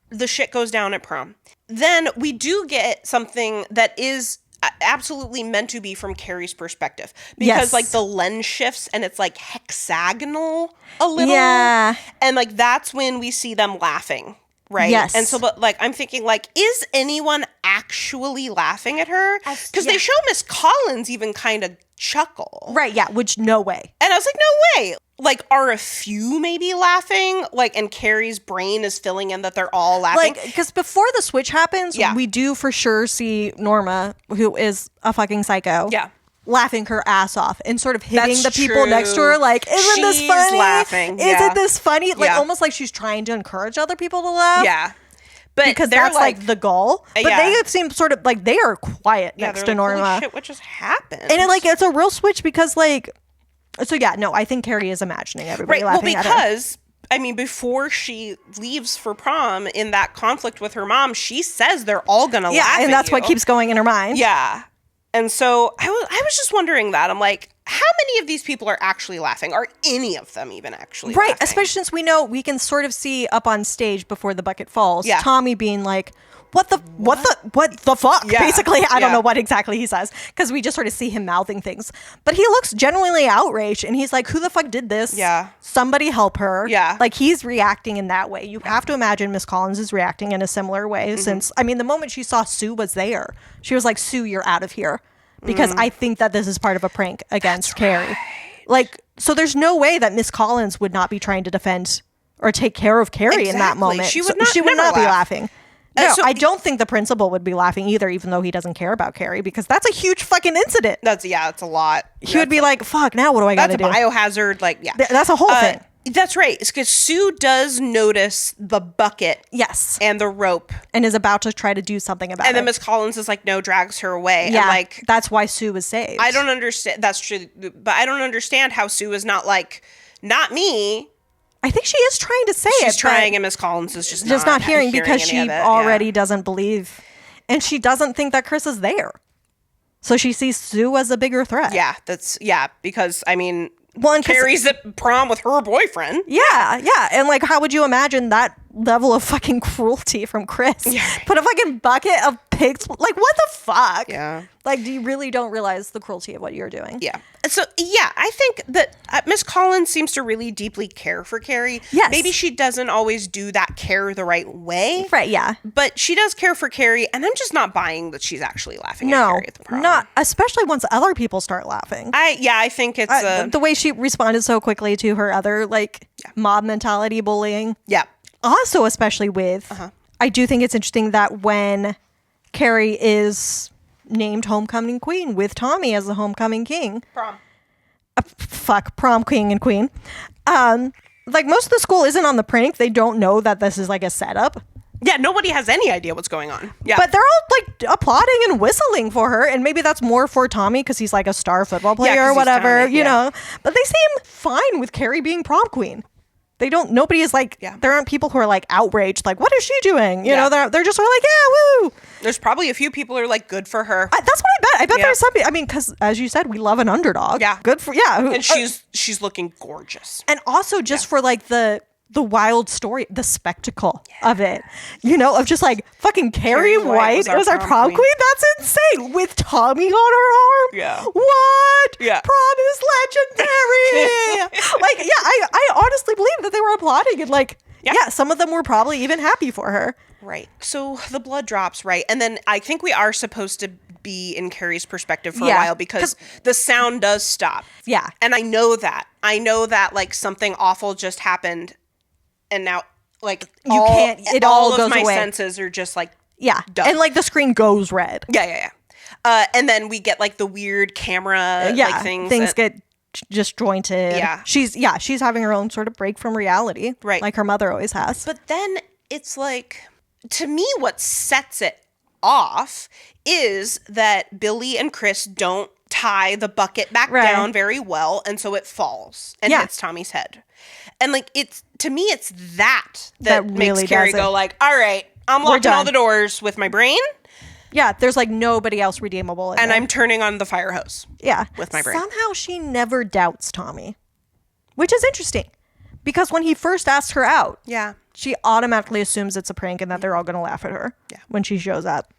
the shit goes down at prom, then we do get something that is absolutely meant to be from Carrie's perspective. Because like the lens shifts and it's like hexagonal a little. Yeah. And like that's when we see them laughing. Right. Yes. And so, but like, I'm thinking, like, is anyone actually laughing at her? Because they show Miss Collins even kind of chuckle. Right. Yeah. Which no way. And I was like, no way. Like, are a few maybe laughing? Like, and Carrie's brain is filling in that they're all laughing. Like, because before the switch happens, we do for sure see Norma, who is a fucking psycho. Yeah. Laughing her ass off and sort of hitting the people next to her like, isn't this funny? Laughing. Isn't this funny? Like almost like she's trying to encourage other people to laugh. Yeah. But because that's like the goal. But they seem sort of like they are quiet next to Norma. Holy shit, what just happened? And it's a real switch because I think Carrie is imagining everybody laughing at her. Because I mean, before she leaves for prom in that conflict with her mom, she says they're all gonna laugh at you. And that's what keeps going in her mind. Yeah. And so I was just wondering that. I'm like, how many of these people are actually laughing? Are any of them even actually laughing? Especially since we know we can sort of see up on stage before the bucket falls, Tommy being like, what the fuck? Yeah. Basically, I don't know what exactly he says because we just sort of see him mouthing things. But he looks genuinely outraged and he's like, who the fuck did this? Yeah. Somebody help her. Yeah. Like he's reacting in that way. You have to imagine Miss Collins is reacting in a similar way since, I mean, the moment she saw Sue was there, she was like, Sue, you're out of here. Because I think that this is part of a prank against Carrie. Right. Like, so there's no way that Miss Collins would not be trying to defend or take care of Carrie in that moment. She would not be laughing. No, I don't think the principal would be laughing either, even though he doesn't care about Carrie, because that's a huge fucking incident. That's a lot. He would be like, fuck, now what do I got to do? That's a biohazard, like, yeah. That's a whole thing. That's right. It's because Sue does notice the bucket. Yes. And the rope. And is about to try to do something about it. And then Miss Collins is like, no, drags her away. Yeah, and like, that's why Sue was saved. I don't understand. That's true. But I don't understand how Sue is not like, not me. I think she is trying to say it. She's trying, and Miss Collins is just not hearing because she already doesn't believe. And she doesn't think that Chris is there. So she sees Sue as a bigger threat. Yeah, because, I mean, Well, Carrie's at prom with her boyfriend. Yeah. And like, how would you imagine that level of fucking cruelty from Chris? Yeah. Put a fucking bucket of pigs. Like, what the fuck? Yeah. Like, you really don't realize the cruelty of what you're doing. Yeah. So, yeah, I think that Miss Collins seems to really deeply care for Carrie. Yes. Maybe she doesn't always do that care the right way. Right, yeah. But she does care for Carrie, and I'm just not buying that she's actually laughing at Carrie at the prom. Not, especially once other people start laughing. I think it's... the way she responded so quickly to her other, like, mob mentality bullying. Yeah. Also, especially with... I do think it's interesting that when Carrie is named homecoming queen with Tommy as the homecoming king. Prom. Prom king and queen. Like, most of the school isn't on the prank. They don't know that this is like a setup. Yeah, nobody has any idea what's going on. Yeah. But they're all like applauding and whistling for her. And maybe that's more for Tommy because he's like a star football player or whatever, Tommy, you know. But they seem fine with Carrie being prom queen. They don't, nobody is like, there aren't people who are like outraged, like, what is she doing? You know, they're just sort of like, yeah, woo. There's probably a few people who are like, good for her. That's what I bet. I bet there's some people, I mean, because as you said, we love an underdog. Yeah. Good for, And she's looking gorgeous. And also just for like the wild story, the spectacle of it, you know, of just like fucking Carrie White was our prom queen. That's insane. With Tommy on her arm. Yeah. What? Yeah. Prom is legendary. Like, yeah, I honestly believe that they were applauding and like, some of them were probably even happy for her. Right. So the blood drops, right? And then I think we are supposed to be in Carrie's perspective for a while because the sound does stop. Yeah. And I know that like something awful just happened. And now, like, all of my senses are just like, done. And like the screen goes red. Yeah. And then we get like the weird camera, like things get disjointed. Yeah. She's having her own sort of break from reality. Right. Like her mother always has. But then it's like, to me, what sets it off is that Billy and Chris don't tie the bucket back down very well. And so it falls and hits Tommy's head. And like, to me, it's that makes really Carrie go like, all right, I'm locking all the doors with my brain. Yeah, there's like nobody else redeemable. And I'm turning on the fire hose. Yeah. With my brain. Somehow she never doubts Tommy, which is interesting because when he first asks her out, she automatically assumes it's a prank and that they're all going to laugh at her when she shows up.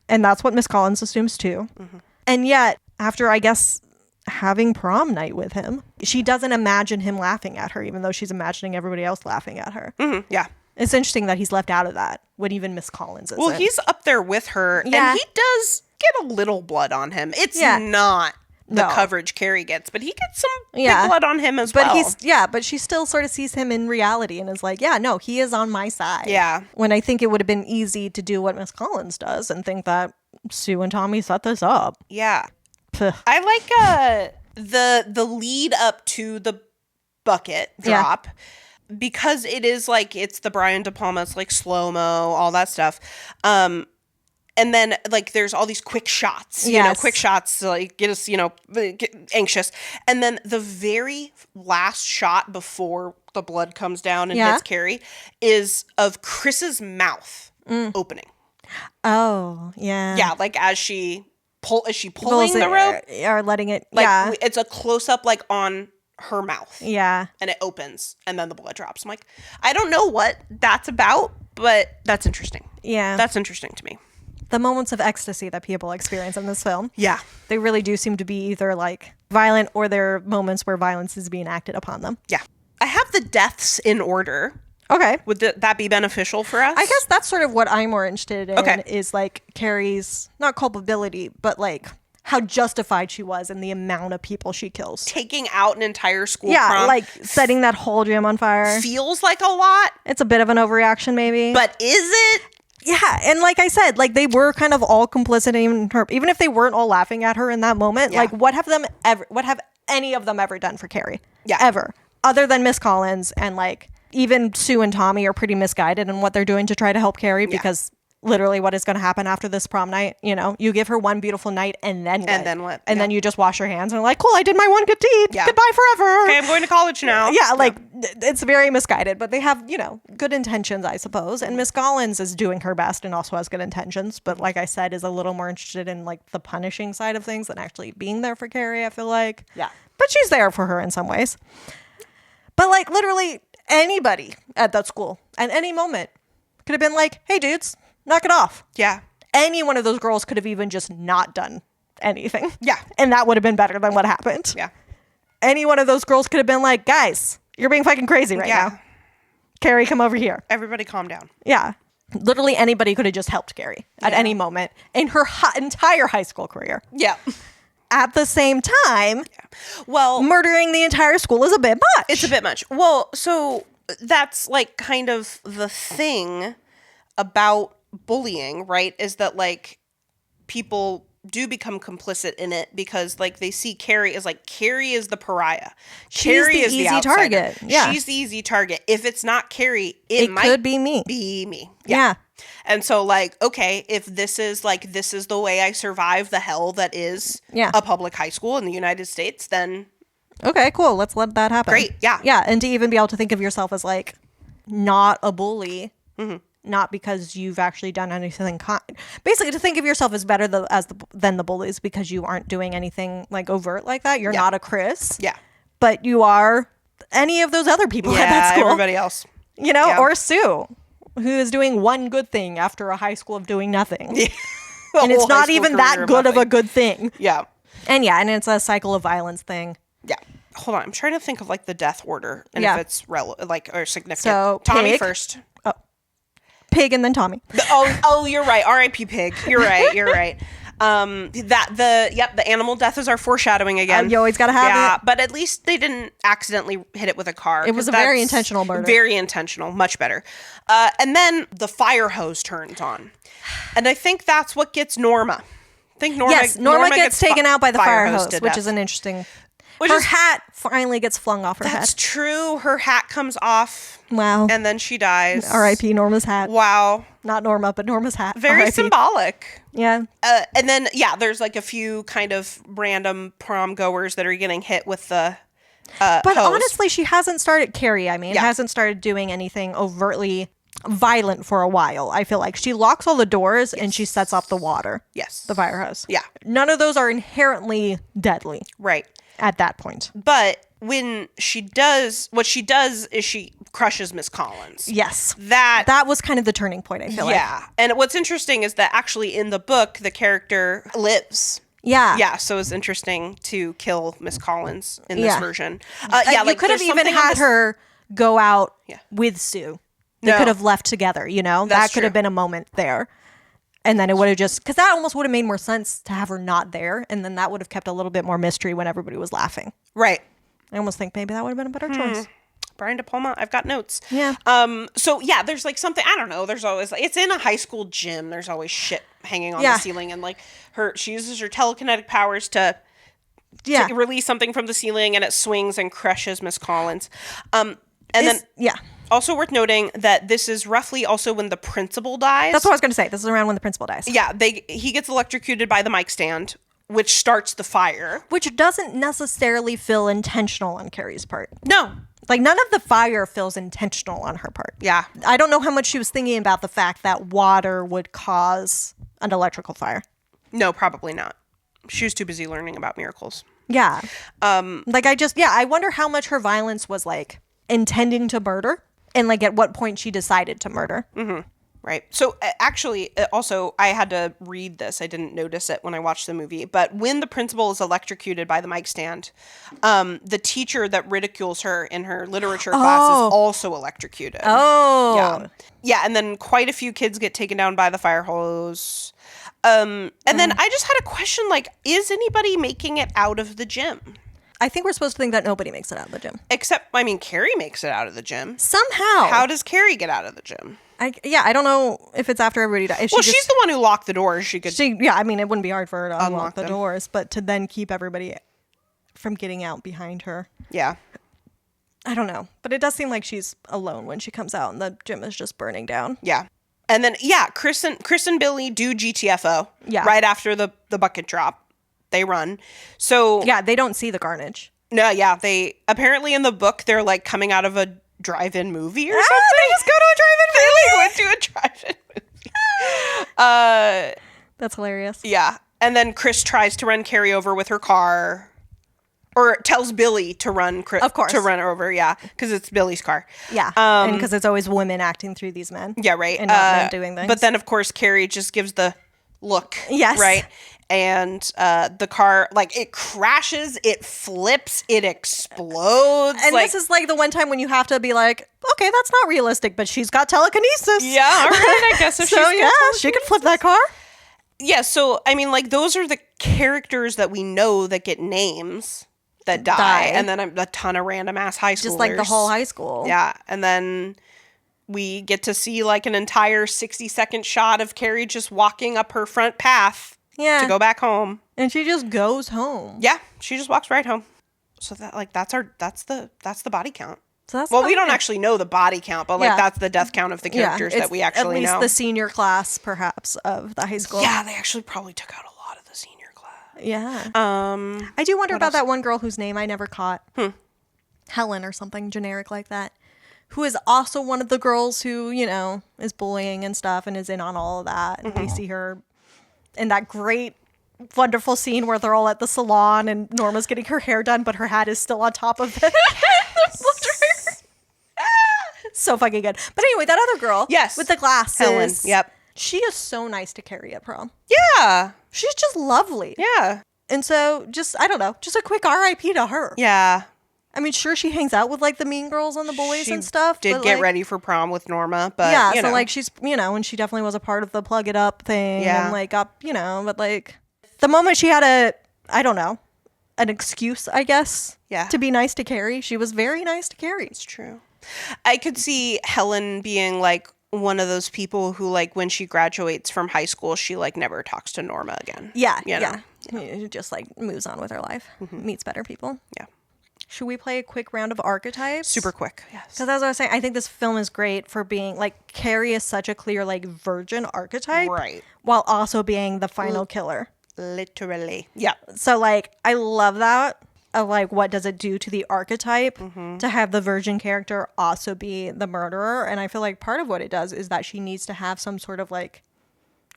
And that's what Miss Collins assumes too. Mm-hmm. And yet, after, I guess, having prom night with him, she doesn't imagine him laughing at her, even though she's imagining everybody else laughing at her. Mm-hmm. Yeah. It's interesting that he's left out of that when even Miss Collins isn't. Well, he's up there with her, and he does get a little blood on him. It's not the coverage Carrie gets, but he gets some big blood on him as well. But she still sort of sees him in reality and is like, no, he is on my side. Yeah. When I think it would have been easy to do what Miss Collins does and think that Sue and Tommy set this up. Yeah. I like the lead up to the bucket drop because it is like it's the Brian De Palma, it's like slow-mo, all that stuff. And then like there's all these quick shots, you know, quick shots to like get us, get anxious. And then the very last shot before the blood comes down and hits Carrie is of Chris's mouth opening. Oh, yeah. Yeah, like as she pulling the rope or letting it it's a close-up like on her mouth and it opens and then the blood drops. I'm like, I don't know what that's about, but that's interesting. That's interesting to me. The moments of ecstasy that people experience in this film, they really do seem to be either like violent or they're moments where violence is being acted upon them. I have the deaths in order. Okay. Would that be beneficial for us? I guess that's sort of what I'm more interested in is like Carrie's, not culpability, but like how justified she was in the amount of people she kills. Taking out an entire school prom. Like setting that whole gym on fire. Feels like a lot. It's a bit of an overreaction maybe. But is it? Yeah, and like I said, like they were kind of all complicit in her, even if they weren't all laughing at her in that moment. Like, what have any of them ever done for Carrie? Yeah, ever, other than Miss Collins, and like even Sue and Tommy are pretty misguided in what they're doing to try to help Carrie because literally, what is going to happen after this prom night? You know, you give her one beautiful night, and then what? And then you just wash your hands and are like, cool, I did my one good deed. Yeah. Goodbye forever. Okay, I'm going to college now. Yeah, like it's very misguided, but they have, you know, good intentions, I suppose. And Miss Collins is doing her best and also has good intentions, but like I said, is a little more interested in like the punishing side of things than actually being there for Carrie, I feel like. Yeah. But she's there for her in some ways. But like literally anybody at that school at any moment could have been like, hey dudes, knock it off. Yeah. Any one of those girls could have even just not done anything. Yeah. And that would have been better than what happened. Yeah. Any one of those girls could have been like, guys, you're being fucking crazy right now. Carrie, come over here. Everybody calm down. Yeah. Literally anybody could have just helped Carrie at any moment in her entire high school career. Yeah. At the same time, well, murdering the entire school is a bit much. It's a bit much. Well, so that's like kind of the thing about bullying, right? Is that like people do become complicit in it because like they see Carrie as like Carrie is the pariah. Carrie is the easy target. Yeah. She's the easy target. If it's not Carrie, it might could be me. Be me. Yeah. And so like, okay, if this is the way I survive the hell that is a public high school in the United States, then okay, cool. Let's let that happen. Great. Yeah. Yeah. And to even be able to think of yourself as like not a bully. Mm-hmm. Not because you've actually done anything basically to think of yourself as better than the bullies because you aren't doing anything like overt like that. You're not a Chris. Yeah. But you are any of those other people at that school. Everybody else. You know, or Sue, who is doing one good thing after a high school of doing nothing. Yeah. And it's not even that good of a good thing. Yeah. And it's a cycle of violence thing. Yeah. Hold on. I'm trying to think of like the death order and if it's or significant. So Tommy first. Pig and then Tommy. Oh, you're right. R.I.P. Pig. You're right. The animal death is our foreshadowing again. You always gotta have it. Yeah, but at least they didn't accidentally hit it with a car. It was a very intentional murder. Very intentional. Much better. And then the fire hose turns on. And I think that's what gets Norma. Norma gets taken out by the fire hose, which is an interesting... Her hat finally gets flung off her head. That's true. Her hat comes off. Wow. And then she dies. R.I.P. Norma's hat. Wow. Not Norma, but Norma's hat. Very symbolic. Yeah. And then, there's like a few kind of random prom goers that are getting hit with the But hose. honestly, she hasn't started, Carrie, hasn't started doing anything overtly violent for a while. I feel like she locks all the doors and she sets off the water. Yes. The fire hose. Yeah. None of those are inherently deadly. Right. At that point. But when she does, what she does is she crushes Miss Collins. Yes. That was kind of the turning point, I feel like. Yeah. And what's interesting is that actually in the book, the character lives. Yeah. Yeah. So it's interesting to kill Miss Collins in this version. You could have even had her go out with Sue. They could have left together, you know? That could have been a moment there. And then it would have because that almost would have made more sense to have her not there. And then that would have kept a little bit more mystery when everybody was laughing. Right. I almost think maybe that would have been a better choice. Brian De Palma, I've got notes. Yeah. So there's like something, I don't know. There's always, it's in a high school gym. There's always shit hanging on the ceiling. And like she uses her telekinetic powers to release something from the ceiling and it swings and crushes Miss Collins. Also worth noting that this is roughly also when the principal dies. That's what I was going to say. This is around when the principal dies. Yeah, he gets electrocuted by the mic stand, which starts the fire. Which doesn't necessarily feel intentional on Carrie's part. No. Like, none of the fire feels intentional on her part. Yeah. I don't know how much she was thinking about the fact that water would cause an electrical fire. No, probably not. She was too busy learning about miracles. Yeah. I wonder how much her violence was, like, intending to murder. And, like, at what point she decided to murder. Mm-hmm. Right. So, actually, also, I had to read this. I didn't notice it when I watched the movie. But when the principal is electrocuted by the mic stand, the teacher that ridicules her in her literature class is also electrocuted. Oh. Yeah. Yeah, and then quite a few kids get taken down by the fire hose. And then I just had a question, like, is anybody making it out of the gym? I think we're supposed to think that nobody makes it out of the gym. Except, I mean, Carrie makes it out of the gym. Somehow. How does Carrie get out of the gym? I don't know if it's after everybody dies. She's the one who locked the doors. I mean, it wouldn't be hard for her to unlock the doors, but to then keep everybody from getting out behind her. Yeah. I don't know. But it does seem like she's alone when she comes out and the gym is just burning down. Yeah. And then, Chris and Billy do GTFO. Yeah. Right after the bucket drop. They run. So. Yeah, they don't see the carnage. No, yeah. They, apparently in the book, they're like coming out of a drive-in movie or something. They just go to a drive-in movie. They went to a drive-in movie. That's hilarious. Yeah. And then Chris tries to run Carrie over with her car. Or tells Billy to run to run her over, yeah. Because it's Billy's car. Yeah. And because it's always women acting through these men. Yeah, right. And not men doing things. But then, of course, Carrie just gives the look. Yes. Right? And the car, like, it crashes, it flips, it explodes. And this is like the one time when you have to be like, okay, that's not realistic, but she's got telekinesis. Yeah, all right, I guess if she could flip that car. Yeah, so, I mean, like, those are the characters that we know that get names that die. And then a ton of random ass high schoolers. Just like the whole high school. Yeah, and then we get to see like an entire 60-second shot of Carrie just walking up her front path to go back home. And she just goes home. Yeah, she just walks right home. So that like that's the body count. So that's we don't actually know the body count, but like that's the death count of the characters that we actually know. At least the senior class, perhaps, of the high school. Yeah, they actually probably took out a lot of the senior class. Yeah. I do wonder about that one girl whose name I never caught. Helen or something generic like that. Who is also one of the girls who, you know, is bullying and stuff and is in on all of that. And they see her in that great, wonderful scene where they're all at the salon and Norma's getting her hair done, but her hat is still on top of it. So fucking good. But anyway, that other girl. Yes. With the glasses. Helen. Yep. She is so nice to Carrie at prom. Yeah. She's just lovely. Yeah. And so just, I don't know, just a quick RIP to her. Yeah. I mean, sure, she hangs out with like the mean girls and the boys and stuff. Did get ready for prom with Norma, but yeah, so like she's, you know, and she definitely was a part of the plug it up thing. Yeah. And like up, you know, but like the moment she had an excuse, I guess, to be nice to Carrie, she was very nice to Carrie. It's true. I could see Helen being like one of those people who like when she graduates from high school, she like never talks to Norma again. Yeah. You know? Yeah. Just like moves on with her life, meets better people. Yeah. Should we play a quick round of archetypes? Super quick. Yes. Because as I was saying, I think this film is great for being like Carrie is such a clear like virgin archetype. Right. While also being the final killer. Literally. Yeah. So like I love that. Of like what does it do to the archetype to have the virgin character also be the murderer? And I feel like part of what it does is that she needs to have some sort of like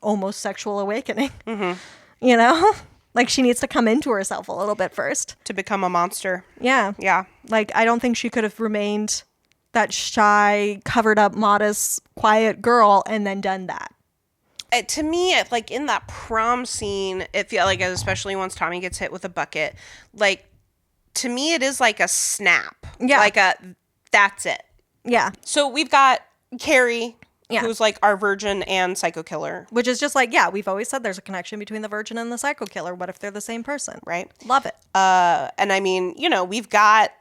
almost sexual awakening. You know? Like she needs to come into herself a little bit first. To become a monster. Yeah. Yeah. Like I don't think she could have remained that shy, covered up, modest, quiet girl and then done that. To me, like in that prom scene, it felt like, especially once Tommy gets hit with a bucket, like to me, it is like a snap. Yeah. Like that's it. Yeah. So we've got Carrie, who's like our virgin and psycho killer. Which is just like, we've always said there's a connection between the virgin and the psycho killer. What if they're the same person? Right. Love it. And I mean, you know, we've got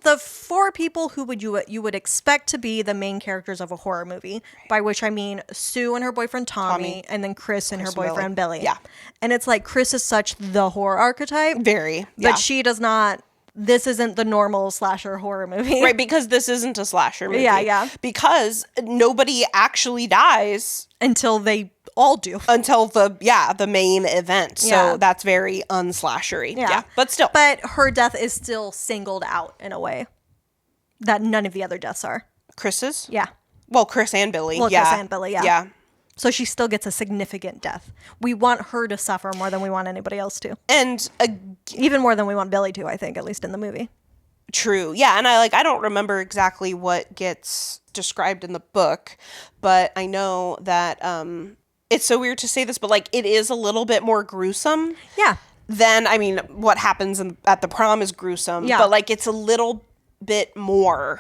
the four people who you would expect to be the main characters of a horror movie, by which I mean Sue and her boyfriend Tommy. And then Chris and her boyfriend Billy. Yeah. And it's like Chris is such the horror archetype. Very. But she does not. This isn't the normal slasher horror movie. Right, because this isn't a slasher movie. Yeah. Because nobody actually dies. Until they all do. Until the main event. So that's very unslashery. Yeah. But still. But her death is still singled out in a way that none of the other deaths are. Chris's? Yeah. Well, Chris and Billy. Chris and Billy, Yeah. So she still gets a significant death. We want her to suffer more than we want anybody else to. And even more than we want Billy to, I think, at least in the movie. True. Yeah, and I don't remember exactly what gets described in the book, but I know that it's so weird to say this, but like it is a little bit more gruesome. Yeah. Than, I mean, what happens at the prom is gruesome, but like it's a little bit more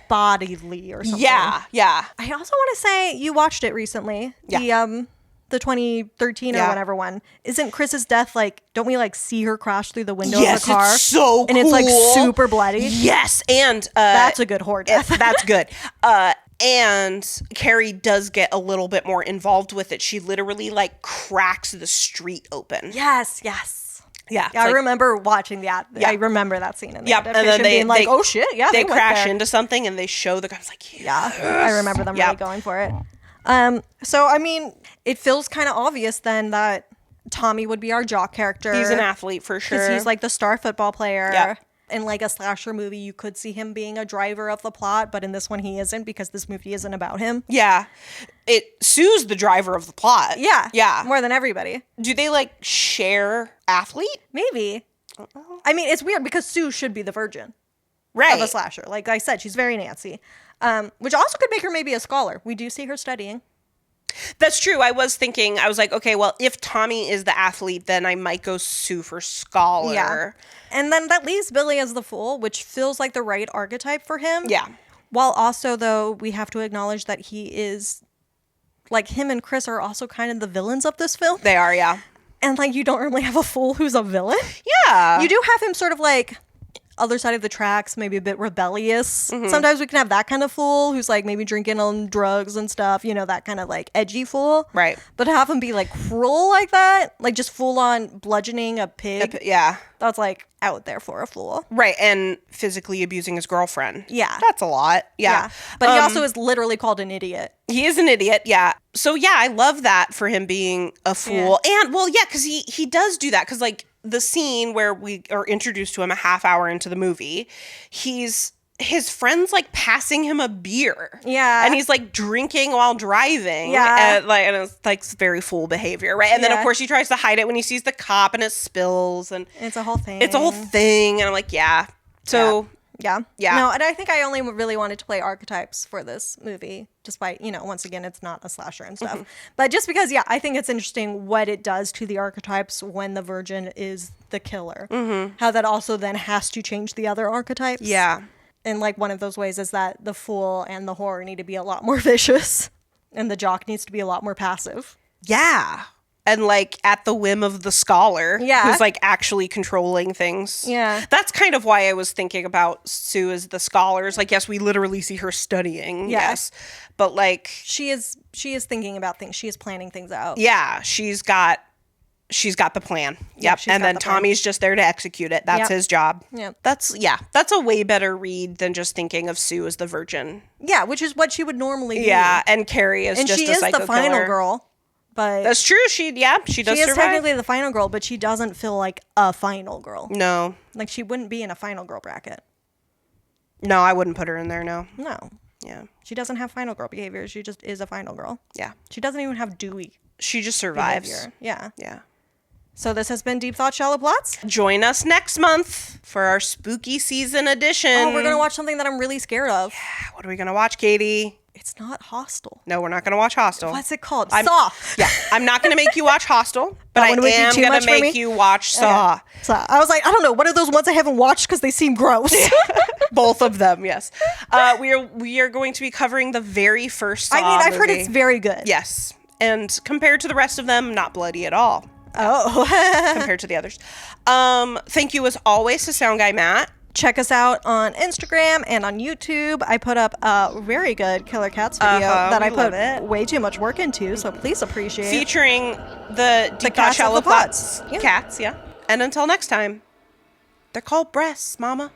bodily or something. Yeah. I also want to say you watched it recently. Yeah. the 2013 or whatever one, isn't Chris's death like, don't we like see her crash through the window of the car? It's so cool. And it's like super bloody. Yes. And that's a good horror death. That's good. And Carrie does get a little bit more involved with it. She literally like cracks the street open. Yes. Yeah. I remember watching that. Yeah. I remember that scene in the and then being like, oh shit, yeah. They crash into something and they show the guy. I was like, yes. I remember them really going for it. So, I mean, it feels kind of obvious then that Tommy would be our jock character. He's an athlete for sure. Because he's like the star football player. Yeah. In like a slasher movie, you could see him being a driver of the plot, but in this one he isn't because this movie isn't about him. Yeah. Sue's the driver of the plot. Yeah. More than everybody. Do they like share athlete? Maybe. I mean, it's weird because Sue should be the virgin. Right. Of a slasher. Like I said, she's very Nancy. Which also could make her maybe a scholar. We do see her studying. That's true. I was like, okay, well, if Tommy is the athlete, then I might go Sue for scholar. Yeah. And then that leaves Billy as the fool, which feels like the right archetype for him. Yeah. While also, though, we have to acknowledge that he is, like, him and Chris are also kind of the villains of this film. They are, yeah. And, like, you don't really have a fool who's a villain. Yeah. You do have him sort of, like, other side of the tracks, maybe a bit rebellious. Mm-hmm. Sometimes we can have that kind of fool who's like maybe drinking on drugs and stuff, you know, that kind of like edgy fool. Right. But to have him be like cruel like that, like just full on bludgeoning a pig. Yeah. That's like out there for a fool. Right. And physically abusing his girlfriend. Yeah. That's a lot. Yeah. But he also is literally called an idiot. He is an idiot. Yeah. So yeah, I love that for him being a fool. Yeah. And well, yeah, because he does do that. Because like, the scene where we are introduced to him a half hour into the movie, his friend's like passing him a beer. Yeah. And he's like drinking while driving. Yeah. And it's like very fool behavior, right? And then of course he tries to hide it when he sees the cop and it spills and it's a whole thing. And I'm like, yeah. So yeah. No, and I think I only really wanted to play archetypes for this movie, despite, you know, once again, it's not a slasher and stuff. Mm-hmm. But just because, I think it's interesting what it does to the archetypes when the virgin is the killer. Mm-hmm. How that also then has to change the other archetypes. Yeah. And like one of those ways is that the fool and the whore need to be a lot more vicious and the jock needs to be a lot more passive. Yeah. And like at the whim of the scholar who's like actually controlling things. Yeah. That's kind of why I was thinking about Sue as the scholars. Like, yes, we literally see her studying. Yeah. Yes. But like she is thinking about things. She is planning things out. Yeah. She's got the plan. Yep. And then Tommy's just there to execute it. That's his job. Yep. That's a way better read than just thinking of Sue as the virgin. Yeah, which is what she would normally be. Yeah. And Carrie is just a psycho killer. And she is the final girl. But that's true. She does survive. She is technically the final girl, but she doesn't feel like a final girl. No. Like she wouldn't be in a final girl bracket. No, I wouldn't put her in there, no. No. Yeah. She doesn't have final girl behavior. She just is a final girl. Yeah. She doesn't even have Dewey. She just survives. Behavior. Yeah. Yeah. So this has been Deep Thought Shallow Plots. Join us next month for our spooky season edition. Oh, we're going to watch something that I'm really scared of. Yeah. What are we going to watch, Katie? It's not Hostel. No, we're not going to watch Hostel. What's it called? Saw. Yeah. I'm not going to make you watch Hostel, but I am going to make you watch Saw. Okay. Saw. I was like, I don't know. What are those ones I haven't watched because they seem gross? Both of them, yes. We are going to be covering the very first Saw I've heard it's very good. Yes. And compared to the rest of them, not bloody at all. Oh. Compared to the others. Thank you as always to Sound Guy Matt. Check us out on Instagram and on YouTube. I put up a very good Killer Cats video that I put way too much work into, so please appreciate. Featuring the Deep Thought Shallow Plots cats, yeah. And until next time, they're called breasts, mama.